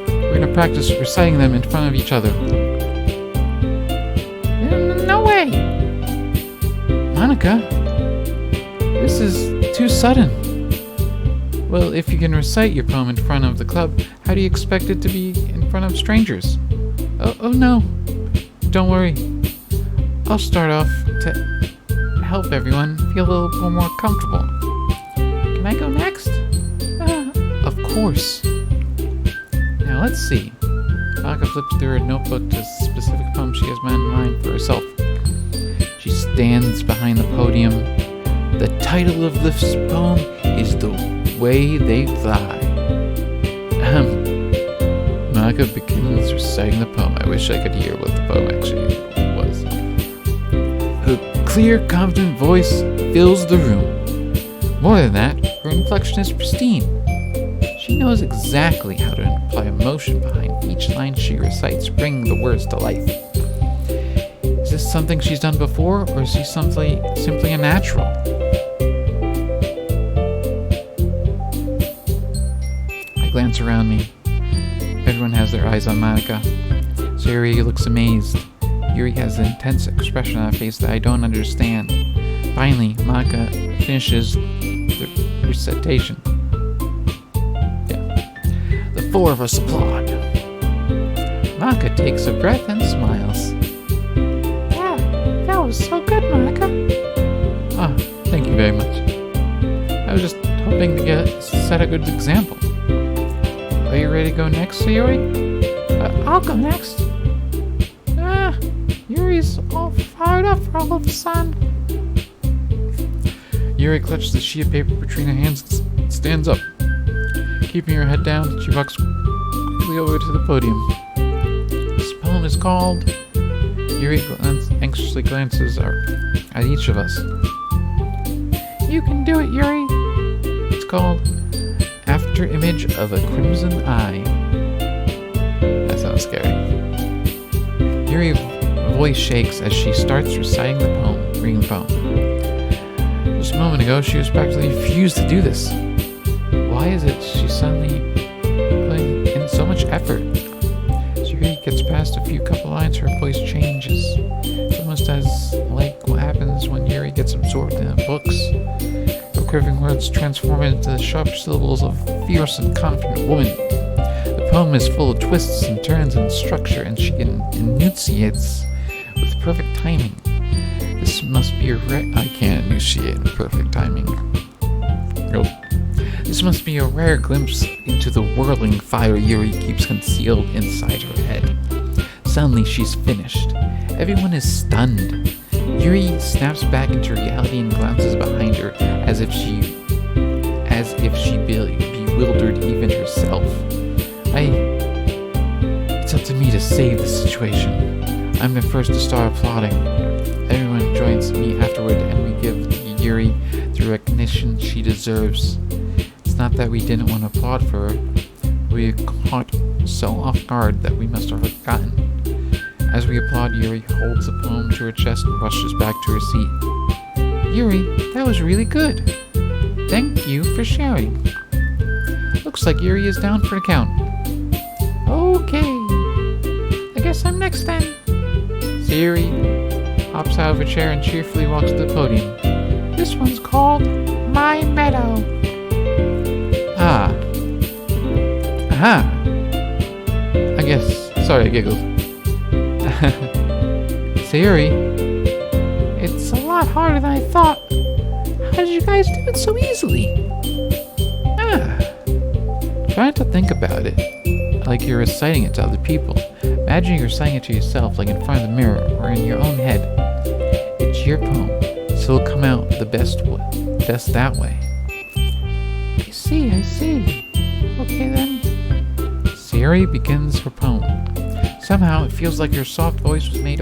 We're going to practice reciting them in front of each other. No way. Monica, this is too sudden. Well, if you can recite your poem in front of the club, how do you expect it to be in front of strangers? Oh no. Don't worry. I'll start off to help everyone feel a little more comfortable. Can I go next? Of course. Now let's see. Monica flips through her notebook to a specific poem she has in mind for herself. She stands behind the podium. The title of this poem is The Way They Fly. Monica begins reciting the poem. I wish I could hear what the poem actually was. Her clear, confident voice fills the room. More than that, her inflection is pristine. She knows exactly how to apply emotion behind each line she recites, bringing the words to life. Is this something she's done before, or is she simply a natural? I glance around me. Everyone has their eyes on Monica. Sayori looks amazed. Yuri has an intense expression on her face that I don't understand. Finally, Monica finishes the recitation. The four of us applaud. Monica takes a breath and smiles. Yeah, that was so good, Monica. Ah, thank you very much. I was just hoping to set a good example. Are you ready to go next, Sayori? I'll go next. Yuri's all fired up for all of a sudden. Yuri clutches the sheet of paper between her hands and stands up. Keeping her head down, she walks quickly over to the podium. This poem is called... Yuri anxiously glances at each of us. You can do it, Yuri. It's called After Image of a Crimson Eye. That sounds scary. Yuri's voice shakes as she starts reciting the poem, reading the poem. Just a moment ago, she was practically refused to do this. Why is it she's suddenly putting in so much effort? As Yuri gets past a few couple lines, her voice changes. It's almost as like what happens when Yuri gets absorbed in the books. Her quivering words transform into the sharp syllables of a fierce and confident woman. The poem is full of twists and turns and structure, and she enunciates with perfect timing. This must be a I can't enunciate in perfect timing. Nope. This must be a rare glimpse into the whirling fire Yuri keeps concealed inside her head. Suddenly, she's finished. Everyone is stunned. Yuri snaps back into reality and glances behind her as if she bewildered even herself. It's up to me to save the situation. I'm the first to start applauding. Everyone joins me afterward, and we give Yuri the recognition she deserves. It's not that we didn't want to applaud for her. We were caught so off guard that we must have forgotten. As we applaud, Yuri holds the poem to her chest and rushes back to her seat. Yuri, that was really good. Thank you for sharing. Looks like Yuri is down for the count. Okay. I guess I'm next then. Sayori hops out of her chair and cheerfully walks to the podium. This one's called My Meadow. Aha. I guess. Sorry, I giggled. Sayori. It's a lot lot harder than I thought. How did you guys do it so easily? Try to think about it like you're reciting it to other people. Imagine you're reciting it to yourself, like in front of the mirror or in your own head. It's your poem, so it'll come out the best that way. I see. Okay then. Sayori begins her poem. Somehow it feels like her soft voice was made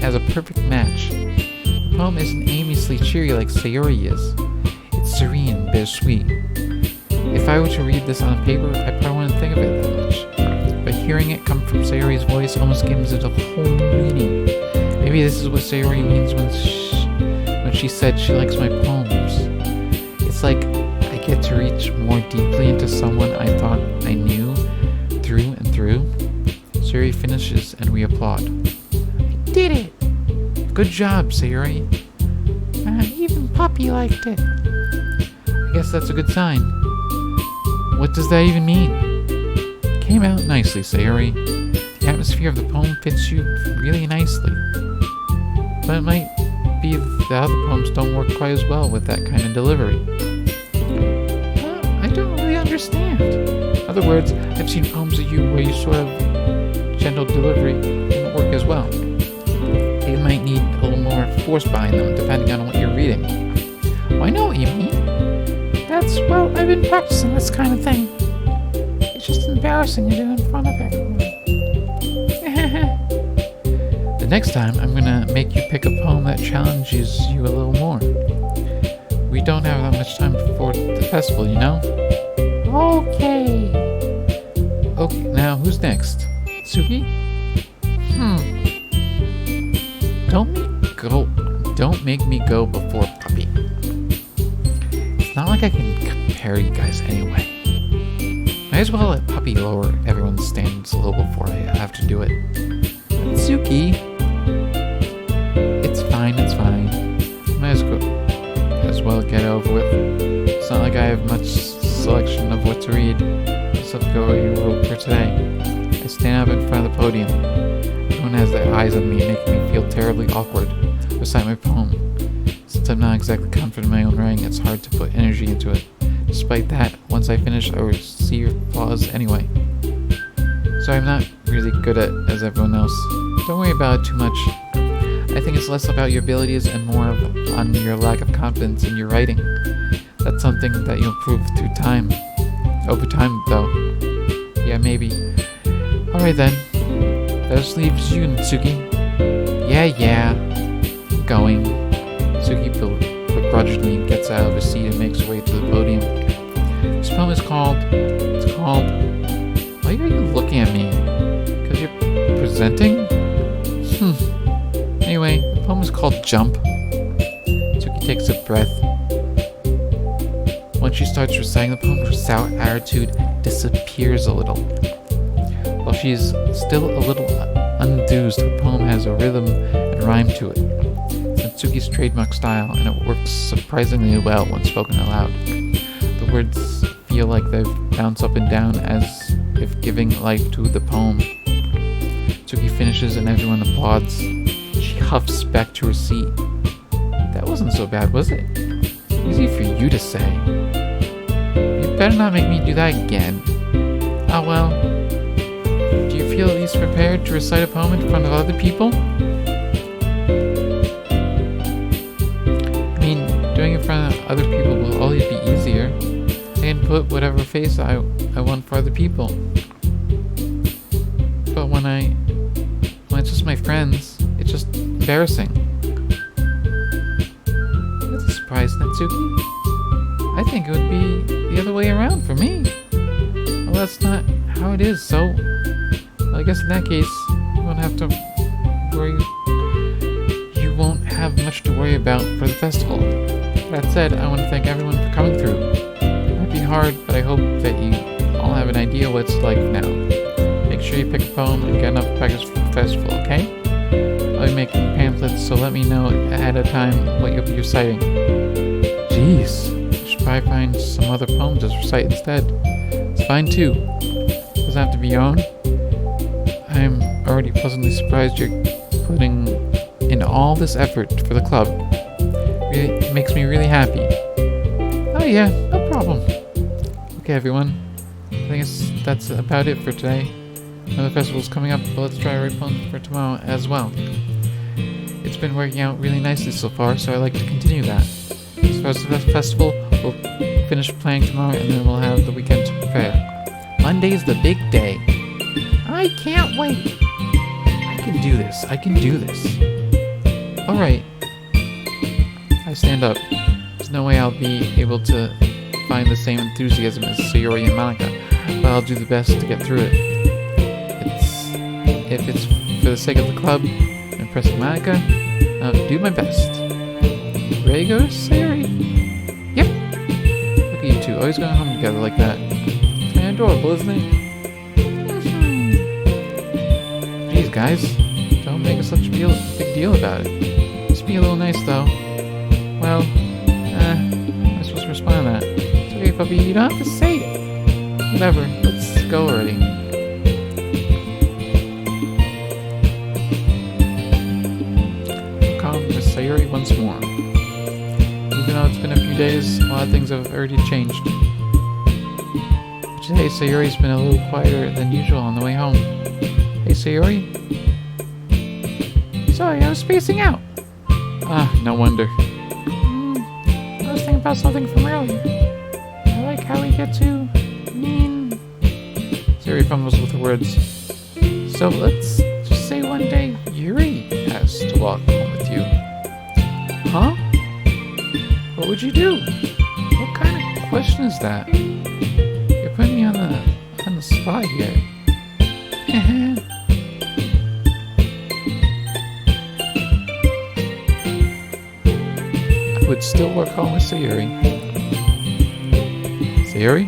as a perfect match. The poem isn't aimlessly cheery like Sayori is. It's serene, bittersweet. If I were to read this on paper, I probably wouldn't think of it that much. But hearing it come from Sayori's voice almost gives it a whole new meaning. Maybe this is what Sayori means when she said she likes my poems. It's like I get to reach more deeply into someone I thought I knew through and through. Sayori finishes and we applaud. I did it! Good job, Sayori. Even Puppy liked it. I guess that's a good sign. What does that even mean? Came out nicely, Sayori. The atmosphere of the poem fits you really nicely. But it might be the other poems don't work quite as well with that kind of delivery. I don't really understand. In other words, I've seen poems of you where you sort of gentle delivery didn't work as well. They might need a little more force behind them, depending on what you're reading. Oh, I know what you mean. Well, I've been practicing this kind of thing. It's just embarrassing to do in front of everyone. The next time, I'm gonna make you pick a poem that challenges you a little more. We don't have that much time before the festival, you know? Okay. Okay, now who's next? Suki? Don't make me go before Puppy. It's not like I can compare you guys anyway. Might as well let Puppy lower everyone's standards a little before I have to do it. But Suki, it's fine. Might as well get it over with. It's not like I have much selection of what to read. Just have to go what you wrote for today. I stand up in front of the podium. Everyone has their eyes on me, making me feel terribly awkward. Recite my poem. Since I'm not exactly confident in my own writing, it's hard to put energy into it. Despite that, once I finish, I will see your flaws anyway. So I'm not really good at as everyone else. Don't worry about it too much. I think it's less about your abilities and more on your lack of confidence in your writing. That's something that you'll improve through time. Over time, though. Yeah, maybe. Alright then. That just leaves you, Natsuki. Yeah. Going. Natsuki begrudgingly gets out of her seat and makes her way to the podium. This poem is called... Why are you looking at me? Because you're presenting? Anyway, the poem is called Jump. Natsuki takes a breath. Once she starts reciting the poem, her sour attitude disappears a little. While she is still a little unenthused, her poem has a rhythm and rhyme to it. It's Natsuki's trademark style, and it works surprisingly well when spoken aloud. The words feel like they bounce up and down as if giving life to the poem. Natsuki finishes and everyone applauds. She huffs back to her seat. That wasn't so bad, was it? Easy for you to say. You better not make me do that again. Oh well. Do you feel at least prepared to recite a poem in front of other people? I mean, doing it in front of other people will always be easier. I can put whatever face I want for other people. But when it's just my friends, it's just embarrassing. That's a surprise, Natsuki. I think it would be the other way around for me. Well, that's not how it is, so... I guess in that case, you won't have to worry... You won't have much to worry about for the festival. That said, I want to thank everyone for coming through. It might be hard, but I hope that you all have an idea what it's like now. Make sure you pick a poem and get enough practice for the festival, okay? I'll be making pamphlets, so let me know ahead of time what you'll be reciting. Jeez, you should probably find some other poems to recite instead. It's fine too. Doesn't have to be your own. I'm already pleasantly surprised you're putting in all this effort for the club. It makes me really happy. Oh yeah, no problem. Okay, everyone. I think that's about it for today. Another festival's coming up, but let's try a refund for tomorrow as well. It's been working out really nicely so far, so I'd like to continue that. As far as the festival, we'll finish playing tomorrow, and then we'll have the weekend to prepare. Monday's the big day. I can't wait. I can do this. I can do this. Alright. I stand up. There's no way I'll be able to find the same enthusiasm as Sayori and Monica, but I'll do the best to get through it. If it's for the sake of the club and impressing Monica, I'll do my best. Ready to go, Sayori? Yep. Look at you two, always going home together like that. Kinda adorable, isn't it? Jeez, guys, don't make such a big deal about it. Just be a little nice, though. Well, I'm supposed to respond to that. It's okay, puppy, you don't have to say it. Whatever, let's go already. Sayori once more. Even though it's been a few days, a lot of things have already changed. Today, Sayori's been a little quieter than usual on the way home. Hey, Sayori? Sorry, I was spacing out. Ah, no wonder. I was thinking about something from earlier. I like how we get to Sayori fumbles with the words. So let's just say one day Yuri has to walk home with you. Huh? What would you do? What kind of question is that? You're putting me on the spot here. I would still walk home with Sayori. Sayori?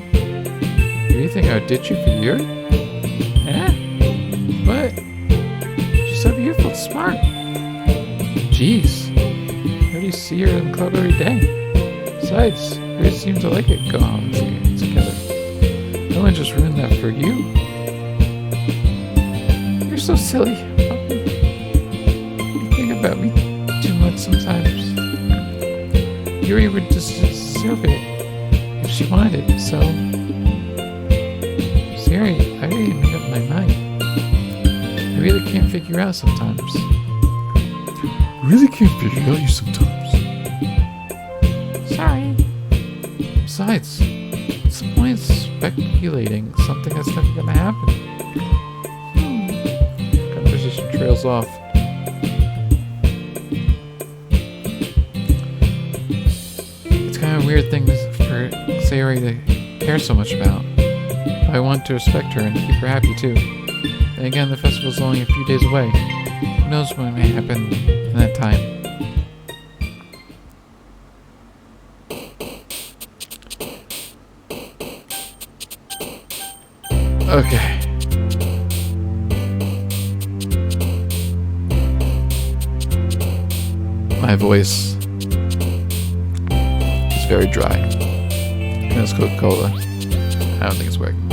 Do you think I would ditch you for Yuri? Yeah? What? She's so beautiful, smart. Jeez. I see her in the club every day. Besides, they seem to like it going on together. No one just ruined that for you. You're so silly. You think about me too much sometimes. Yuri would just deserve it if she wanted it, so... Sorry, I already made up my mind. I really can't figure out sometimes. Really can't figure out you sometimes. Sorry. Besides, what's the point of speculating something that's never gonna happen? Conversation trails off. It's kind of a weird thing for Sayori to care so much about. But I want to respect her and keep her happy too. Then again, the festival's only a few days away. Who knows what may happen in that time. Okay. My voice is very dry. And it's Coca-Cola. I don't think it's working.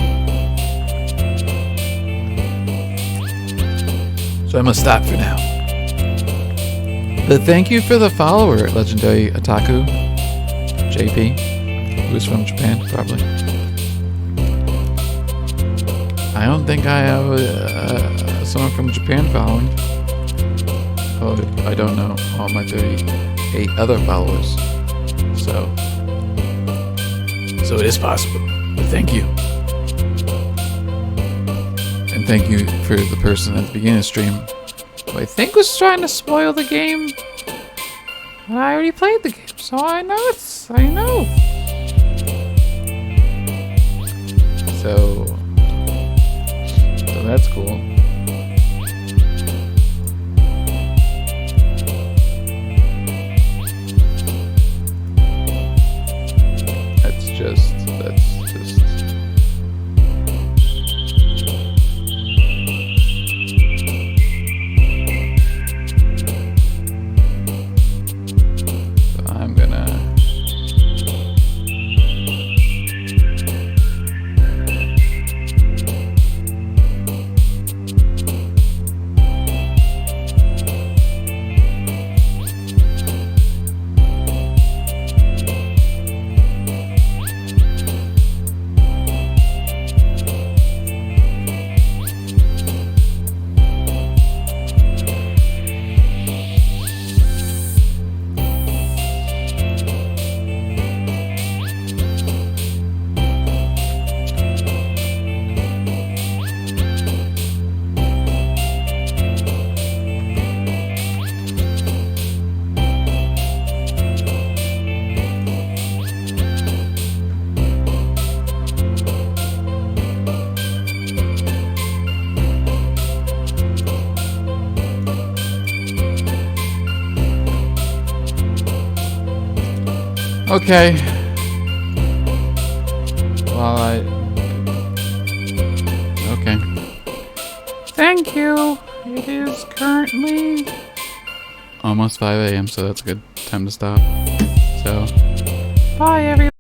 So I must stop for now. But thank you for the follower, Legendary Otaku. JP, who's from Japan, probably. I don't think I have someone from Japan following. Oh, I don't know all my 38 other followers. So it is possible. But thank you. And thank you for the person at the beginning of the stream who I think was trying to spoil the game. But I already played the game, so I know. So that's cool. That's just so I'm gonna Okay. Okay. Thank you. It is currently... Almost 5 a.m., so that's a good time to stop. So... Bye, everyone.